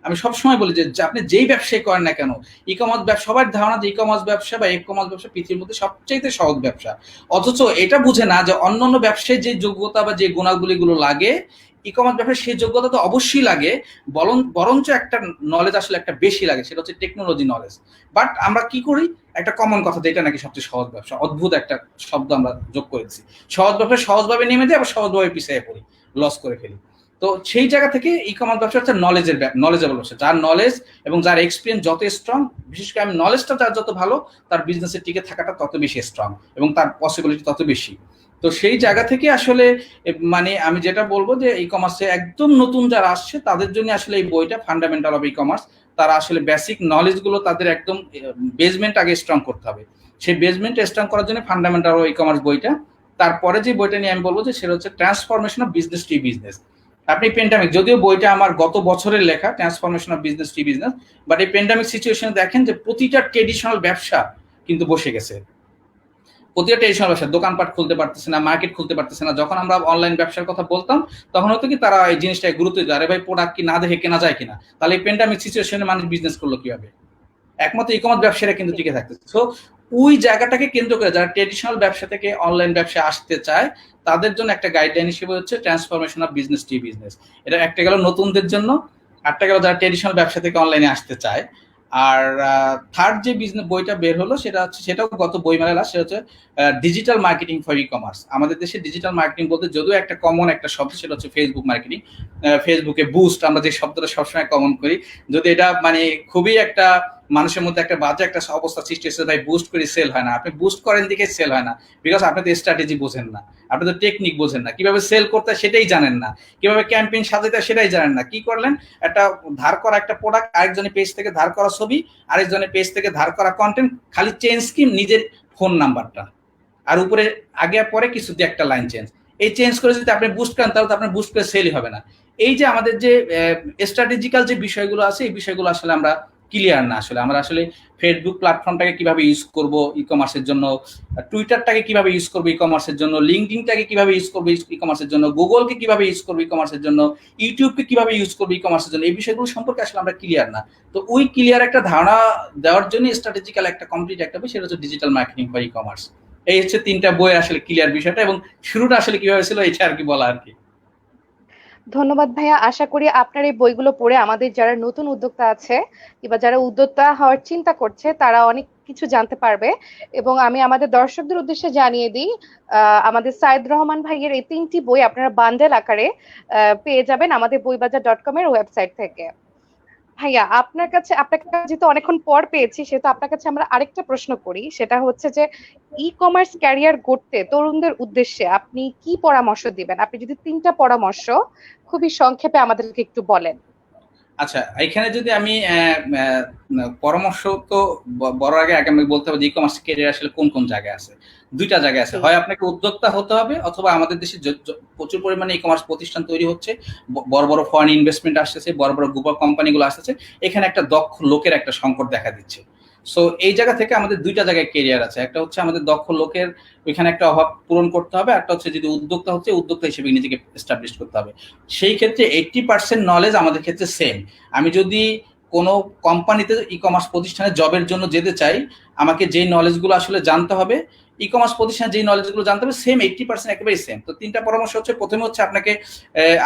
Speaker 3: আমি সবসময় বলি যে আপনি যেই ব্যবসায় করেন না কেন, ই কমার্স ব্যবসা, সবার ধারণা যে ই কমার্স ব্যবসা বা ই কমার্স ব্যবসা পৃথিবীর মধ্যে সবচাইতে সহজ ব্যবসা, অথচ এটা বুঝে না যে অন্যান্য ব্যবসায় যে যোগ্যতা বা যে গুণাবলীগুলো লাগে, ই কমার্স ব্যবসায় সেই যোগ্যতা তো অবশ্যই লাগে, বরঞ্চ একটা নলেজ আসলে একটা বেশি লাগে, সেটা হচ্ছে টেকনোলজি নলেজ। বাট আমরা কি করি, একটা কমন কথা, যেটা নাকি সবচেয়ে সহজ ব্যবসা, অদ্ভুত একটা শব্দ আমরা যোগ করেছি, সহজ ব্যবসা সহজভাবে নেমে যায়, আবার সহজভাবে পিছিয়ে পড়ি, লস করে ফেলি। তো সেই জায়গা থেকে ই কমার্স ব্যবসা হচ্ছে নলেজেবল ব্যবসা, যার নলেজ এবং যার এক্সপিরিয়েন্স যত স্ট্রং, বিশেষ করে আমি নলেজটা যার যত ভালো, তার বিজনেসের টিকে থাকাটা তত বেশি স্ট্রং এবং তার পসিবিলিটি তত বেশি। তো সেই জায়গা থেকে আসলে মানে আমি যেটা বলবো যে ই কমার্সে একদম নতুন যারা আসছে তাদের জন্য আসলে এই বইটা ফান্ডামেন্টাল অফ ই কমার্স, তারা আসলে বেসিক নলেজগুলো তাদের একদম বেসমেন্ট আগে স্ট্রং করতে হবে। সেই বেসমেন্ট স্ট্রং করার জন্য ফান্ডামেন্টাল অফ ই কমার্স বইটা। তারপরে যে বইটা নিয়ে আমি বলবো যে সেটা হচ্ছে transformation of business to business. আপনি পেন্ডামিক, যদিও বইটা আমার গত বছরের লেখা, transformation of business to business, but এই পেন্ডামিক সিচুয়েশনে দেখেন যে প্রতিটা ট্রেডিশনাল ব্যবসা কিন্তু বসে গেছে, প্রতিটা ট্রেডিশনাল ব্যবসা, দোকানপাট খুলতে পারতেছে না, মার্কেট খুলতে পারতেছে না। যখন আমরা অনলাইন ব্যবসার কথা বলতাম তখন হতো কি তারা এই জিনিসটাকে গুরুত্ব দিত, আরে ভাই প্রোডাক্ট কি না দেখে কেনা যায় কিনা, তাহলে এই পেন্ডামিক সিচুয়েশনে মানুষ বিজনেস করলো কিভাবে, একমাত্র ই কমার্স ব্যবসায়ীরা কিন্তু টিকে থাকতেছে। তো ওই জায়গাটাকে কেন্দ্র করে যারা ট্রেডিশনাল ব্যবসা থেকে অনলাইন ব্যবসা আসতে চায় তাদের জন্য একটা গাইডলাইন হিসেবে হচ্ছে transformation of business to business. এটা একটা গেল নতুনদের জন্য, আরটা গেল যারা ট্রেডিশনাল ব্যবসা থেকে অনলাইনে আসতে চায়। আর থার্ড যে বিজনেস বইটা বের হলো সেটা হচ্ছে, সেটাও গত বইমেলায় সেটা হচ্ছে digital marketing for e commerce. আমাদের দেশে ডিজিটাল মার্কেটিং বলতে যদিও একটা কমন একটা শব্দ, সেটা হচ্ছে ফেসবুক মার্কেটিং, ফেসবুকে বুস্ট, আমরা যে শব্দটা সবসময় কমন করি, যদি এটা মানে খুবই একটা মানুষের মধ্যে একটা বাজে একটা অবস্থা সৃষ্টি হচ্ছে, ভাই বুস্ট করে সেল হয় না। আপনি বুস্ট করেন দিকে সেল হয় না, বিকজ আপনি তো স্ট্র্যাটেজি বোঝেন না, আপনি তো টেকনিক বোঝেন না, কিভাবে সেল করতে সেটাই জানেন না, কিভাবে ক্যাম্পেইন সাজাতে সেটাই জানেন না। কি করলেন, একটা ধার করা একটা প্রোডাক্ট, আরেকজনের পেজ থেকে ধার করা ছবি, আরেকজনের পেজ থেকে ধার করা কন্টেন্ট, খালি চেঞ্জ কি নিজের ফোন নাম্বারটা আর উপরে আগে পরে কিছু দিয়ে একটা লাইন চেঞ্জ, এই চেঞ্জ করে যদি আপনি বুস্ট করেন তাহলে তো আপনার বুস্ট করে সেলই হবে না। এই যে আমাদের যে স্ট্র্যাটেজিক্যাল যে বিষয়গুলো আছে, এই বিষয়গুলো আসলে আমরা ক্লিয়ার না। আসলে আমরা আসলে ফেসবুক প্ল্যাটফর্মটাকে কিভাবে ইউজ করব ই কমার্সের জন্য, টুইটারটাকে কিভাবে ইউজ করবো ই কমার্সের জন্য, লিঙ্কডইনটাকে কিভাবে ইউজ করবো ই কমার্সের জন্য, গুগলকে কিভাবে ইউজ করবো ই কমার্সের জন্য, ইউটিউবকে কিভাবে ইউজ করবো ই কমার্সের জন্য, এই বিষয়গুলো সম্পর্কে আসলে আমরা ক্লিয়ার না। তো ওই ক্লিয়ার একটা ধারণা দেওয়ার জন্য স্ট্র্যাটেজিক্যাল একটা কমপ্লিট একটা বই, সেটা হচ্ছে digital marketing for e commerce. এই হচ্ছে 3টা বই আসলে ক্লিয়ার বিষয়টা, এবং শুরুটা আসলে কিভাবে ছিল এটা আর কি বলা আর কি।
Speaker 4: ধন্যবাদ ভাইয়া। আশা করি আপনার এই বইগুলো পড়ে আমাদের যারা নতুন উদ্যোক্তা আছে কিংবা যারা উদ্যোক্তা হওয়ার চিন্তা করছে তারা অনেক কিছু জানতে পারবে। এবং আমি আমাদের দর্শকদের উদ্দেশ্যে জানিয়ে দিই, আমাদের সাইদ রহমান ভাইয়ের এই 3টি বই আপনারা বান্ডেল আকারে পেয়ে যাবেন আমাদের বইবাজার.com এর ওয়েবসাইট থেকে। ভাইয়া আপনাকে যেহেতু অনেকক্ষণ পর পেয়েছি, সেহেতু আপনার কাছে আমরা আরেকটা প্রশ্ন করি, সেটা হচ্ছে যে ই কমার্স ক্যারিয়ার গড়তে তরুণদের উদ্দেশ্যে আপনি কি পরামর্শ দিবেন? আপনি যদি 3টা পরামর্শ খুবই সংক্ষেপে আমাদেরকে একটু বলেন।
Speaker 3: আচ্ছা, এখানে যদি আমি পরামর্শ তো বড় আগে আমি বলতে হবে যে ই কমার্স ক্যারিয়ার আসলে কোন কোন জায়গায় আছে। 2টা জায়গায় আছে, হয় আপনাকে উদ্যোক্তা হতে হবে, অথবা আমাদের দেশে প্রচুর পরিমাণে ই কমার্স প্রতিষ্ঠান তৈরি হচ্ছে, বড় বড় ফরেন ইনভেস্টমেন্ট আসতেছে, বড় বড় গ্রুপ অফ কোম্পানিগুলো আসতেছে, এখানে একটা দক্ষ লোকের একটা সংকট দেখা দিচ্ছে। সো এই জায়গা থেকে আমাদের 2টা জায়গায় ক্যারিয়ার আছে, একটা হচ্ছে আমাদের দক্ষ লোকের ওইখানে একটা অভাব পূরণ করতে হবে, একটা হচ্ছে যদি উদ্যোক্তা হচ্ছে উদ্যোক্তা হিসেবে নিজেকে এস্টাবলিশ করতে হবে। সেই ক্ষেত্রে 80% নলেজ আমাদের ক্ষেত্রে সেম। আমি যদি কোনো কোম্পানিতে ই কমার্স প্রতিষ্ঠানে জবের জন্য যেতে চাই, আমাকে যেই নলেজগুলো আসলে জানতে হবে, ই কমার্স প্রতিষ্ঠানে যেই নলেজগুলো জানতে হবে সেম 80% একেবারেই সেম। তো 3টা পরামর্শ হচ্ছে, প্রথমে হচ্ছে আপনাকে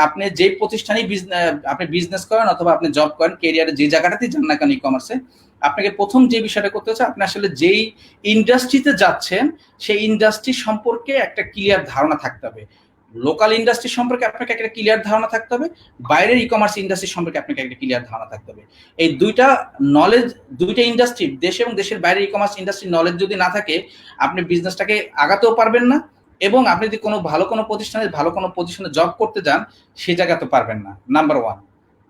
Speaker 3: আপনি যেই প্রতিষ্ঠানেই আপনি বিজনেস করেন অথবা আপনি জব করেন, কেরিয়ারে যে জায়গাটাতেই যান না কেন ই কমার্সে, আপনাকে প্রথম যে বিষয়টা করতে হচ্ছে, আপনি আসলে যেই ইন্ডাস্ট্রিতে যাচ্ছেন সেই ইন্ডাস্ট্রি সম্পর্কে একটা ক্লিয়ার ধারণা থাকতে হবে। লোকাল ইন্ডাস্ট্রি সম্পর্কে আপনাকে একটা ক্লিয়ার ধারণা থাকতে হবে, বাইরের ই কমার্স ইন্ডাস্ট্রি সম্পর্কে আপনাকে একটা ক্লিয়ার ধারণা থাকতে হবে। এই দুইটা ইন্ডাস্ট্রি, দেশ এবং দেশের বাইরের ই কমার্স ইন্ডাস্ট্রি নলেজ যদি না থাকে, আপনি বিজনেসটাকে আগাতেও পারবেন না, এবং আপনি যদি ভালো কোনো পজিশনে জব করতে যান সেই জায়গাতে পারবেন না। নাম্বার 1।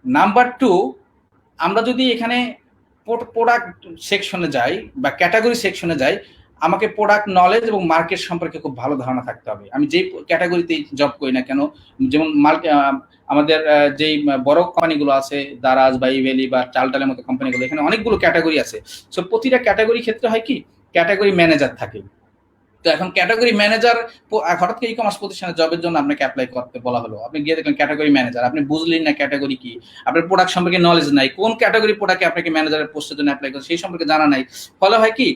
Speaker 3: নাম্বার 2, আমরা যদি এখানে প্রোডাক্ট সেকশনে যাই বা ক্যাটাগরি সেকশনে যাই, আমাকে প্রোডাক্ট নলেজ এবং মার্কেট সম্পর্কে খুব ভালো ধারণা থাকতে হবে। আমি যেই ক্যাটাগরিতে জব করি না কেন, যেমন আমাদের যেই বড় কোম্পানিগুলো আছে, দারাজ বা ইভেলি বা টালটালের মতো কোম্পানিগুলো, এখানে অনেকগুলো ক্যাটাগরি আছে। সো প্রতিটা ক্যাটাগরি ক্ষেত্রে হয় কি, ক্যাটাগরি ম্যানেজার থাকে। তো এখন ক্যাটাগরি ম্যানেজার, হঠাৎ করে ই কমার্স প্রতিষ্ঠানে জবের জন্য আপনাকে অ্যাপ্লাই করতে বলা হলো, আপনি গিয়ে দেখলেন ক্যাটাগরি ম্যানেজার, আপনি বুঝলেন না ক্যাটাগরি কি, আপনার প্রোডাক্ট সম্পর্কে নলেজ নাই, কোন ক্যাটাগরি প্রোডাক্টে আপনাকে ম্যানেজারের পোস্টের জন্য অ্যাপ্লাই করছে সেই সম্পর্কে জানা নাই। ফলে হয় কি,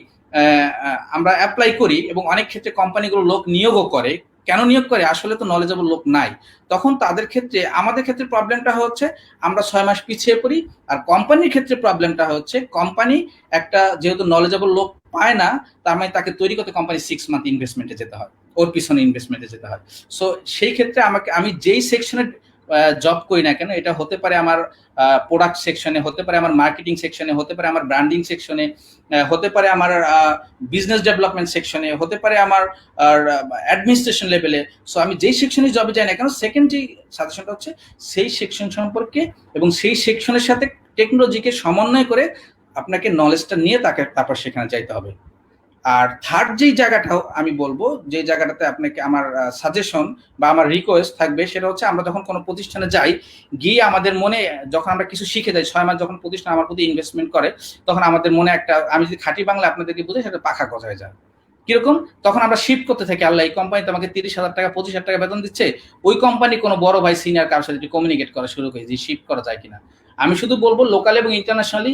Speaker 3: আমরা অ্যাপ্লাই করি এবং অনেক ক্ষেত্রে কোম্পানিগুলো লোক নিয়োগও করে। কেন নিয়োগ করে? আসলে তো নলেজেবল লোক নাই। তখন তাদের ক্ষেত্রে, আমাদের ক্ষেত্রে প্রবলেমটা হচ্ছে আমরা 6 মাস পিছিয়ে পড়ি, আর কোম্পানির ক্ষেত্রে প্রবলেমটা হচ্ছে কোম্পানি একটা যেহেতু নলেজেবল লোক পায় না, তার মানে তাকে তৈরি করতে কোম্পানি 6 মান্থ ইনভেস্টমেন্টে যেতে হয়, ওর পিছনে ইনভেস্টমেন্টে যেতে হয়। সো সেই ক্ষেত্রে আমি যেই সেকশনে জব করি না কেন, এটা হতে পারে আমার প্রোডাক্ট সেকশনে, হতে পারে আমার মার্কেটিং সেকশনে, হতে পারে আমার ব্র্যান্ডিং সেকশনে, হতে পারে আমার বিজনেস ডেভেলপমেন্ট সেকশনে, হতে পারে আমার অ্যাডমিনিস্ট্রেশন লেভেলে। সো আমি যেই সেকশনে জবে যাই না কেন, সেকেন্ড যে সাজেশনটা হচ্ছে সেই সেকশন সম্পর্কে এবং সেই সেকশনের সাথে টেকনোলজিকে সমন্বয় করে আপনাকে নলেজটা নিয়ে তারপর সেখানে যাইতে হবে। আর থার্ড যেই জায়গাটাও আমি বলবো, যে জায়গাটাতে আপনাকে আমার সাজেশন বা আমার রিকোয়েস্ট থাকবে, সেটা হচ্ছে আমরা যখন কোনো প্রতিষ্ঠানে যাই, গিয়ে আমাদের মনে যখন আমরা কিছু শিখে যাই, 6 মাস যখন প্রতিষ্ঠান আমার প্রতি ইনভেস্টমেন্ট করে, তখন আমাদের মনে একটা, আমি যদি খাঁটি বাংলা আপনাদেরকে বুঝাই, সেটা পাখা গজায় যায়। কিরকম? তখন আমরা শিফট করতে থাকি, আল্লাহ এই কোম্পানি তো আমাকে 30,000 টাকা 25,000 টাকা বেতন দিচ্ছে, ওই কোম্পানি কোনো বড় ভাই সিনিয়র কারোর সাথে কমিউনিকেট করা শুরু করে যে শিফট করা যায় কিনা। আমি শুধু বলবো, লোকাল এবং ইন্টারন্যাশনালি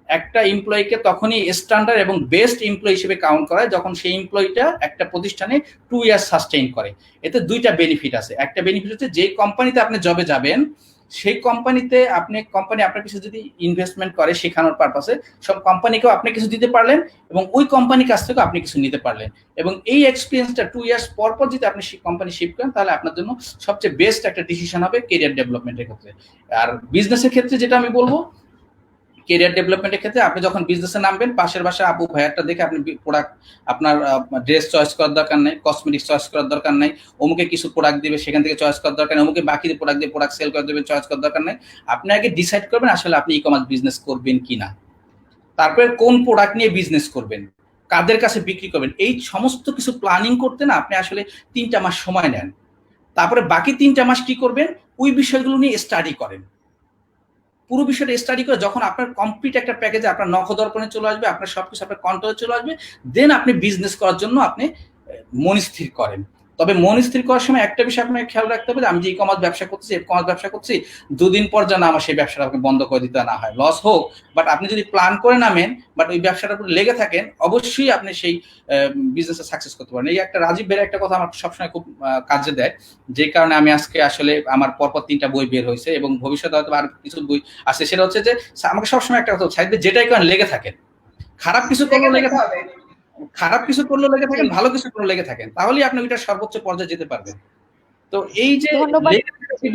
Speaker 3: একটা এমপ্লয়িকে তখনই স্ট্যান্ডার্ড এবং বেস্ট এমপ্লয়ি হিসেবে কাউন্ট করা হয় যখন সেই এমপ্লয়িটা একটা প্রতিষ্ঠানে 2 ইয়ার সাস্টেইন করে। এতে দুইটা বেনিফিট আছে। একটা বেনিফিট হচ্ছে, যে কোম্পানিতে আপনি জবে যাবেন সেই কোম্পানিতে কোম্পানি আপনার কিছু যদি ইনভেস্টমেন্ট করে শেখানোর পারপাসে, সব কোম্পানিকেও আপনি কিছু দিতে পারলেন এবং ওই কোম্পানির কাছ থেকেও আপনি কিছু নিতে পারলেন, এবং এই এক্সপিরিয়েন্সটা 2 ইয়ার্স পর যদি আপনি কোম্পানি শিফট করেন, তাহলে আপনার জন্য সবচেয়ে বেস্ট একটা ডিসিশন হবে কেরিয়ার ডেভেলপমেন্টের ক্ষেত্রে। আর বিজনেসের ক্ষেত্রে যেটা আমি বলবো, কেরিয়ার ডেভেলপমেন্টের ক্ষেত্রে আপনি যখন বিজনেসে নামবেন, পাশের বাসায় আপু ভাইয়ারটা দেখে আপনি প্রোডাক্ট, আপনার ড্রেস চয়েস করার দরকার নাই, কসমেটিক্স চয়েস করার দরকার নাই, অমুকে কিছু প্রোডাক্ট দিবে সেখান থেকে চয়েস করার দরকার নেই, অমুকে বাকি প্রোডাক্ট দিয়ে প্রোডাক্ট সেল করে দেবেন, চয়েস করার দরকার নেই। আপনি আগে ডিসাইড করবেন আসলে আপনি ই কমার্স বিজনেস করবেন কিনা, তারপরে কোন প্রোডাক্ট নিয়ে বিজনেস করবেন, কাদের কাছে বিক্রি করবেন, এই সমস্ত কিছু প্ল্যানিং করতে না আপনি আসলে 3টা মাস সময় নেন। তারপরে বাকি 3টা মাস কি করবেন, ওই বিষয়গুলো নিয়ে স্টাডি করেন। পুরো বিষয়টা স্টাডি করে যখন আপনার কমপ্লিট একটা প্যাকেজে আপনার নখদর্পণে চলে আসবে, আপনার সবকিছু আপনার কন্ট্রোলে চলে আসবে, দেন আপনি বিজনেস করার জন্য আপনি মন স্থির করেন। তবে মন স্থির করার সময় একটা বিষয় আপনাকে খেয়াল রাখতে হবে, আমি যে ই কমার্স ব্যবসা করছি 2 দিন পর যেন আমার সেই ব্যবসাটা আপনাকে বন্ধ করে দিতে না হয়, লস হোক, বাট আপনি যদি প্ল্যান করে নামেন, বাট ওই ব্যবসাটার উপর লেগে থাকেন, অবশ্যই আপনি সেই বিজনেসে সাকসেস করতে পারেন। এই একটা রাজীব ভাইয়ের একটা কথা আমার সবসময় খুব কাজে দেয়, যে কারণে আমি আজকে আসলে আমার পরপর 3টা বই বের হয়েছে এবং ভবিষ্যতে হয়তো আর কিছু বই আছে। সেটা হচ্ছে যে আমাকে সবসময় একটা কথা চাইবে, যেটাই করেন লেগে থাকেন, খারাপ কিছু করলেও লেগে থাকেন, ভালো কিছু করলেও লেগে থাকেন, তাহলেই আপনি ওইটা সর্বোচ্চ পর্যায়ে যেতে পারবেন। তো এই যে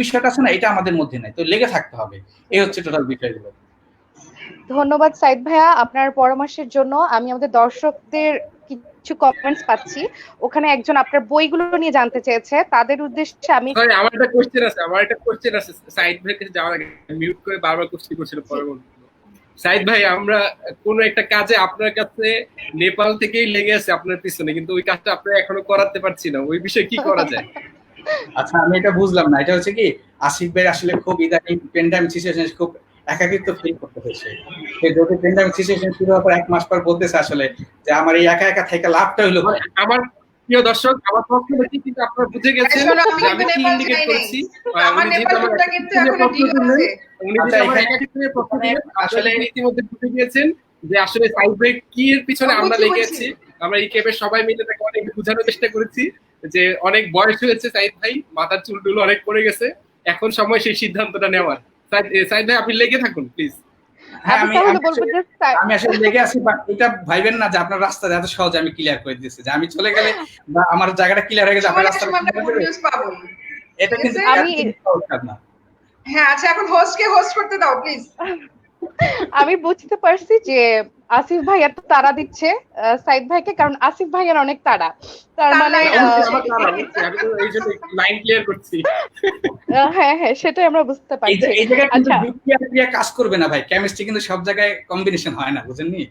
Speaker 3: বিষয়টা আছে না, এটা আমাদের মধ্যে নাই, তো লেগে থাকতে হবে। এই হচ্ছে টোটাল বিষয়গুলো।
Speaker 4: ধন্যবাদ সাইদ ভাইয়া আপনার পরামর্শের জন্য। আমি আমাদের দর্শকদের কিছু কমেন্টস পাচ্ছি, ওখানে একজন আপনার বইগুলো নিয়ে জানতে চেয়েছে, তাদের উদ্দেশ্যে আমি
Speaker 1: আমার একটা কোশ্চেন আছে সাইদ ভাইয়ের কাছে যাওয়ার আগে, মিউট করে বারবার কোশ্চেন করছিল পরবর্তী। সাইদ ভাই, আমরা কোন একটা কাজে আপনার কাছে নেপাল থেকেই লেগে আছে আপনার পিছনে, কিন্তু ওই কাজটা আপনারা এখনো করাতে পারছি না, ওই বিষয়ে কি করা যায়?
Speaker 3: আচ্ছা, আমি এটা বুঝলাম না। এটা হচ্ছে কি, আসিফ ভাই আসলে খুব ইদানিং প্যান্ডামিক সিচুয়েশনে খুব একাকিত্ব ফিল করতে হয়েছে। সে যদি প্যান্ডামিক সিচুয়েশন শুরু হওয়ার পর 1 মাস পর বলতেছে আসলে যে আমার এই একা একা থেকে লাভটা হলো।
Speaker 1: প্রিয় দর্শক, আমার পক্ষ থেকে কিন্তু আপনারা বুঝে গেছেন
Speaker 2: শোনো, আমি
Speaker 1: যে আমি
Speaker 2: কিন্তু
Speaker 1: কি
Speaker 2: নেপাল
Speaker 1: ইন্ডিকেট
Speaker 2: যাই নাই।
Speaker 1: করেছি।
Speaker 2: আমার
Speaker 1: উনি যেহেতু
Speaker 2: নেপাল
Speaker 1: আমার
Speaker 2: ট্যুরটা কিন্তু
Speaker 1: একাডেমিতে
Speaker 2: এখনো
Speaker 1: প্রশ্ন
Speaker 2: ডিউ
Speaker 1: করলেন,
Speaker 2: আছে।
Speaker 1: উনি
Speaker 3: আচ্ছা,
Speaker 1: যেহেতু আমার
Speaker 3: এখানে
Speaker 1: একাডেমিতে প্রশ্ন
Speaker 3: মানে
Speaker 1: দিলেন,
Speaker 3: আসলে
Speaker 1: আসলে ইতিমধ্যে বুঝে গিয়েছেন যে আসলে সাইড ভাই কি এর পিছনে আমরা
Speaker 2: বুঝছি,
Speaker 1: লেগে
Speaker 2: বুঝছি।
Speaker 1: আছি। আমরা এই ক্যাবের সবাই মিলে তাকে অনেক বোঝানোর চেষ্টা করেছি যে অনেক বয়স হয়েছে সাইদ ভাই, মাথার চুলটুল অনেক পড়ে গেছে, এখন সময় সেই সিদ্ধান্তটা নেওয়ার। সাইদ ভাই আপনি লেগে থাকুন প্লিজ।
Speaker 3: হ্যাঁ,
Speaker 4: আমি তাহলে বলবো যে
Speaker 3: আমি আসলে লেগে আছি, বাট এটা ভাইবেন না যে আপনার রাস্তা এত সহজে আমি ক্লিয়ার করে দিয়েছি, যে আমি চলে গেলে বা আমার জায়গাটা ক্লিয়ার হয়ে গেছে, আপনার
Speaker 2: সময়
Speaker 3: রাস্তাটা
Speaker 2: সময় আমরা
Speaker 3: clear
Speaker 2: গুড
Speaker 3: হয়ে
Speaker 2: নিউজ
Speaker 3: যাবে।
Speaker 2: পাবো।
Speaker 3: এটা
Speaker 2: ঠিক
Speaker 3: কিন্তু
Speaker 2: আছে?
Speaker 4: আমি
Speaker 3: সহজ কাজ না।
Speaker 2: হ্যাঁ, আচ্ছা এখন হোস্টকে হোস্ট করতে দাও প্লিজ।
Speaker 4: আমি বুঝতে পারছি যে আসিফ ভাই এত তাড়া দিচ্ছে সাইদ ভাইকে, কারণ আসিফ ভাইয়ের অনেক তাড়া। তার
Speaker 2: তার
Speaker 4: মানে
Speaker 2: লাইন
Speaker 1: অবশ্যই
Speaker 2: আছে।
Speaker 1: আমার তারা অবশ্যই, আমি তো এই জন্য লাইন ক্লিয়ার করছি।
Speaker 4: হ্যাঁ হ্যাঁ, সেটাই আমরা বুঝতে পারছি।
Speaker 3: এই জায়গায় কিন্তু
Speaker 4: আচ্ছা
Speaker 3: বিক্রিয়া ক্রিয়া কাজ করবে না ভাই, কেমিস্ট্রি কিন্তু সব জায়গায় কম্বিনেশন হয় না, বুঝেননি?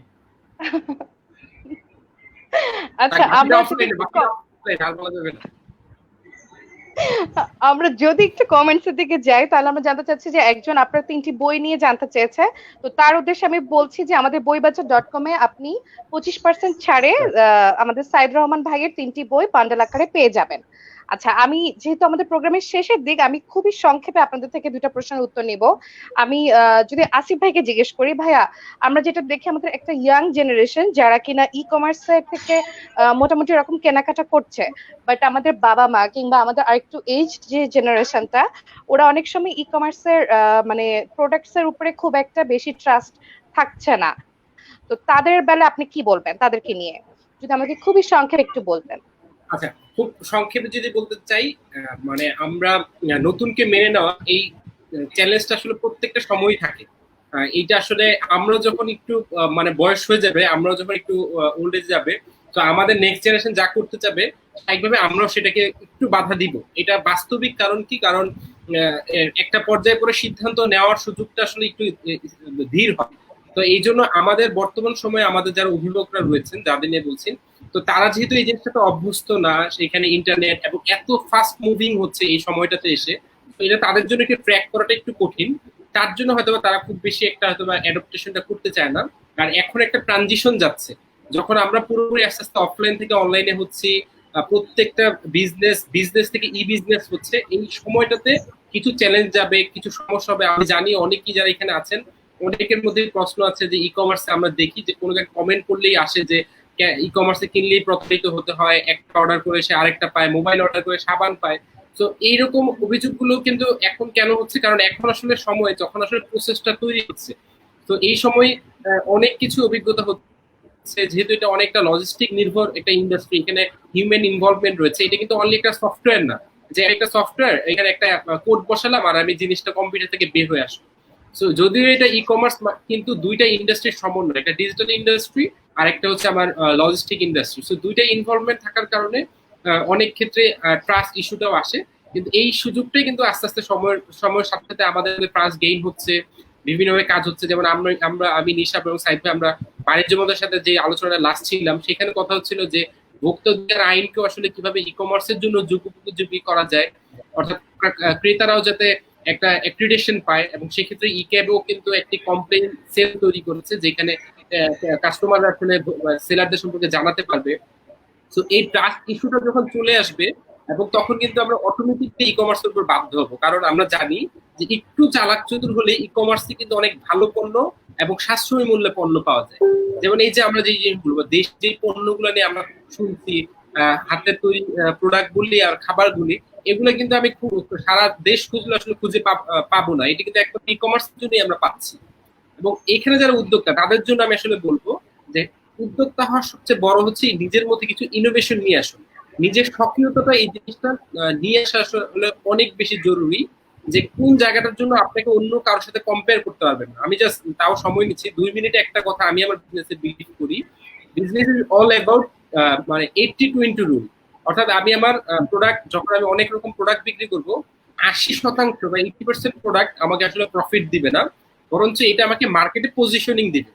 Speaker 4: আচ্ছা,
Speaker 1: বাকিটা
Speaker 4: আমরা যদি
Speaker 1: অফলাইনে,
Speaker 4: একটু
Speaker 1: বাকিটা অফলাইনে, আর বলা যাবে না।
Speaker 4: আমরা যদি একটু কমেন্টস এর দিকে যাই, তাহলে আমরা জানতে চাচ্ছি যে একজন আপনার 3টি বই নিয়ে জানতে চেয়েছে। তো তার উদ্দেশ্যে আমি বলছি যে আমাদের বইবাজার.com এ আপনি 25% ছাড়ে আমাদের সাইদ রহমান ভাইয়ের 3টি বই বান্ডেল আকারে পেয়ে যাবেন। আচ্ছা, আমি যেহেতু আমাদের প্রোগ্রামের শেষের দিক, আমি খুবই সংক্ষেপে আপনাদের থেকে 2টা প্রশ্নের উত্তর নিব। আমি যদি আসিফ ভাইকে জিজ্ঞেস করি, ভাইয়া আমরা যেটা দেখি আমাদের একটা ইয়াং জেনারেশন যারা কিনা ই কমার্সের থেকে মোটামুটি এরকম কেনাকাটা করছে, বাট আমাদের বাবা মা কিংবা আমাদের আরেকটু এজ যে জেনারেশনটা, ওরা অনেক সময় ই কমার্সের মানে প্রোডাক্টস এর উপরে খুব একটা বেশি ট্রাস্ট থাকছে না। তো তাদের বেলা আপনি কি বলবেন তাদেরকে নিয়ে, যদি আমাকে খুবই সংক্ষেপে একটু বলতেন।
Speaker 1: আচ্ছা, খুব সংক্ষেপে যদি বলতে চাই, মানে আমরা নতুনকে মেনে নেওয়া এই চ্যালেঞ্জটা আসলে প্রত্যেকটা সময়ই থাকে। এইটা আসলে আমরা যখন একটু মানে বয়স হয়ে যাবে, আমরা যখন একটু ওল্ড এজ যাবে, তো আমাদের নেক্সট জেনারেশন যা করতে চাবে স্বাভাবিকভাবে আমরাও সেটাকে একটু বাধা দিব। এটা বাস্তবিক কারণ কি, কারণ একটা পর্যায়ে পরে সিদ্ধান্ত নেওয়ার সুযোগটা আসলে একটু ধীর হয়। তো এই জন্য আমাদের বর্তমান সময়ে আমাদের যারা অভিভাবকরা রয়েছেন, যাদের নিয়ে বলছেন, তো তারা যেহেতু এই জিনিসটাতে অভ্যস্ত না, সেখানে ইন্টারনেট এবং এত ফাস্ট মুভিং হচ্ছে এই সময়টাতে এসে, তো এটা তাদের জন্য একটু ট্র্যাক করাটা একটু কঠিন। তার জন্য হয়তো তারা খুব বেশি একটা হয়তো অ্যাডাপ্টেশনটা করতে চায় না। আর এখন একটা ট্রানজিশন যাচ্ছে, যখন আমরা পুরোপুরি আস্তে আস্তে অফলাইন থেকে অনলাইনে হচ্ছি, প্রত্যেকটা বিজনেস থেকে ই বিজনেস হচ্ছে, এই সময়টাতে কিছু চ্যালেঞ্জ যাবে, কিছু সমস্যা হবে। আমি জানি অনেকেই যারা এখানে আছেন, অনেকের মধ্যে প্রশ্ন আছে যে ই কমার্সে আমরা দেখি যে কোনো জায়গায় কমেন্ট করলেই আসে যে ই কমার্সে কিনলেই প্রতারিত হতে হয়, একটা অর্ডার করে সে আরেকটা পায়, মোবাইল অর্ডার করে সাবান পায়। তো এইরকম অভিযোগগুলো কিন্তু এখন কেন হচ্ছে, কারণ এখন আসলে সময় যখন আসলে প্রসেসটা তৈরি হচ্ছে, তো এই সময় অনেক কিছু অভিজ্ঞতা হচ্ছে, যেহেতু এটা অনেকটা লজিস্টিক নির্ভর একটা ইন্ডাস্ট্রি, এখানে হিউম্যান ইনভলভমেন্ট রয়েছে। এটা কিন্তু অনলি একটা সফটওয়্যার না, যে একটা সফটওয়্যার এখানে একটা কোড বসালাম আর আমি জিনিসটা কম্পিউটার থেকে বের হয়ে আসলো। সো যদিও এটা ই কমার্স, কিন্তু দুইটা ইন্ডাস্ট্রির সমন্বয়, একটা ডিজিটাল ইন্ডাস্ট্রি আর একটা হচ্ছে আমার লজিস্টিক ইন্ডাস্ট্রি। সো দুইটা ইনভলভমেন্ট থাকার কারণে অনেক ক্ষেত্রে ট্রাস্ট ইস্যুটাও আসে। কিন্তু এই সুযোগটাই কিন্তু আস্তে আস্তে সময়ের সাথে সাথে আমাদের ট্রাস্ট গেইন হচ্ছে, বিভিন্নভাবে কাজ হচ্ছে। যেমন আমি নিশা এবং সাইফ ভাই আমরা বাণিজ্য মন্ত্রীর সাথে যে আলোচনাটা লাস্ট ছিলাম, সেখানে কথা হচ্ছিল যে ভোক্তা অধিকার আইনকেও আসলে কিভাবে ই কমার্সের জন্য যুগোপযোগী করা যায়, অর্থাৎ ক্রেতারাও যাতে একটা অ্যাক্রিডেশন পায়। এবং সেক্ষেত্রে ই ক্যাবও কিন্তু একটি কমপ্লেন সেল তৈরি করেছে, যেখানে কাস্টমাররা আসলে সেলারদের সম্পর্কে জানাতে পারবে। তো এই ট্রাস্ট ইস্যুটা যখন চলে আসবে, এবং তখন কিন্তু আমরা অটোমেটিকলি ই কমার্সের উপর বাধ্য হবো, কারণ আমরা জানি যে একটু চালাক চতুর হলে ই কমার্সে কিন্তু অনেক ভালো পণ্য এবং সাশ্রয়ী মূল্যে পণ্য পাওয়া যায়। যেমন এই যে আমরা যে জিনিসগুলো দেশ যে পণ্যগুলো নিয়ে আমরা শুনছি, হাতের তৈরি প্রোডাক্ট গুলি আর খাবারগুলি, এগুলো কিন্তু আমি সারা দেশ খুঁজলে আসলে খুঁজে পাবো না। এটা কিন্তু একদম ই কমার্সের জন্যই আমরা পাচ্ছি। এবং এখানে যারা উদ্যোক্তা, তাদের জন্য আমি আসলে বলবো যে উদ্যোক্তা হওয়ার সবচেয়ে বড় হচ্ছে নিজের মধ্যে কিছু ইনোভেশন নিয়ে আসুন। নিজের সক্রিয়তাটা এই জিনিসটা নিয়ে আসা আসলে অনেক বেশি জরুরি, যে কোন জায়গাটার জন্য আপনাকে অন্য কারোর সাথে কম্পেয়ার করতে পারবেন না। আমি জাস্ট তাও সময় নিচ্ছি 2 মিনিটে একটা কথা আমি আমার বিজনেসে বিলিভ করি। বিজনেস ইজ অল অ্যাবাউট মানে 80-20 রুল। অর্থাৎ আমি আমার প্রোডাক্ট, যখন আমি অনেক রকম প্রোডাক্ট বিক্রি করবো, 80% বা 80% প্রোডাক্ট আমাকে আসলে প্রফিট দিবে না, বরঞ্চ এটা আমাকে মার্কেটে পজিশনিং দিবে।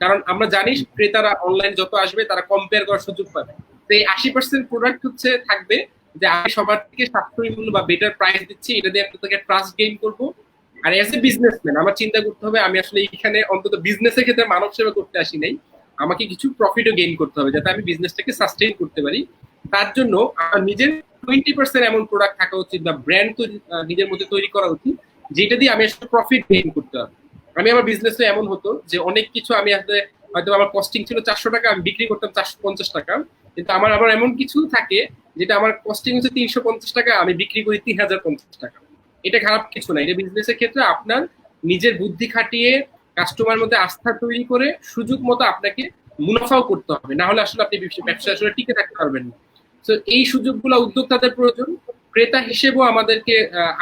Speaker 1: কারণ আমরা জানি ক্রেতারা অনলাইন যত আসবে তারা কম্পেয়ার করার সুযোগ পাবে। তো এই 80% প্রোডাক্ট হচ্ছে থাকবে যে আমি সবার থেকে সাশ্রয়ী মূল্য বা বেটার প্রাইস দিচ্ছি, এটা দিয়ে আপনাকে ট্রাস্ট গেইন করবো। আর এজ এ বিজনেসম্যান আমার চিন্তা করতে হবে আমি আসলে এখানে অন্তত বিজনেসের ক্ষেত্রে মানব সেবা করতে আসি নাই, আমাকে কিছু প্রফিটও গেইন করতে হবে যাতে আমি বিজনেসটাকে সাস্টেইন করতে পারি। তার জন্য আমার নিজের 20% এমন প্রোডাক্ট থাকা উচিত বা ব্র্যান্ড নিজের মধ্যে তৈরি করা উচিত যেটা দিয়ে আমি আসলে প্রফিট গেইন করতে পারবো। আমি আমার বিজনেসে এমন হতো যে অনেক কিছু আমি আসলে হয়তো আমার কস্টিং ছিল 400 টাকা, আমি বিক্রি করতাম 450 টাকা, কিন্তু আমার আবার এমন কিছু থাকে যেটা আমার কস্টিং হচ্ছে 350 টাকা, আমি বিক্রি করি 3050 টাকা। এটা খারাপ কিছু না, এটা বিজনেসের ক্ষেত্রে আপনার নিজের বুদ্ধি খাটিয়ে কাস্টমার মধ্যে আস্থা তৈরি করে সুযোগ মতো আপনাকে মুনাফাও করতে হবে, না হলে আসলে আপনি ব্যবসা আসলে টিকে থাকতে পারবেন না। তো এই সুযোগগুলো উদ্যোক্তাদের প্রয়োজন, ক্রেতা হিসেবেও আমাদেরকে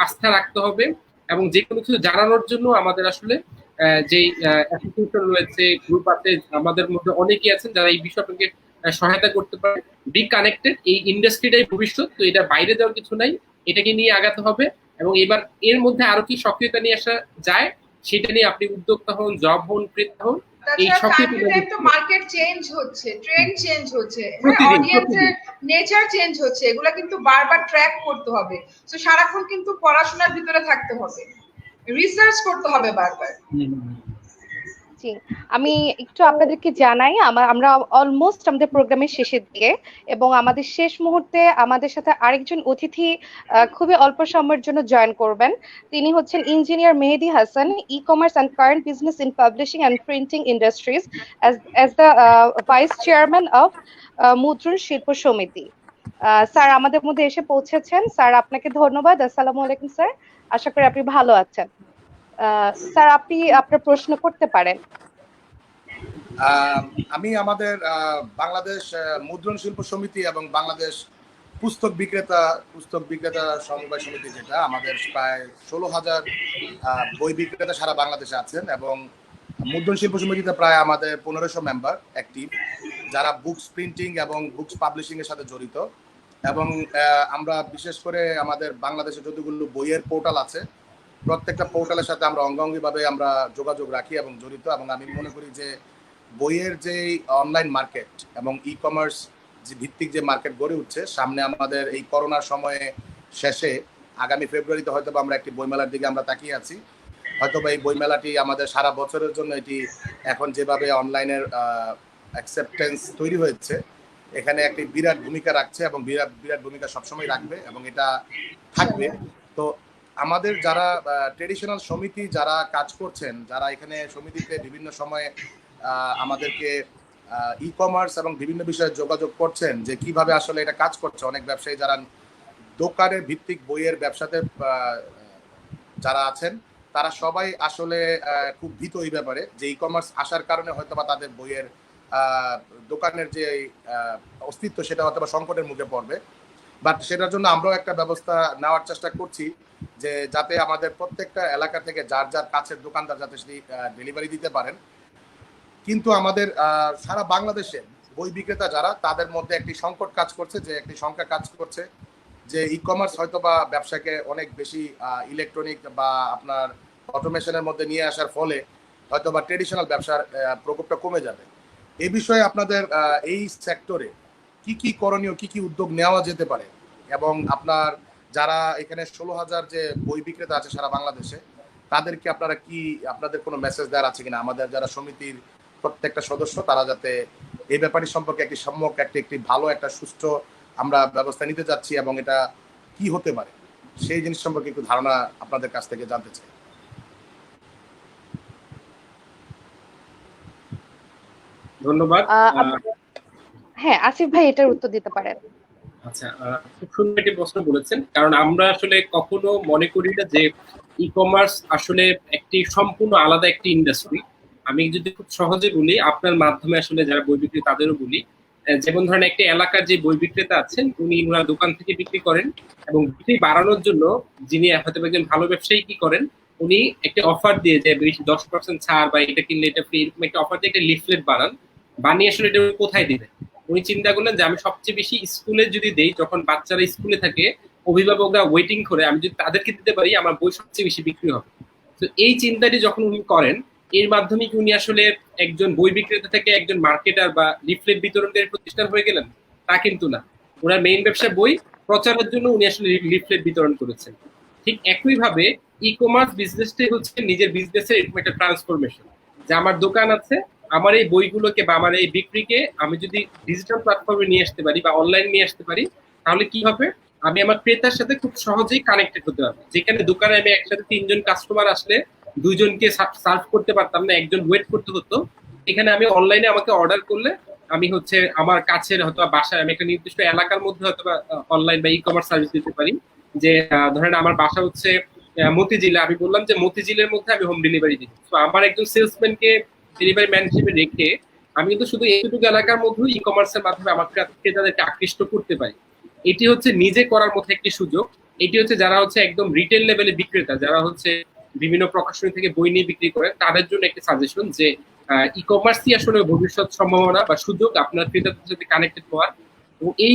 Speaker 1: আস্থা রাখতে হবে, এবং যে কোনো কিছু জানানোর জন্য আমাদের আসলে যে অ্যাসোসিয়েশন রয়েছে, গ্রুপ আছে, আমাদের মধ্যে অনেকেই আছেন যারা এই বিষয়টাকে সহায়তা করতে পারে। বি কানেক্টেড, এই ইন্ডাস্ট্রিটাই ভবিষ্যৎ, তো এটা বাইরে যাওয়ার কিছু নাই, এটাকে নিয়ে আগাতে হবে। এবং এবার এর মধ্যে আরো কি সক্রিয়তা নিয়ে আসা যায় সেটা নিয়ে আপনি উদ্যোক্তা হন, জব হন, ক্রেতা হন, এই সক্রিয়তা
Speaker 2: মার্কেট চেঞ্জ হচ্ছে, ট্রেন্ড চেঞ্জ হচ্ছে,
Speaker 1: প্রতিদিন
Speaker 2: অডিয়েন্সের নেচার চেঞ্জ হচ্ছে, এগুলা কিন্তু বারবার ট্র্যাক করতে হবে। তো সারাক্ষণ কিন্তু পড়াশোনার ভিতরে থাকতে হবে, রিসার্চ করতে হবে বারবার।
Speaker 4: জি, আমি একটু আপনাদেরকে জানাই আমরা অলমোস্ট আমাদের প্রোগ্রামের শেষের দিকে, এবং আমাদের শেষ মুহূর্তে আমাদের সাথে আরেকজন অতিথি খুবই অল্প সময়ের জন্য জয়েন করবেন। তিনি হচ্ছেন engineer Mehedi Hasan, e commerce and current business in publishing and printing industries as the vice chairman of মুদ্রণ শিল্প সমিতি। স্যার আমাদের মধ্যে এসে পৌঁছেছেন। স্যার আপনাকে ধন্যবাদ। আসসালামু আলাইকুম স্যার, আশা করি আপনি ভালো আছেন। স্যার আপনি আপনার প্রশ্ন করতে পারেন।
Speaker 5: আমি আমাদের বাংলাদেশ মুদ্রণ শিল্প সমিতি এবং বাংলাদেশ পুস্তক বিক্রেতা সমবায় সমিতি, যেটা আমাদের প্রায় 16,000 বই বিক্রেতা সারা বাংলাদেশে আছেন, এবং মুদ্রণ শিল্প সমিতিতে প্রায় আমাদের 1500 মেম্বার অ্যাক্টিভ, যারা বুকস প্রিন্টিং এবং বুকস পাবলিশিং এর সাথে জড়িত। এবং আমরা বিশেষ করে আমাদের বাংলাদেশে যতগুলো বইয়ের পোর্টাল আছে, প্রত্যেকটা পোর্টালের সাথে আমরা অঙ্গাঙ্গিভাবে আমরা যোগাযোগ রাখি এবং জড়িত। এবং আমি মনে করি যে বইয়ের যে অনলাইন মার্কেট এবং ই কমার্স যে ভিত্তিক যে মার্কেট গড়ে উঠছে, সামনে আমাদের এই করোনার সময়ে শেষে আগামী ফেব্রুয়ারিতে হয়তো আমরা একটি বইমেলার দিকে আমরা তাকিয়ে আছি। হয়তো এই বইমেলাটি আমাদের সারা বছরের জন্য এটি এখন যেভাবে অনলাইনের অ্যাকসেপ্টেন্স তৈরি হয়েছে, এখানে একটি বিরাট ভূমিকা রাখছে এবং বিরাট ভূমিকা সবসময় রাখবে এবং এটা থাকবে। তো আমাদের যারা ট্রেডিশনাল সমিতি যারা কাজ করছেন, যারা এখানে সমিতিতে বিভিন্ন সময়ে আমাদেরকে ই কমার্স এবং বিভিন্ন বিষয়ে যোগাযোগ করছেন যে কিভাবে আসলে এটা কাজ করছে, অনেক ব্যবসায়ী যারা দোকানের ভিত্তিক বইয়ের ব্যবসাতে যারা আছেন, তারা সবাই আসলে খুব ভীত এই ব্যাপারে যে ই কমার্স আসার কারণে হয়তোবা তাদের বইয়ের দোকানের যে অস্তিত্ব সেটা হয়তোবা সংকটের মুখে পড়বে। বাট সেটার জন্য আমরাও একটা ব্যবস্থা নেওয়ার চেষ্টা করছি, যে যাতে আমাদের প্রত্যেকটা এলাকা থেকে যার যার কাছের দোকানদার যাতে সেটি ডেলিভারি দিতে পারেন। কিন্তু আমাদের সারা বাংলাদেশে বই বিক্রেতা যারা, তাদের মধ্যে একটি সংকট কাজ করছে, যে একটি সংখ্যা কাজ করছে যে ই কমার্স হয়তো বা ব্যবসাকে অনেক বেশি ইলেকট্রনিক বা আপনার অটোমেশনের মধ্যে নিয়ে আসার ফলে হয়তো বা ট্রেডিশনাল ব্যবসার প্রকোপটা কমে যাবে। এই বিষয়ে আপনাদের এই সেক্টরে কি কি করণীয়, কি কি উদ্যোগ নেওয়া যেতে পারে, এবং আপনার যারা এখানে 16,000 যে বই বিক্রেতা আছে সারা বাংলাদেশে, তাদেরকে আপনারা কি, আপনাদের কোনো মেসেজ দেওয়ার আছে কিনা, আমাদের যারা সমিতির প্রত্যেকটা সদস্য তারা যাতে এই ব্যাপারটি সম্পর্কে একটি সম্যক একটি ভালো একটা সুষ্ঠু আমরা ব্যবস্থা নিতে যাচ্ছি এবং এটা কি হতে পারে সেই জিনিস সম্পর্কে একটু ধারণা আপনাদের কাছ থেকে জানতে চাই।
Speaker 1: ধন্যবাদ।
Speaker 4: হ্যাঁ, আসিফ ভাই এটার উত্তর দিতে পারেন।
Speaker 1: আচ্ছা, খুব সুন্দর একটি প্রশ্ন বলেছেন, কারণ আমরা আসলে কখনো মনে করি না যে ই কমার্স আসলে একটি সম্পূর্ণ আলাদা একটি ইন্ডাস্ট্রি। আমি যদি খুব সহজে বলি, আপনার মাধ্যমে আসলে যারা বই বিক্রি তাদেরও বলি, যেমন ধরেন একটি এলাকার যে বই বিক্রেতা আছেন, উনি ওনার দোকান থেকে বিক্রি করেন, এবং বিক্রি বাড়ানোর জন্য যিনি হয়তো একজন ভালো ব্যবসায়ী কি করেন, উনি একটা অফার দিয়ে যে 10% ছাড় বা এটা কিনলে এটা ফ্রি, এরকম একটা অফার দিয়ে একটা লিফলেট বানিয়ে আসলে এটা কোথায় দিবেন। উনি চিন্তা করলেন যে আমি সবচেয়ে বেশি স্কুলে যদি দেই, যখন বাচ্চারা স্কুলে থাকে, অভিভাবকরা ওয়েটিং করে, আমি যদি তাদেরকে দিতে পারি আমার বই সবচেয়ে বেশি বিক্রি হবে। তো এই চিন্তাটি যখন উনি করেন, এর মাধ্যমে কি উনি আসলে একজন বই বিক্রেতা থেকে একজন মার্কেটার বা লিফলেট বিতরণকারী প্রতিষ্ঠান হয়ে গেলেন? তা কিন্তু না। ওনার মেইন ব্যবসা বই প্রচারের জন্য উনি আসলে লিফলেট বিতরণ করেছেন। ঠিক একইভাবে ই কমার্স বিজনেসটাই হচ্ছে নিজের বিজনেসের এরকম একটা ট্রান্সফরমেশন, যে আমার দোকান আছে, আমার এই বইগুলোকে বা আমার এই বিক্রিকে আমি যদি ডিজিটাল প্ল্যাটফর্মে নিয়ে আসতে পারি বা অনলাইন নিয়ে আসতে পারি, তাহলে কি হবে, আমি আমার ক্রেতার সাথে খুব সহজেই কানেক্টেড হতে পারবো। যেখানে দোকানে আমি একসাথে 3 জন কাস্টমার আসলে 2 জনকে সার্ভ করতে পারতাম না, একজন ওয়েট করতে হতো, এখানে আমি অনলাইনে আমাকে অর্ডার করলে আমি হচ্ছে আমার কাছের হয়তো বাসায় আমি একটা নির্দিষ্ট এলাকার মধ্যে হয়তো অনলাইন বা ই কমার্স সার্ভিস দিতে পারি। যে ধরেন আমার বাসা হচ্ছে মতিঝিলে, আমি বললাম যে মতিঝিলের মধ্যে আমি হোম ডেলিভারি দিই। তো আমার একজন সেলসম্যানকে ডেলিভারি ম্যান হিসেবে রেখে আমি কিন্তু শুধু এইটুকু এলাকার মধ্যে ই কমার্সের মাধ্যমে আমার ক্রেতাদেরকে আকৃষ্ট করতে পারি। এটি হচ্ছে নিজে করার মতো একটি সুযোগ। এটি হচ্ছে যারা হচ্ছে একদম রিটেল লেভেলে বিক্রেতা, যারা হচ্ছে বিভিন্ন প্রকাশনী থেকে বই নিয়ে বিক্রি করে, তাদের জন্য একটি সাজেশন যে ই কমার্সই আসলে ভবিষ্যৎ সম্ভাবনা বা সুযোগ আপনার ক্রেতাদের সাথে কানেক্টেড হওয়ার। এবং এই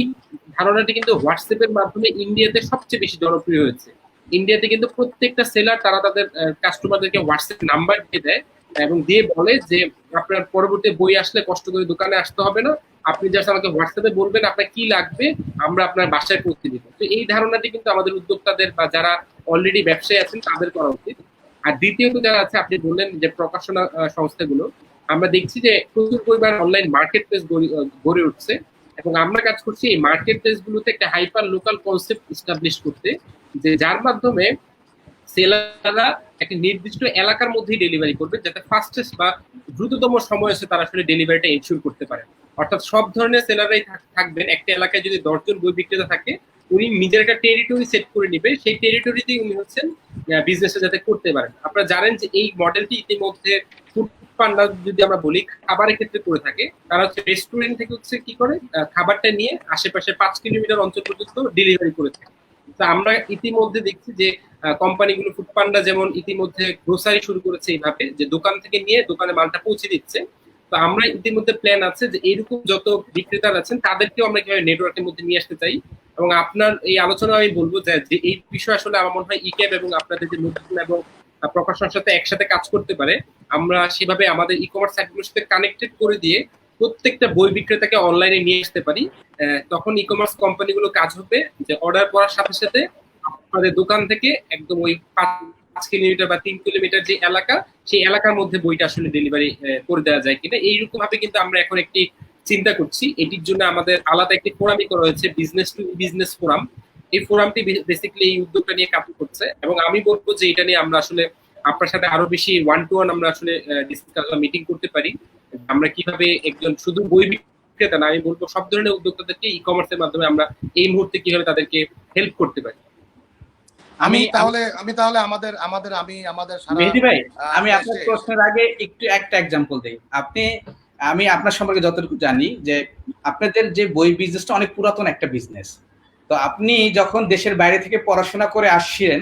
Speaker 1: ধারণাটি কিন্তু হোয়াটসঅ্যাপের মাধ্যমে ইন্ডিয়াতে সবচেয়ে বেশি জনপ্রিয় হয়েছে। ইন্ডিয়াতে কিন্তু প্রত্যেকটা সেলার তারা তাদের কাস্টমারদেরকে হোয়াটসঅ্যাপ নাম্বার দিয়ে দেয় এবং দিয়ে বলে যে আপনার পরবর্তী বই আসলে কষ্ট করে দোকানে আসতে হবে না, আপনি জাস্ট আমাকে হোয়াটসঅ্যাপে বলবেন আপনার কি লাগবে, আমরা আপনার বাসায় পৌঁছে দিব। তো এই ধারণাটি কিন্তু আমাদের উদ্যোক্তাদের বা যারা অলরেডি ব্যবসায়ী আছেন তাদের করা উচিত। আর দ্বিতীয়ত যারা আছে, আপনি বললেন যে প্রকাশনা সংস্থাগুলো, আমরা দেখছি যে প্রচুর পরিমাণ অনলাইন মার্কেট প্লেস গড়ে উঠছে এবং আমরা কাজ করছি এই মার্কেট প্লেস গুলোতে একটা হাইপার লোকাল কনসেপ্ট এস্টাবলিশ করতে, যে যার মাধ্যমে সেলাররা একটা নির্দিষ্ট এলাকার মধ্যেই ডেলিভারি করবে, যাতে ফাস্টেস্ট বা দ্রুততম সময় এসে তারা আসলে ডেলিভারিটা এনশিওর করতে পারে। অর্থাৎ সব ধরনের সেলাররাই থাকবেন। একটা এলাকায় যদি 10 জন বই বিক্রেতা থাকে, উনি নিজের একটা টেরিটরি সেট করে নিবে, সেই টেরিটরিতেই উনি হচ্ছেন বিজনেসটা যাতে করতে পারেন। আপনারা জানেন যে এই মডেলটি ইতিমধ্যে ফুড পান্ডা যদি আমরা বলি খাবারের ক্ষেত্রে করে থাকে, তারা হচ্ছে রেস্টুরেন্ট থেকে হচ্ছে কি করে খাবারটা নিয়ে আশেপাশে 5 কিলোমিটার অঞ্চল পর্যন্ত ডেলিভারি করে থাকে। তো আমরা ইতিমধ্যে দেখছি যে কোম্পানিগুলো ফুড পান্ডা যেমন ইতিমধ্যে গ্রোসারি শুরু করেছে এইভাবে, যে দোকান থেকে নিয়ে দোকানে মালটা পৌঁছে দিচ্ছে। তো আমরা ইতিমধ্যে প্ল্যান আছে যে এরকম যত বিক্রেতা আছেন তাদেরকেও আমরা কিভাবে নেটওয়ার্কের মধ্যে নিয়ে আসতে চাই। এবং আপনার এই আলোচনা আমি বলবো যে এই বিষয় আসলে আমার মনে হয় ইক্যাব এবং আপনাদের যে নতুন এবং প্রকাশনার সাথে একসাথে কাজ করতে পারে, আমরা সেভাবে আমাদের ই কমার্স সাইটগুলোর সাথে কানেক্টেড করে দিয়ে প্রত্যেকটা বই বিক্রেতাকে অনলাইনে নিয়ে আসতে পারি। তখন ই কমার্স কোম্পানিগুলো কাজ হবে যে অর্ডার করার সাথে সাথে আপনাদের দোকান থেকে একদম ওই 5 কিলোমিটার বা 3 কিলোমিটার যে এলাকা, সেই এলাকার মধ্যে বইটা আসলে ডেলিভারি করে দেওয়া যায় কিনা, এইরকম ভাবে কিন্তু আমরা এখন একটি চিন্তা করছি। এটির জন্য আমাদের আলাদা একটি ফোরামই করা হয়েছে, বিজনেস টু বিজনেস ফোরাম। এই ফোরামটি বেসিক্যালি এই উদ্যোগটা নিয়ে কাজ করছে এবং আমি বলবো যে এটা নিয়ে আমরা আসলে আপনার সাথে আরো বেশি 1-to-1 আমরা আসলে ডিসকাস বা মিটিং করতে পারি। আমরা কিভাবে একজন শুধু বই বিক্রেতা না, আমি বলবো সব ধরনের উদ্যোক্তাদেরকে ই কমার্সের মাধ্যমে আমরা এই মুহূর্তে কিভাবে তাদেরকে হেল্প করতে পারি।
Speaker 5: আমি তাহলে আমাদের
Speaker 3: মেহেদী ভাই, আমি আপনার প্রশ্নের আগে একটু একটা এক্সাম্পল দেই। আমি আপনার সম্পর্কে যতটুকু জানি যে আপনাদের যে বই বিজনেসটা অনেক পুরাতন একটা বিজনেস। তো আপনি যখন দেশের বাইরে থেকে পড়াশোনা করে আসছিলেন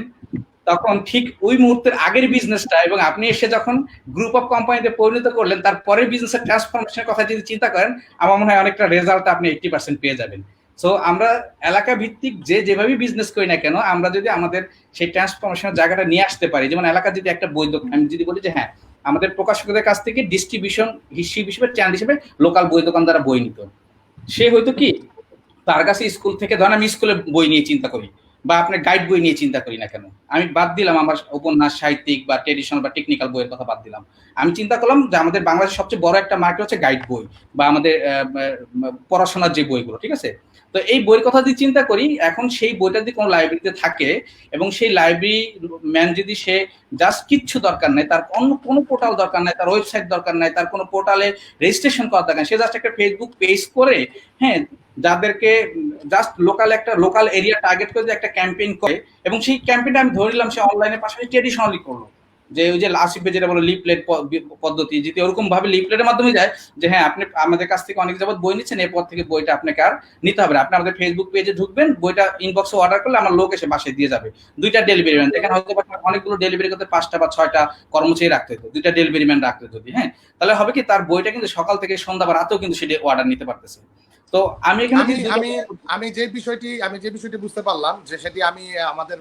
Speaker 3: তখন ঠিক ওই মুহূর্তের আগের বিজনেসটা এবং আপনি এসে যখন গ্রুপ অফ কোম্পানিতে পরিণত করলেন, তারপরের বিজনেসের ট্রান্সফরমেশনের কথা যদি চিন্তা করেন, আমার মনে হয় অনেকটা রেজাল্ট আপনি 80% পেয়ে যাবেন। সো আমরা এলাকা ভিত্তিক যেভাবে বিজনেস করি না কেন, আমরা যদি আমাদের সেই ট্রান্সফরমেশনের জায়গাটা নিয়ে আসতে পারি, যেমন এলাকা যদি একটা বই দোকান, আমি যদি বলি যে হ্যাঁ আমাদের প্রকাশকদের কাছ থেকে ডিস্ট্রিবিউশন হিসেবে চ্যানেল হিসেবে লোকাল বই দোকানদারা বই নিত, সে হয়তো কি তার কাছে স্কুল থেকে, ধরেন আমি স্কুলে বই নিয়ে চিন্তা করি বা আপনার গাইড বই নিয়ে চিন্তা করি না কেন, আমি বাদ দিলাম আমার উপন্যাস সাহিত্যিক বা ট্রেডিশনাল বা টেকনিক্যাল বইয়ের কথা বাদ দিলাম, আমি চিন্তা করলাম যে আমাদের বাংলাদেশের সবচেয়ে বড় একটা মার্কেট হচ্ছে গাইড বই বা আমাদের পড়াশোনার যে বইগুলো, ঠিক আছে। তো এই বইয়ের কথা যদি চিন্তা করি, এখন সেই বইটা যদি কোনো লাইব্রেরিতে থাকে এবং সেই লাইব্রেরি ম্যান যদি সে জাস্ট কিচ্ছু দরকার নাই, তার অন্য কোনো পোর্টাল দরকার নাই, তার ওয়েবসাইট দরকার নাই, তার কোনো পোর্টালে রেজিস্ট্রেশন করার দরকার নেই, সে জাস্ট একটা ফেসবুক পেজ করে, হ্যাঁ, যাদেরকে জাস্ট লোকাল এরিয়া টার্গেট করে একটা ক্যাম্পেইন করে, এবং সেই ক্যাম্পেইনটা আমি ধরে নিলাম সে অনলাইনের পাশাপাশি ট্রেডিশনালি করলো, যে ওই যে আসিফে যেটা বলো লিফলেট পদ্ধতি, যদি ওরকম ভাবে লিফলেটের মাধ্যমে যায় যে হ্যাঁ আপনি আমাদের কাছ থেকে অনেক যাবত বই নিচ্ছেন, এরপর থেকে বইটা আপনাকে আর নিতে হবে না, আপনি আমাদের ফেসবুক পেজে ঢুকবেন, বইটা ইনবক্সে অর্ডার করলে আমার লোক এসে বাসায় দিয়ে যাবে। 2টা ডেলিভারি ম্যান, যেখানে হয়তো অনেকগুলো ডেলিভারি করতে 5টা বা 6টা কর্মচারী রাখতে হতো, 2টা ডেলিভারি ম্যান রাখতে যদি, হ্যাঁ, তাহলে হবে কি তার বইটা কিন্তু সকাল থেকে সন্ধ্যা বা রাতেও কিন্তু সেটা অর্ডার নিতে পারতেছে। তো
Speaker 5: আমি যে বিষয়টি বুঝতে পারলাম যে সেটি আমি আমাদের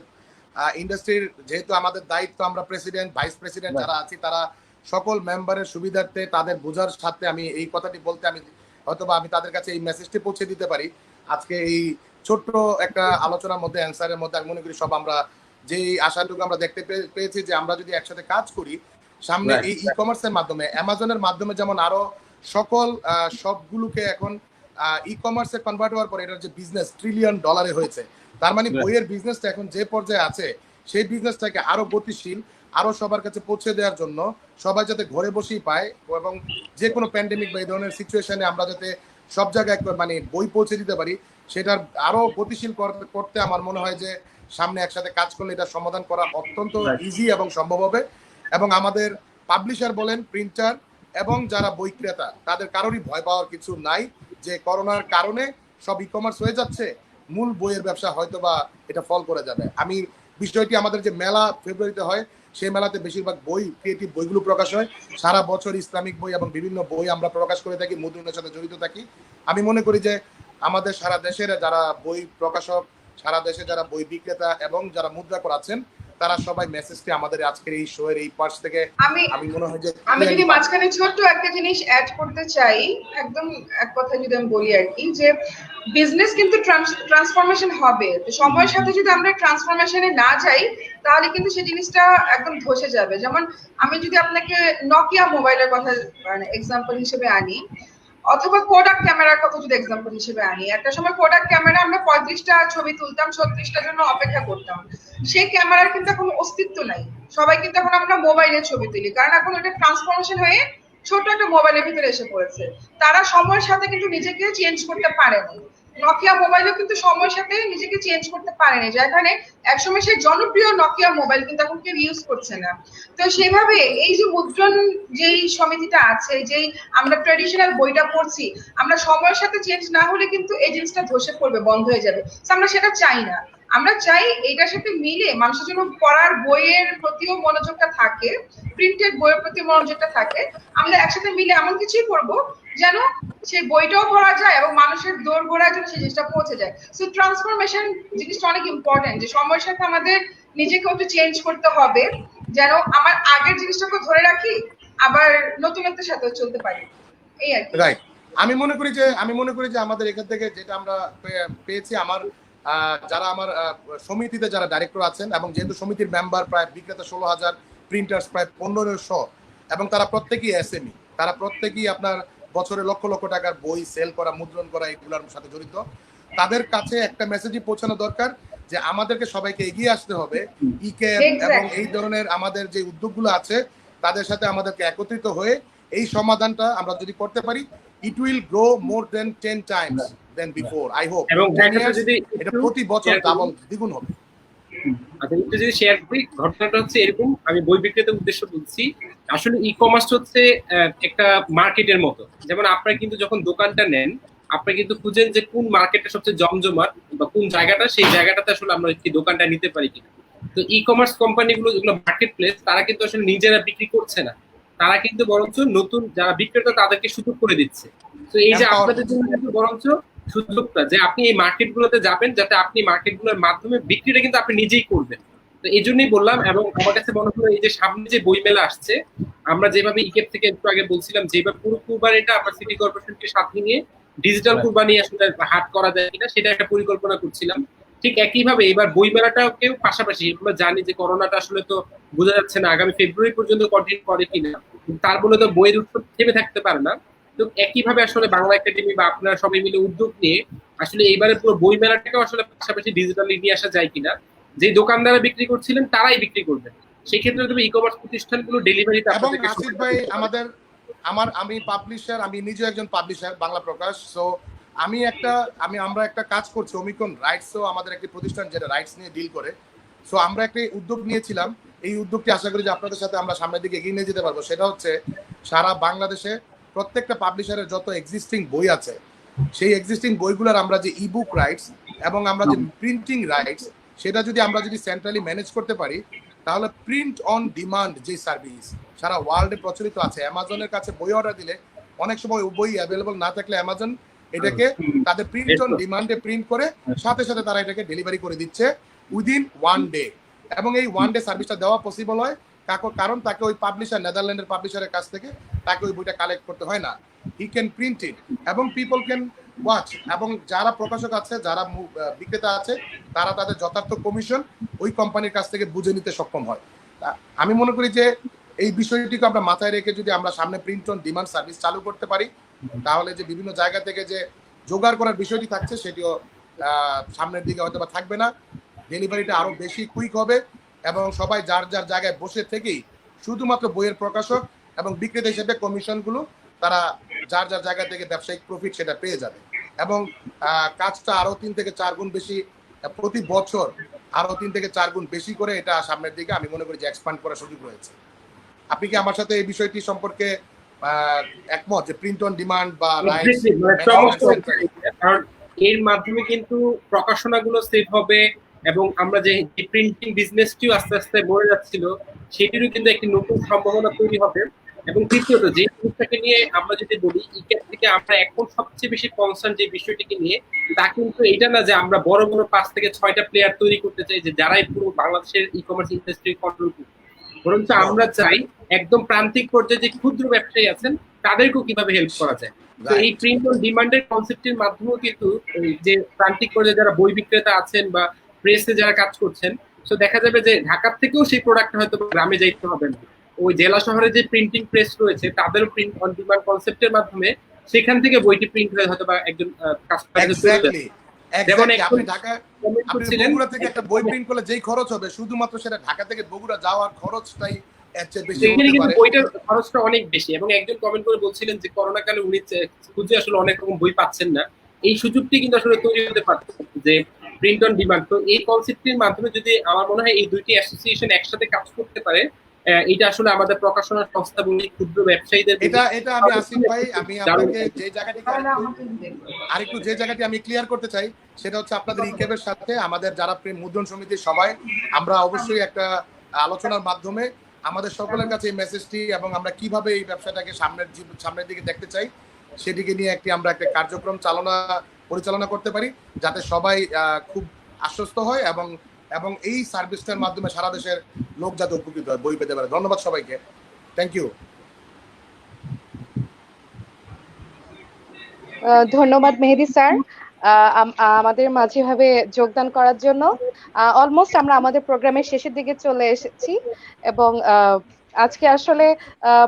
Speaker 5: ইন্ডাস্ট্রির, যেহেতু আমাদের দায়িত্ব, আমরা প্রেসিডেন্ট ভাইস প্রেসিডেন্ট যারা আছি তারা সকল মেম্বারের সুবিধার্থে তাদের বোঝার সাথে আমি এই কথাটি বলতে আমি হয়তোবা আমি তাদের কাছে এই মেসেজটি পৌঁছে দিতে পারি। আজকে এই ছোট্ট একটা আলোচনার মধ্যে অ্যান্সারের মধ্যে আমি মনে করি সব আমরা যে আশাটুকু আমরা দেখতে পেয়েছি যে আমরা যদি একসাথে কাজ করি সামনে
Speaker 1: Right.
Speaker 5: এই ই কমার্সের মাধ্যমে, অ্যামাজনের মাধ্যমে যেমন আরো সকল সবগুলোকে এখন ই কমার্সে কনভার্ট হওয়ার পরে এটার যে বিজনেস $1 ট্রিলিয়ন হয়েছে, তার মানে
Speaker 1: Right.
Speaker 5: বইয়ের বিজনেসটা এখন যে পর্যায়ে আছে, সেই বিজনেসটাকে আরো গতিশীল, আরো সবার কাছে পৌঁছে দেওয়ার জন্য, সবাই যাতে ঘরে বসেই পায় এবং যে কোনো প্যান্ডেমিক বা এই ধরনের সিচুয়েশনে আমরা যাতে সব জায়গায় মানে বই পৌঁছে দিতে পারি, সেটার আরো গতিশীল করতে আমার মনে হয় যে সামনে একসাথে কাজ করলে এটা সমাধান করা অত্যন্ত ইজি এবং সম্ভব হবে। এবং আমাদের পাবলিশার বলেন, প্রিন্টার এবং যারা বই ক্রেতা, তাদের কারোরই ভয় পাওয়ার কিছু নাই যে করোনার কারণে সব ই কমার্স হয়ে যাচ্ছে, মূল বইয়ের ব্যবসা হয়তো বা এটা ফল করে যাবে। আমি বিষয়টি, আমাদের যে মেলা ফেব্রুয়ারিতে হয়, সেই মেলাতে বেশিরভাগ বই, ক্রিয়েটিভ বইগুলো প্রকাশ হয়। সারা বছর ইসলামিক বই এবং বিভিন্ন বই আমরা প্রকাশ করে থাকি, মুদ্রণের সাথে জড়িত থাকি। আমি মনে করি যে আমাদের সারা দেশের যারা বই প্রকাশক, সারা দেশে যারা বই বিক্রেতা এবং যারা মুদ্রা করাচ্ছেন, তারা সবাই মেসেজটি আমাদের আজকের এই শো এর এই পার্স থেকে আমি মনে হয় যে
Speaker 2: আমি যদি মাঝখানে ছোট্ট একটা জিনিস অ্যাড করতে চাই, একদম এক কথা যদি আমি বলি আর কি, যে বিজনেস কিন্তু ট্রান্সফরমেশন হবে, তো সময়ের সাথে যদি আমরা ট্রান্সফরমেশনে না যাই তাহলে কিন্তু সেই জিনিসটা একদম ধসে যাবে। যেমন আমি যদি আপনাকে নকিয়া মোবাইলের কথা মানে এক্সাম্পল হিসেবে আনি, অথবা কোডাক ক্যামেরার কথা যদি এক্সাম্পল হিসেবে আনি, একটা সময় কোডাক ক্যামেরা আমরা 35টা ছবি তুলতাম, 36টার জন্য অপেক্ষা করতাম। সেই ক্যামেরার কিন্তু এখন অস্তিত্ব নাই, সবাই কিন্তু এখন আমরা মোবাইলে ছবি তুলি, কারণ এখন ওটা ট্রান্সফরমেশন হয়ে ছোট একটা মোবাইলের ভিতরে এসে পড়েছে। তারা সময়ের সাথে কিন্তু নিজেকে চেঞ্জ করতে পারেনি। নকিয়া মোবাইলও কিন্তু সময়ের সাথে নিজেকে চেঞ্জ করতে পারেনি, যেখানে একসময় সেই জনপ্রিয় নকিয়া মোবাইল কিন্তু এখন কেউ ইউজ করছে না। তো সেভাবে এই যে মুদ্রণ যেই সমিতিটা আছে, যেই আমরা ট্র্যাডিশনাল বইটা পড়ছি, আমরা সময়ের সাথে চেঞ্জ না হলে কিন্তু এই জিনিসটা ধসে পড়বে, বন্ধ হয়ে যাবে। আমরা সেটা চাই না। আমরা চাই এইটার সাথে মিলে মানুষের জন্য পড়ার বইয়ের প্রতিও মনোযোগটা থাকে, প্রিন্টেড বইয়ের প্রতি মনোযোগটা থাকে। আমরা একসাথে মিলে এমন কিছুই করবো যেন সেই বইটাও পড়া যায় এবং মানুষের দৌড় ঘোড়ার জন্য সেই জিনিসটা পৌঁছে যায়। সো ট্রান্সফরমেশন জিনিসটা অনেক ইম্পর্টেন্ট, যে সময়ের সাথে আমাদের নিজেকে একটু চেঞ্জ করতে হবে, যেন আমার আগের জিনিসটাকে ধরে রাখি, আবার নতুনত্বের সাথেও চলতে পারি, এই আর কি।
Speaker 5: রাইট। আমি মনে করি যে আমাদের এখান থেকে যেটা আমরা পেয়েছি, আমার যারা আমার সমিতিতে যারা ডাইরেক্টর আছেন, এবং যেহেতু সমিতির মেম্বার প্রায় বিক্রেতা 16,000, প্রিন্টার্স প্রায় 1500, এবং তারা প্রত্যেকেই এসএমই, তারা প্রত্যেকেই আপনার বছরে লক্ষ লক্ষ টাকার বই সেল করা, মুদ্রণ করা, এগুলোর সাথে জড়িত। তাদের কাছে একটা মেসেজই পৌঁছানো দরকার যে আমাদেরকে সবাইকে এগিয়ে আসতে হবে, এবং এই ধরনের আমাদের যে উদ্যোগগুলো আছে তাদের সাথে আমাদেরকে একত্রিত হয়ে এই সমাধানটা আমরা যদি করতে পারি, it will grow more than 10 times than before, I hope।
Speaker 1: এবং
Speaker 5: এটা প্রতি বছর ডাবল, দ্বিগুণ হবে।
Speaker 1: আচ্ছা, একটু যদি শেয়ার করি, ঘটনাটা হচ্ছে এরকম, আমি বই বিক্রেতার উদ্দেশ্য বলছি। আসলে ই কমার্স হচ্ছে একটা মার্কেটের মতো। যেমন আপনারা কিন্তু যখন দোকানটা নেন, আপনি কিন্তু খুঁজেন যে কোন মার্কেটটা সবচেয়ে জমজমাট বা কোন জায়গাটা, সেই জায়গাটাতে আসলে আমরা কি দোকানটা নিতে পারি কিনা। তো ই কমার্স কোম্পানিগুলো যেগুলো মার্কেট প্লেস, তারা কিন্তু আসলে নিজেরা বিক্রি করছে না, তারা কিন্তু বরঞ্চ নতুন যারা বিক্রেতা তাদেরকে সুযোগ করে দিচ্ছে। তো এই যে আপনাদের জন্য কিন্তু বরঞ্চ সুযোগটা যে আপনি এই মার্কেটগুলোতে যাবেন, যাতে আপনি মার্কেটগুলোর মাধ্যমে বিক্রিটা কিন্তু আপনি নিজেই করবেন। তো এই জন্যই বললাম। এবং আমার কাছে মনে হলো এই যে সামনে যে বই মেলা আসছে, আমরা যেভাবে ইকেপ থেকে একটু আগে বলছিলাম, যেভাবে পুরো কুরবানিটা আমরা সিটি কর্পোরেশনকে সাথে নিয়ে ডিজিটাল কুরবানি আসলে হাট করা যায় কিনা সেটা একটা পরিকল্পনা করছিলাম। ঠিক একইভাবে এবার বই মেলাটাকেও পাশাপাশি, আমরা জানি যে করোনাটা আসলে তো বোঝা যাচ্ছে না আগামী ফেব্রুয়ারি পর্যন্ত কন্টিনিউ করে কিনা, তার বলে তো বইয়ের উৎসব থেমে থাকতে পারে না। তো একইভাবে আসলে বাংলা একাডেমি বা আপনারা সবাই মিলে উদ্যোগ নিয়ে আসলে এইবারে পুরো বই মেলাটাকেও আসলে পাশাপাশি ডিজিটালি নিয়ে আসা যায় কিনা, যে দোকানদারা বিক্রি করছিলেন তারাই বিক্রি করবেন, সেই ক্ষেত্রে তুমি ই কমার্স প্রতিষ্ঠানগুলো ডেলিভারিটা
Speaker 5: এবং আসিফ ভাই, আমি পাবলিশার, আমি নিজে একজন পাবলিশার বাংলা প্রকাশ। সো আমরা একটা কাজ করছি, ওমিক্রন রাইটসও আমাদের একটি প্রতিষ্ঠান যেটা রাইটস নিয়ে ডিল করে। সো আমরা একটা উদ্যোগ নিয়েছিলাম, এই উদ্যোগটি আশা করি যে আপনাদের সাথে আমরা সামনের দিকে এগিয়ে নিয়ে যেতে পারবো। সেটা হচ্ছে সারা বাংলাদেশে প্রত্যেকটা পাবলিশারের যত এক্সিস্টিং বই আছে, সেই এক্সিস্টিং বইগুলোর আমরা যে ইবুক রাইটস এবং আমরা যে প্রিন্টিং রাইটস, সেটা যদি আমরা সেন্ট্রালি ম্যানেজ করতে পারি, তাহলে প্রিন্ট অন ডিমান্ড যে সার্ভিস সারা ওয়ার্ল্ডে প্রচলিত আছে, অ্যামাজনের কাছে বই অর্ডার দিলে অনেক সময় বই অ্যাভেলেবল না থাকলে অ্যামাজন এটাকে তাদের প্রিন্ট অন ডিমান্ডে প্রিন্ট করে সাথে সাথে তারা এটাকে ডেলিভারি করে দিচ্ছে উইদিন 1 ডে। এবং এই 1 ডে সার্ভিসটা দেওয়া পসিবল হয় কারণ তাকে ওই পাবলিশার, নেদারল্যান্ডের পাবলিশারের কাছ থেকে তাকে ওই বইটা কালেক্ট করতে হয় না। হি ক্যান প্রিন্ট ইট এবং পিপল ক্যান ওয়াচ, এবং যারা প্রকাশক আছে, যারা বিক্রেতা আছে, তারা তাদের যথার্থ কমিশন ওই কোম্পানির কাছ থেকে বুঝে নিতে সক্ষম হয়। আমি মনে করি যে এই বিষয়টিকে আমরা মাথায় রেখে যদি আমরা সামনে প্রিন্ট অন ডিমান্ড সার্ভিস চালু করতে পারি, তাহলে যে বিভিন্ন জায়গা থেকে যে জোগাড় করার বিষয়টি থাকছে সেটিও সামনের দিকে হয়তো বা থাকবে না। ডেলিভারিটা আরো বেশি কুইক হবে এবং সবাই যার যার জায়গায় বসে থেকেই শুধুমাত্র বইয়ের প্রকাশক এবং বিক্রেতা হিসেবে কমিশনগুলো তারা যার যার জায়গা থেকে ব্যবসায়িক প্রফিট সেটা পেয়ে যাবে এবং কাজটা আরো 3 থেকে 4 গুণ বেশি প্রতি বছর আরো 3 থেকে 4 গুণ বেশি করে এটা সামনের দিকে আমি মনে করি যে এক্সপ্যান্ড করার সুযোগ রয়েছে। আপনি কি আমার সাথে এই বিষয়টি সম্পর্কে একমত যে প্রিন্ট অন ডিমান্ড বা
Speaker 1: কারণ এর মাধ্যমে কিন্তু প্রকাশনাগুলো সেভ হবে এবং আমরা যে প্রিন্টিং বিজনেসটিও আস্তে আস্তে মরে যাচ্ছিল সেটিরও কিন্তু একটি নতুন সম্ভাবনা তৈরি হবে। এবং তৃতীয়ত যে জিনিসটাকে নিয়ে আমরা যদি বলি ইকের থেকে আমরা এখন সবচেয়ে বেশি কনসার্ন যে বিষয়টিকে নিয়ে, তা কিন্তু এটা না যে আমরা বড় বড় 5 থেকে 6টা প্লেয়ার তৈরি করতে চাই যে যারাই পুরো বাংলাদেশের ই কমার্স ইন্ডাস্ট্রি কন্ট্রোল করবে, বরঞ্চ আমরা চাই একদম প্রান্তিক পর্যায়ে যে ক্ষুদ্র ব্যবসায়ী আছেন তাদেরকেও কিভাবে হেল্প করা যায়। তো এই প্রিন্ট অন ডিমান্ডের কনসেপ্টের মাধ্যমেও কিন্তু যে প্রান্তিক পর্যায়ে যারা বই বিক্রেতা আছেন বা প্রেসে যারা কাজ করছেন, তো দেখা যাবে যে ঢাকার থেকেও সেই প্রোডাক্ট হয়তো গ্রামে যাইতে হবে না, ওই জেলা শহরে যে প্রিন্টিং প্রেস রয়েছে তাদেরও প্রিন্ট অন ডিমান্ড কনসেপ্টের মাধ্যমে সেখান থেকে বইটি প্রিন্ট হয়ে হয়তো বা একজন
Speaker 5: যেমন আপনি ঢাকা বগুড়া থেকে একটা বই প্রিন্ট করলে যেই খরচ হবে শুধুমাত্র সেটা ঢাকা থেকে বগুড়া যাওয়ার খরচটাই
Speaker 1: বইটার খরচটা অনেক বেশি। এবং একজন কমেন্ট করে বলছিলেন যে করোনা কালে উনি খুঁজে আসলে অনেক রকম বই পাচ্ছেন না, এই সুযোগটি কিন্তু আসলে তৈরি হতে পারছে যে প্রিন্ট অন ডিমান্ড। তো এই কনসেপ্টের মাধ্যমে যদি আমার মনে হয় এই দুইটি অ্যাসোসিয়েশন একসাথে কাজ করতে পারে, এটা আসলে আমাদের প্রকাশনা সংস্থা বলি ক্ষুদ্র ব্যবসায়ীদের
Speaker 5: এটা আমি আসিফ ভাই আমি আপনাকে যে জায়গাটি আরেকটু যে জায়গাটি আমি ক্লিয়ার করতে চাই সেটা হচ্ছে আপনাদের ইকেবের সাথে আমাদের যারা মুদ্রণ সমিতির সবাই আমরা অবশ্যই একটা আলোচনার মাধ্যমে আমাদের সকলের কাছে এই মেসেজটি এবং আমরা কিভাবে এই ব্যবসাটাকে সামনের দিকে দেখতে চাই সেদিকে নিয়ে আমরা একটা কার্যক্রম পরিচালনা করতে পারি যাতে সবাই খুব আশ্বস্ত হয় এবং এই সার্ভিসটার মাধ্যমে সারা দেশের লোক যাতে উপকৃত হয়, বই পেতে পারে। ধন্যবাদ সবাইকে, থ্যাংক ইউ।
Speaker 4: ধন্যবাদ মেহেদী স্যার আমাদের মাঝে ভাবে যোগদান করার জন্য। অলমোস্ট আমরা আমাদের প্রোগ্রামের শেষের দিকে চলে এসেছি এবং আজকে আসলে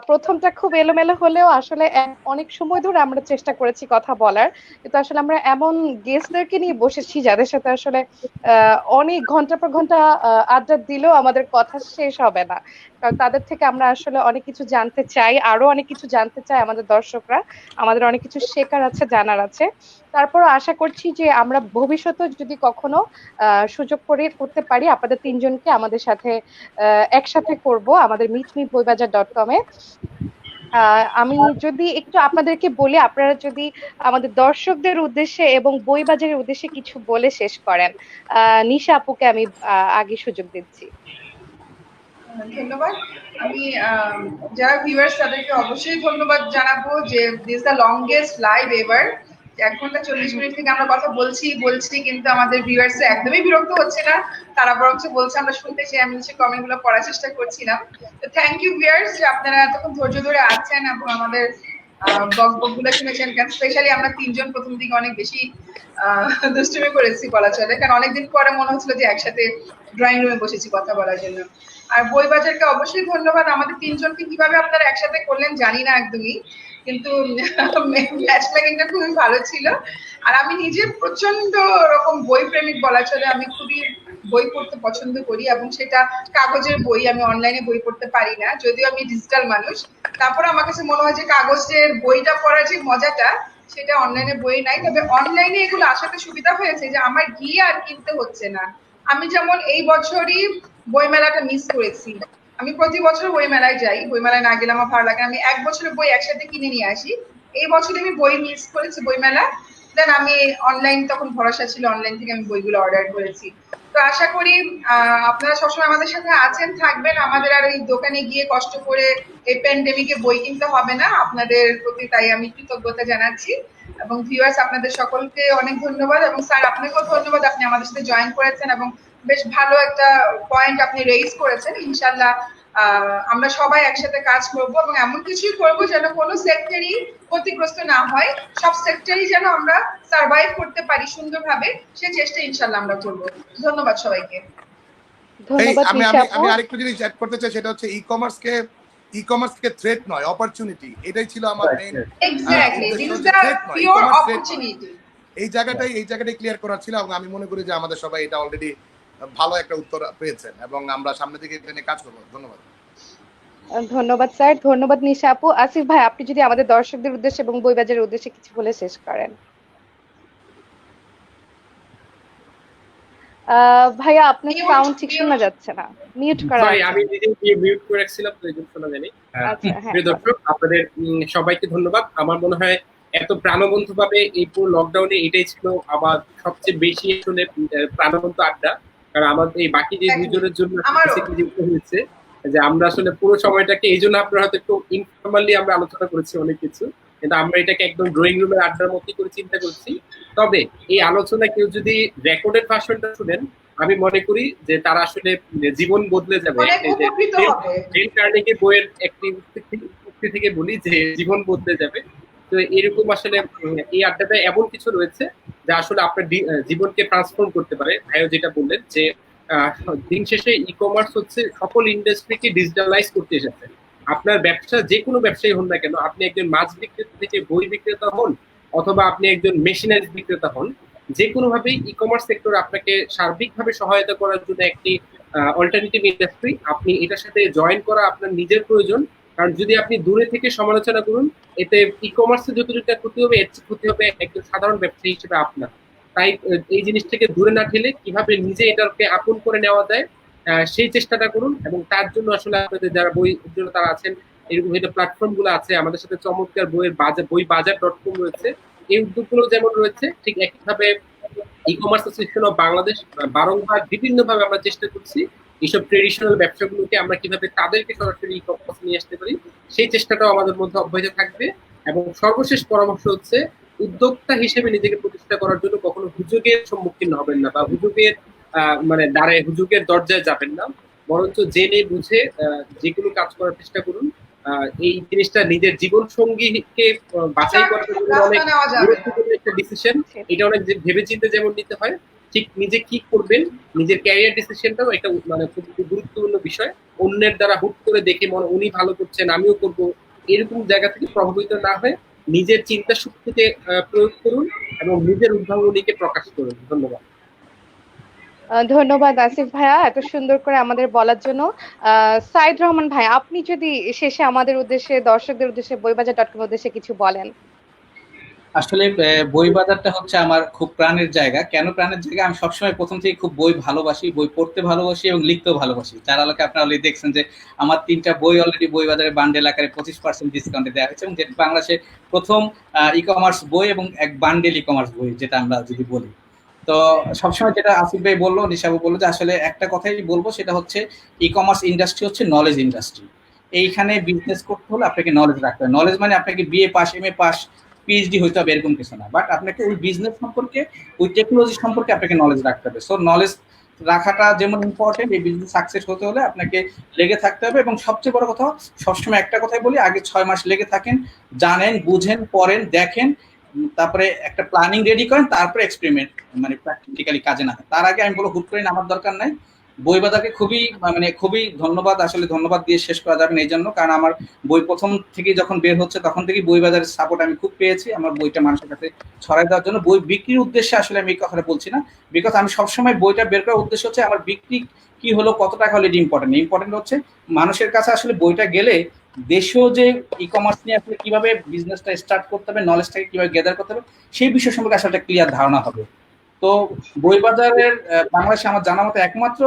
Speaker 4: প্রথমটা খুব এলোমেলো হলেও আসলে অনেক সময় ধরে আমরা চেষ্টা করেছি কথা বলার, কিন্তু আসলে আমরা এমন গেস্টদেরকে নিয়ে বসেছি যাদের সাথে আসলে অনেক ঘন্টার পর ঘন্টা আড্ডা দিলেও আমাদের কথা শেষ হবে না, কারণ তাদের থেকে আমরা আসলে অনেক কিছু জানতে চাই, আরো অনেক কিছু জানতে চাই আমাদের দর্শকরা, আমাদের অনেক কিছু শেখার আছে, জানার আছে। তারপর আশা করছি যে আমরা ভবিষ্যতে যদি কখনো সুযোগ করে করতে পারি আপনাদের তিনজনকে আমাদের সাথে একসাথে করব আমাদের meetmebойবাজার.com এ। আমি যদি একটু আপনাদেরকে বলি, আপনারা যদি আমাদের দর্শকদের উদ্দেশ্যে এবং বইবাজারের উদ্দেশ্যে কিছু বলে শেষ করেন। নিশা আপুকে আমি আগে সুযোগ দিচ্ছি।
Speaker 2: ধন্যবাদ। আমি যারা ভিউয়ার্স তাদেরকে অবশ্যই ধন্যবাদ জানাবো যে this the longest live ever. 1 ঘন্টা 40 মিনিট থেকে আমরা কথা বলছি কিন্তু আমাদের ভিউয়ার্স একদমই বিরক্ত হচ্ছে না, তারা বরঞ্চ বলছে আমরা শুনতে চাই। আমি নিচে কমেন্ট গুলো পড়ার চেষ্টা করছিলাম। তো থ্যাংক ইউ ভিউয়ার্স যে আপনারা এতক্ষণ ধৈর্য ধরে আছেন এবং আমাদের বকবক গুলো শুনেছেন। স্পেশালি আমরা তিনজন প্রথম দিকে অনেক বেশি দুষ্টুমি করেছি বলা চলে, কারণ অনেকদিন পরে মনে হচ্ছিল যে একসাথে ড্রয়িং রুমে বসেছি কথা বলার জন্য। আর বইবাজারকে অবশ্যই ধন্যবাদ। আমাদের তিনজনকে কিভাবে আপনারা একসাথে করলেন জানি না একদমই, কিন্তু ম্যাচ মেকিংটা খুবই ভালো ছিল। আর আমি নিজে প্রচন্ড রকম বই প্রেমিক বলা চলে, আমি খুবই বই পড়তে পছন্দ করি এবং সেটা কাগজের বই, আমি অনলাইনে বই পড়তে পারি না, যদিও আমি ডিজিটাল মানুষ। তারপরে আমার কাছে মনে হয় যে কাগজের বইটা পড়ার যে মজাটা সেটা অনলাইনে বই নাই। তবে অনলাইনে এগুলো আসাতে সুবিধা হয়েছে যে আমার গিয়ে আর কিনতে হচ্ছে না। আমি যেমন এই বছরই বইমেলাটা মিস করেছি। আমি প্রতি বছর বইমেলায় যাই, বইমেলায় না গেলে আমার ভালো লাগে। আমি 1 বছরের বই একসাথে কিনে নিয়ে আসি। এই বছরে আমি বই মিস করেছি বইমেলা, দেন আমি অনলাইন, তখন ভরসা ছিল অনলাইন থেকে আমি বইগুলো অর্ডার করেছি। তো আশা করি আপনারা সবসময় আমাদের সাথে আছেন, থাকবেন। আমাদের আর এই দোকানে গিয়ে কষ্ট করে এই প্যান্ডেমিকে বই কিনতে হবে না, আপনাদের প্রতি তাই আমি কৃতজ্ঞতা জানাচ্ছি। এবং ভিউয়ার্স আপনাদের সকলকে অনেক ধন্যবাদ, এবং স্যার আপনাকেও ধন্যবাদ, আপনি আমাদের সাথে জয়েন করেছেন এবং বেশ ভালো একটা পয়েন্ট আপনি রেইজ করেছেন। ইনশাআল্লাহ আমরা সবাই একসাথে কাজ করব এবং এমন কিছুই করব যেন কোনো সেক্টরই ক্ষতিগ্রস্ত না হয়, সব সেক্টরই যেন আমরা সার্ভাইভ করতে পারি সুন্দরভাবে, সেই চেষ্টা ইনশাআল্লাহ আমরা করব। ধন্যবাদ সবাইকে।
Speaker 4: ধন্যবাদ।
Speaker 5: আমি আরেকটু জিনিস অ্যাড করতে চাই, সেটা হচ্ছে ই কমার্সকে ই কমার্সকে থ্রেট নয়, অপরচুনিটি, এটাই ছিল আমার main
Speaker 2: exactly, this is the pure opportunity.
Speaker 5: এই জায়গাটাই ক্লিয়ার করার ছিল, এবং আমি মনে করি যে আমাদের সবাই এটা অলরেডি ভালো একটা উত্তর পেয়েছেন, এবং আমরা সামনের দিকে এটা নিয়ে কাজ করবো। ধন্যবাদ।
Speaker 4: ধন্যবাদ স্যার, ধন্যবাদ নিশা আপু। আসিফ ভাই, আপনি যদি আমাদের দর্শকদের উদ্দেশ্যে এবং বইবাজারের উদ্দেশ্যে কিছু বলে শেষ করেন। ভাইয়া আপনার সাউন্ড ঠিক শোনা যাচ্ছে না, মিউট করা
Speaker 1: সরি,
Speaker 4: আছে।
Speaker 1: আমি নিজে দিয়ে মিউট করে রাখছিলাম, তো এই জন্য শোনা যায়নি।
Speaker 4: আচ্ছা, হ্যাঁ।
Speaker 1: প্রিয় দর্শক, আপনাদের সবাইকে ধন্যবাদ। আমার মনে হয় এত প্রাণবন্ত ভাবে এই পুরো লকডাউনে এটাই ছিল আমার সবচেয়ে বেশি আসলে প্রাণবন্ত আড্ডা। কারণ আমাদের এই বাকি যে দুজনের জন্য যেটা হয়েছে যে আমরা আসলে পুরো সময়টাকে, এই জন্য আপনারা হয়তো একটু ইনফর্মালি আমরা আলোচনা করেছি অনেক কিছু, কিন্তু আমরা এটাকে একদম ড্রয়িং রুমের আড্ডার মতোই করে চিন্তা করছি। তবে এই আলোচনা কেউ যদি রেকর্ডেড ভার্সনটা শুনেন, আমি মনে করি যে তারা আসলে জীবন বদলে যাবে। ডেল কার্নেগি বইয়ের একটি উক্তি থেকে বলি যে জীবন বদলে যাবে। তো এরকম আসলে এই আড্ডাটা এমন কিছু রয়েছে যা আসলে আপনার জীবনকে ট্রান্সফর্ম করতে পারে। ভাইও যেটা বললেন যে দিন শেষে ই কমার্স হচ্ছে সকল ইন্ডাস্ট্রিকে ডিজিটালাইজ করতে এসেছে। আপনার ব্যবসা যে কোনো ব্যবসায়ী হন না কেন, আপনি একজন মাছ বিক্রেতা থেকে বই বিক্রেতা হন, অথবা আপনি একজন মেশিনারি বিক্রেতা হন, যে কোনো ভাবেই ই কমার্স সেক্টর আপনাকে সার্বিকভাবে সহায়তা করার জন্য একটি অল্টারনেটিভ ইন্ডাস্ট্রি। আপনি এটার সাথে জয়েন করা আপনার নিজের প্রয়োজন। কারণ যদি আপনি দূরে থেকে সমালোচনা করুন, এতে ই কমার্সে যতটুকু ক্ষতি হবে, এর চেয়ে ক্ষতি হবে একজন সাধারণ ব্যবসায়ী হিসেবে আপনার। তাই এই জিনিস থেকে দূরে না ঠেলে কিভাবে নিজে এটাকে আপন করে নেওয়া যায় সেই চেষ্টাটা করুন। এবং তার জন্য আসলে আপনাদের যারা বই জন্য তারা আছেন, এরকম হয়তো প্ল্যাটফর্ম গুলো আছে, আমাদের সাথে চমৎকার বইয়ের বাজার বইবাজার.com রয়েছে। এই উদ্যোগগুলো যেমন রয়েছে, ঠিক একইভাবে ই কমার্স অ্যাসোসিয়েশন অফ বাংলাদেশ বারংবার বিভিন্নভাবে আমরা চেষ্টা করছি এইসব ট্রেডিশনাল ব্যবসাগুলোকে আমরা কিভাবে তাদেরকে সরাসরি ই কমার্স নিয়ে আসতে পারি, সেই চেষ্টাটাও আমাদের মধ্যে অব্যাহত থাকবে। এবং সর্বশেষ পরামর্শ হচ্ছে, উদ্যোক্তা হিসেবে নিজেকে প্রতিষ্ঠা করার জন্য কখনো হুজুগের সম্মুখীন হবেন না, বা হুজুগের হুজুগের দরজায় যাবেন না। বরঞ্চ জেনে বুঝে যে কোনো কাজ করার চেষ্টা করুন। এই জিনিসটা নিজের জীবন সঙ্গীকে বাছাই করার জন্য অনেক গুরুত্বপূর্ণ একটা ডিসিশন। এটা অনেক ভেবে চিন্তে যেমন নিতে হয়, ঠিক নিজে কি করবেন, নিজের ক্যারিয়ার ডিসিশনটাও একটা খুব গুরুত্বপূর্ণ বিষয়। অন্যের দ্বারা হুট করে দেখে মনে উনি ভালো করছেন আমিও করবো, এরকম জায়গা থেকে প্রভাবিত না হয়ে নিজের চিন্তা শক্তিকে প্রয়োগ করুন এবং নিজের উদ্ভাবনীকে প্রকাশ করুন। ধন্যবাদ।
Speaker 4: ধন্যবাদ আসিফ ভাইয়া এত সুন্দর করে আমাদের বলার জন্য। সাইদ রহমান ভাই, আপনি যদি শেষে আমাদের উদ্দেশ্যে, দর্শকদের উদ্দেশ্যে, বইবাজার.com উদ্দেশ্যে কিছু বলেন।
Speaker 3: আসলে বই বাজারটা হচ্ছে আমার খুব প্রাণের জায়গা। কেন প্রাণের জায়গা? আমি সবসময় প্রথম থেকে খুব বই ভালোবাসি, বই পড়তে ভালোবাসি এবং লিখতেও ভালোবাসি। যার আলোকে আপনারা অলরেডি দেখছেন যে আমার 3টা বই অলরেডি বই বাজারে বান্ডেল আকারে 25% ডিসকাউন্টে দেওয়া হয়েছে, এবং যেটা বাংলাদেশে প্রথম ই কমার্স বই এবং এক বান্ডেল ই কমার্স বই, যেটা আমরা যদি বলি। তো সবসময় যেটা আসিফ ভাই বললো, নিশাবু বললো, যে আসলে একটা কথাই বলবো, সেটা হচ্ছে ই কমার্স ইন্ডাস্ট্রি হচ্ছে নলেজ ইন্ডাস্ট্রি। এইখানে বিজনেস করতে হলে আপনাকে নলেজ রাখতে হবে। নলেজ মানে আপনাকে BA pass, MA pass, PhD হইতে হবে এরকম কিছু না, বাট আপনাকে ওই বিজনেস সম্পর্কে, ওই টেকনোলজি সম্পর্কে আপনাকে নলেজ রাখতে হবে। সো নলেজ রাখাটা যেমন ইম্পর্টেন্ট, এই বিজনেস সাকসেস হতে হলে আপনাকে লেগে থাকতে হবে। এবং সবচেয়ে বড় কথা, সবসময় একটা কথাই বলি, আগে 6 মাস লেগে থাকেন, জানেন, বুঝেন, পড়েন, দেখেন, তারপরে একটা প্ল্যানিং রেডি করেন, তারপরে এক্সপেরিমেন্ট মানে প্র্যাকটিক্যালি কাজে না। তার আগে আমি বলবো হুট করে নামার দরকার নাই। বইবাজারকে খুবই ধন্যবাদ, আসলে ধন্যবাদ দিয়ে শেষ করা যাবে না এই জন্য, কারণ আমার বই প্রথম থেকে যখন বের হচ্ছে তখন থেকেই বইবাজারের সাপোর্ট আমি খুব পেয়েছি আমার বইটা মানুষের কাছে ছড়াই দেওয়ার জন্য। বই বিক্রির উদ্দেশ্যে আসলে আমি এই কথাটা বলছি না, বিকজ আমি সবসময় বইটা বের করার উদ্দেশ্য হচ্ছে আমার বিক্রি কি হলো, কত টাকা হলে এটা ইম্পর্টেন্ট হচ্ছে মানুষের কাছে আসলে বইটা গেলে দেশেও যে ই কমার্স নিয়ে আসলে কিভাবে বিজনেসটা স্টার্ট করতে হবে, নলেজটাকে কিভাবে গ্যাদার করতে হবে, সেই বিষয় সম্পর্কে আসলে একটা ক্লিয়ার ধারণা হবে। তো বইবাজারের বাংলাদেশে আমার জানা মতো একমাত্র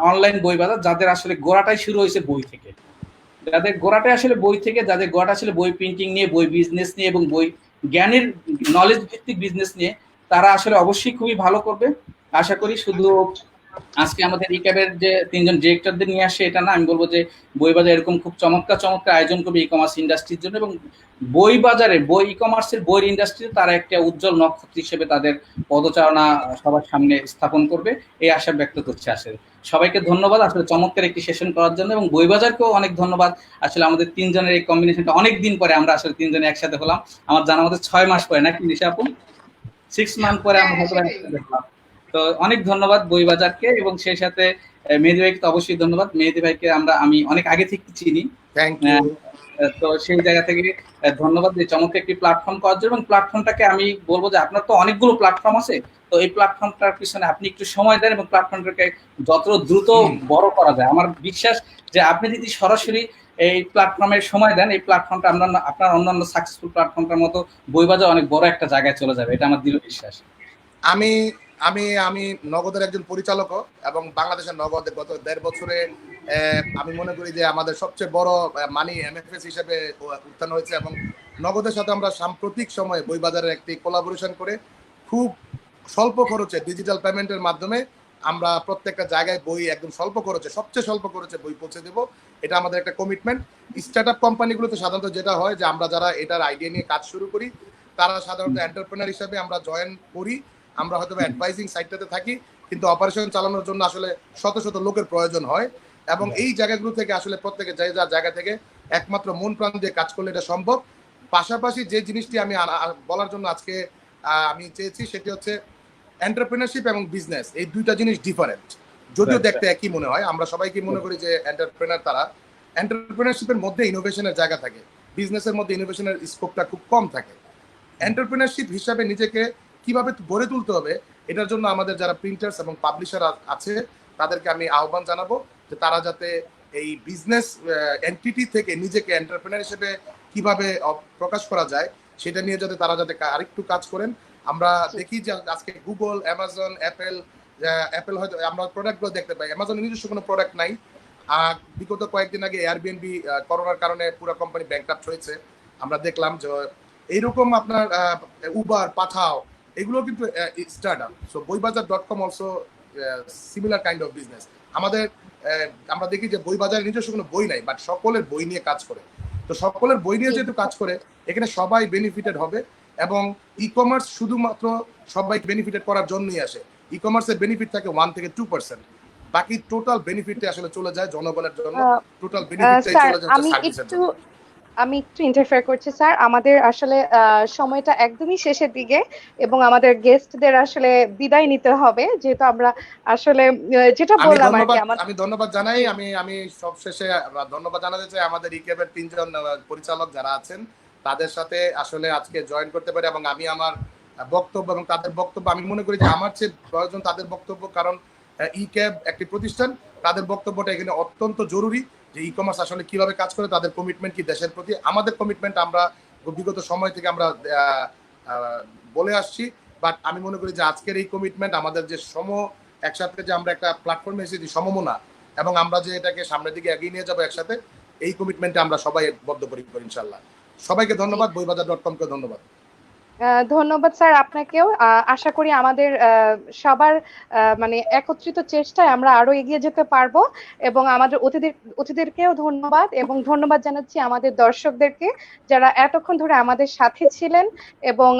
Speaker 3: অনলাইন বইবাজার যাদের আসলে গোড়াটাই শুরু হয়েছে বই থেকে, যাদের গোড়াটাই আসলে বই থেকে, যাদের গোড়াটা আসলে বই প্রিন্টিং নিয়ে, বই বিজনেস নিয়ে এবং বই জ্ঞানের নলেজ ভিত্তিক বিজনেস নিয়ে, তারা আসলে অবশ্যই খুবই ভালো করবে আশা করি। শুধু আজকে আমাদের রিক্যাবের যে 3জন ডিরেক্টরদের নিয়ে আসে এটা না, আমি বলবো যে বইবাজার এরকম খুব চমৎকার আয়োজন করবে ই কমার্স ইন্ডাস্ট্রির জন্য, এবং বই বাজারে, বই ই কমার্সের বইয়ের ইন্ডাস্ট্রিতে তারা একটা উজ্জ্বল নক্ষত্র হিসেবে তাদের পদচারণা সবার সামনে স্থাপন করবে, এই আশা ব্যক্ত করছে। আসলে সবাইকে ধন্যবাদ আসলে চমৎকার একটি সেশন করার জন্য, এবং বইবাজারকেও অনেক ধন্যবাদ। আসলে আমাদের 3জনের এই কম্বিনেশনটা অনেক দিন পরে আমরা আসলে 3জনে একসাথে হলাম, আমার জানা মতো 6 মাস পরে, নাকি নিশা আপু? 6 মান্থ পরে আমরা একসাথে হলাম। তো অনেক ধন্যবাদ বইবাজারকে, এবং সেই সাথে মেহেদী ভাইকে তো অবশ্যই ধন্যবাদ। মেহেদী ভাইকে আমি অনেক আগে থেকে চিনি,
Speaker 5: থ্যাংক ইউ।
Speaker 3: তো সেই জায়গা থেকে ধন্যবাদ যে চমৎকার একটি প্ল্যাটফর্ম করার জন্য, এবং প্ল্যাটফর্মটাকে আমি বলবো যে আপনার তো অনেকগুলো প্ল্যাটফর্ম আছে, তো এই প্ল্যাটফর্মটার পিছনে আপনি একটু সময় দেন এবং প্ল্যাটফর্মটাকে যত দ্রুত বড় করা যায়। আমার বিশ্বাস যে আপনি যদি সরাসরি এই প্ল্যাটফর্মের সময় দেন, এই প্ল্যাটফর্মটা আমরা আপনার অন্যান্য সাকসেসফুল প্ল্যাটফর্মটার মতো বইবাজার অনেক বড় একটা জায়গায় চলে যাবে, এটা আমার দৃঢ় বিশ্বাস।
Speaker 5: আমি আমি আমি নগদের একজন পরিচালকও, এবং বাংলাদেশের নগদের গত 1.5 বছরে আমি মনে করি যে আমাদের সবচেয়ে বড় মানি এমএফএস হিসেবে উত্থান হয়েছে, এবং নগদের সাথে আমরা সাম্প্রতিক সময়ে বইবাজারের একটি কোলাবোরেশন করে খুব স্বল্প খরচে ডিজিটাল পেমেন্টের মাধ্যমে আমরা প্রত্যেকটা জায়গায় বই একদম স্বল্প খরচে, সবচেয়ে স্বল্প খরচে বই পৌঁছে দেবো। এটা আমাদের একটা কমিটমেন্ট। স্টার্ট আপ কোম্পানিগুলোতে সাধারণত যেটা হয় যে আমরা যারা এটার আইডিয়া নিয়ে কাজ শুরু করি, তারা সাধারণত এন্টারপ্রেনার হিসাবে আমরা জয়েন করি, আমরা হয়তো অ্যাডভাইজিং সাইডটাতে থাকি, কিন্তু অপারেশন চালানোর জন্য আসলে শত শত লোকের প্রয়োজন হয়, এবং এই জায়গাগুলো থেকে আসলে প্রত্যেকে যে যার জায়গা থেকে একমাত্র মন প্রাণ দিয়ে কাজ করলে এটা সম্ভব। পাশাপাশি যে জিনিসটি আমি বলার জন্য আজকে আমি চেয়েছি, সেটি হচ্ছে এন্টারপ্রেনারশিপ এবং বিজনেস, এই দুইটা জিনিস ডিফারেন্ট, যদিও দেখতে একই মনে হয়। আমরা সবাইকে মনে করি যে এন্টারপ্রেনার, তারা এন্টারপ্রেনারশিপের মধ্যে ইনোভেশনের জায়গা থাকে, বিজনেসের মধ্যে ইনোভেশনের স্কোপটা খুব কম থাকে। এন্টারপ্রেনারশিপ হিসাবে নিজেকে কিভাবে গড়ে তুলতে হবে, এটার জন্য আমাদের যারা প্রিন্টার্স এবং পাবলিশার আছে তাদেরকে আমি আহ্বান জানাবো যে তারা যাতে এই বিজনেস এন্টিটি থেকে নিজেকে এন্টারপ্রেনার হিসেবে কিভাবে প্রকাশ করা যায় সেটা নিয়ে যাতে তারা আরেকটু কাজ করেন। আমরা দেখি যে আজকে গুগল, অ্যামাজন, অ্যাপেল হয়তো আমরা প্রোডাক্টগুলো দেখতে পাই, অ্যামাজনের নিজস্ব কোনো প্রোডাক্ট নাই। বিগত কয়েকদিন আগে এয়ারবিএনবি করোনার কারণে পুরো কোম্পানি ব্যাংকরাপ্ট হয়েছে, আমরা দেখলাম যে এইরকম আপনার উবার, পাঠাও, এগুলো কিন্তু স্টার্টআপ। সো বইবাজার.com also similar kind of business. আমরা দেখি যে বইবাজারে নিজস্ব কোনো বই নাই, বাট সকলের বই নিয়ে কাজ করে। তো সকলের বই নিয়ে যেহেতু কাজ করে, এখানে সবাই বেনিফিটেড হবে, এবং ই কমার্স শুধুমাত্র সবাই বেনিফিটেড করার জন্যই আসে। ই কমার্সের বেনিফিট থাকে 1 থেকে 2%, বাকি টোটাল বেনিফিটটা আসলে চলে যায় জনগণের জন্য, টোটাল বেনিফিটটাই চলে যায় সার্ভিসের জন্য।
Speaker 4: আমি একটু ইন্টারফেয়ার করছি স্যার, আমাদের আসলে সময়টা একদমই শেষের দিকে, এবং আমাদের গেস্টদের আসলে বিদায় নিতে হবে, যেহেতু আমরা আসলে যেটা বললাম আর কি।
Speaker 5: আমি ধন্যবাদ জানাই। আমি সবশেষে ধন্যবাদ জানাতে চাই আমাদের ইকেবের 3 জন পরিচালক যারা আছেন, তাদের সাথে আসলে আজকে জয়েন করতে পারি, এবং আমি আমার বক্তব্য এবং তাদের বক্তব্য, আমি মনে করি যে আমার চেয়ে প্রয়োজন তাদের বক্তব্য, কারণ ইকেব একটি প্রতিষ্ঠান, তাদের বক্তব্যটা এখানে অত্যন্ত জরুরি যে ই কমার্স আসলে কিভাবে কাজ করে, তাদের কমিটমেন্ট কি দেশের প্রতি। আমাদের কমিটমেন্ট আমরা বিগত সময় থেকে আমরা বলে আসছি, বাট আমি মনে করি যে আজকের এই কমিটমেন্ট আমাদের যে একসাথে যে আমরা একটা প্ল্যাটফর্মে এসেছি সমমনা, এবং আমরা যে এটাকে সামনের দিকে এগিয়ে নিয়ে যাবো একসাথে, এই কমিটমেন্টে আমরা সবাই বদ্ধপরিকর ইনশাল্লাহ। সবাইকে ধন্যবাদ, বইবাজার.com কে ধন্যবাদ।
Speaker 4: ধন্যবাদ স্যার আপনাকেও। আশা করি আমাদের সবার মানে একত্রিত চেষ্টায় আমরা আরো এগিয়ে যেতে পারবো, এবং আমাদের অতিথিদেরকেও ধন্যবাদ, এবং ধন্যবাদ জানাচ্ছি আমাদের দর্শকদেরকে যারা এতক্ষণ ধরে আমাদের সাথে ছিলেন। এবং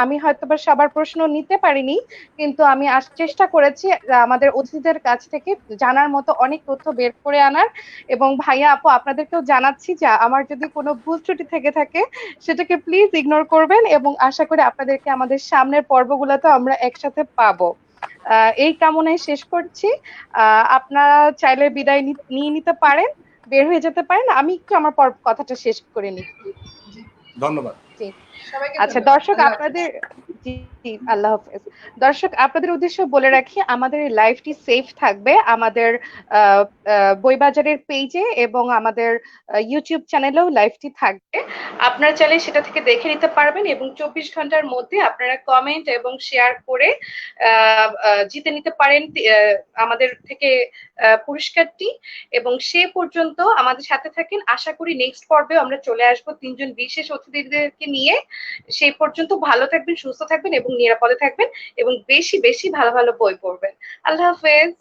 Speaker 4: আমি হয়তোবা সবার প্রশ্ন নিতে পারিনি, কিন্তু আমি চেষ্টা করেছি আমাদের অতিথিদের কাছ থেকে জানার মতো অনেক তথ্য বের করে আনার। এবং ভাইয়া, আপু, আপনাদেরকেও জানাচ্ছি যে আমার যদি কোনো ভুল ত্রুটি থেকে থাকে সেটাকে প্লিজ ইগনোর করবেন, এবং আশা করি আপনাদেরকে আমাদের সামনের পর্বগুলোতে আমরা একসাথে পাবো। এই কামনায় শেষ করছি। আপনারা চাইলে বিদায় নিয়ে নিতে পারেন, বের হয়ে যেতে পারেন। আমি একটু আমার কথাটা শেষ করে নিই।
Speaker 5: ধন্যবাদ।
Speaker 4: আচ্ছা দর্শক, আপনাদের আল্লাহ হাফেজ। দর্শক, আপনাদের উদ্দেশ্য বলে রাখি, আমাদের এই লাইভটি সেফ থাকবে আমাদের বইবাজারের পেজে, এবং আমাদের ইউটিউব চ্যানেলেও লাইভটি থাকবে। আপনারা চাইলে সেটা থেকে দেখে নিতে পারবেন, এবং 24 ঘন্টার মধ্যে আপনারা কমেন্ট এবং শেয়ার করে জিতে নিতে পারেন আমাদের থেকে পুরস্কারটি। এবং সে পর্যন্ত আমাদের সাথে থাকেন। আশা করি নেক্সট পর্বে আমরা চলে আসবো 3 জন বিশেষ অতিথিদেরকে নিয়ে। সেই পর্যন্ত ভালো থাকবেন, সুস্থ থাকবেন, এবং নিরাপদে থাকবেন, এবং বেশি বেশি ভালো ভালো বই পড়বেন। আল্লাহ হাফেজ।